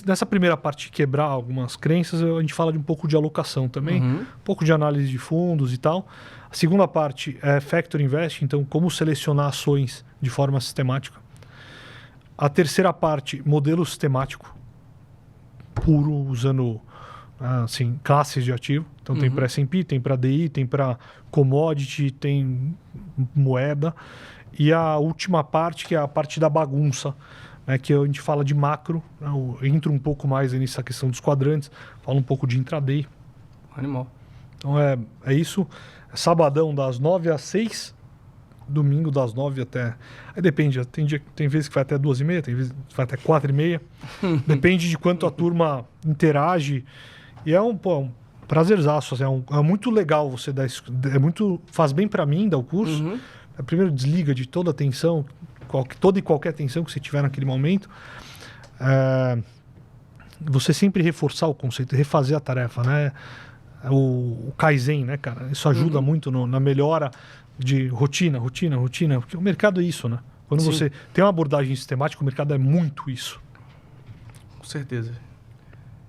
nessa primeira parte de quebrar algumas crenças, a gente fala de um pouco de alocação também, um pouco de análise de fundos e tal. A segunda parte é Factor Invest, então como selecionar ações de forma sistemática. A terceira parte, modelo sistemático, puro, usando assim, classes de ativo. Então tem para S&P, tem para DI, tem para commodity, tem moeda. E a última parte, que é a parte da bagunça, né, que a gente fala de macro, né, eu entro um pouco mais nessa questão dos quadrantes, falo um pouco de intraday. Animal. Então é isso. Sabadão das 9 às 6, domingo das 9 até... Aí depende, tem vezes que vai até 2h30, tem vezes que vai até 4h30. Depende de quanto a turma interage. E é um prazerzaço, assim, é muito legal você dar isso. Faz bem para mim dar o curso. Primeiro desliga de toda a tensão, toda e qualquer tensão que você tiver naquele momento. Você sempre reforçar o conceito, refazer a tarefa, né? O Kaizen, né, cara? Isso ajuda muito na melhora de rotina, porque o mercado é isso, né? Quando você tem uma abordagem sistemática, o mercado é muito isso. Com certeza.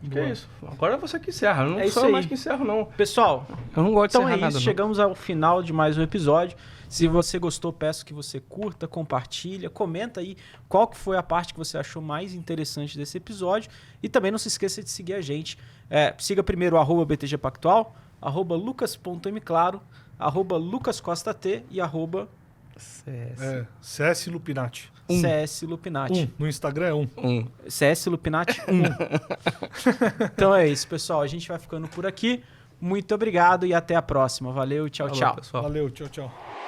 Que é isso. Agora você que encerra. Eu não isso sou aí. mais que encerro, não. Pessoal, Eu não gosto de então encerrar é nada, isso. não. Chegamos ao final de mais um episódio. Se você gostou, peço que você curta, compartilha, comenta aí qual que foi a parte que você achou mais interessante desse episódio. E também não se esqueça de seguir a gente. Siga primeiro o @BTGPactual, @lucas.mclaro, @lucascostat e CS Lupinati. CS Lupinati. No Instagram é 1. CS Lupinati 1. Então é isso, pessoal. A gente vai ficando por aqui. Muito obrigado e até a próxima. Valeu, tchau, Falou, tchau. pessoal. Valeu, tchau, tchau.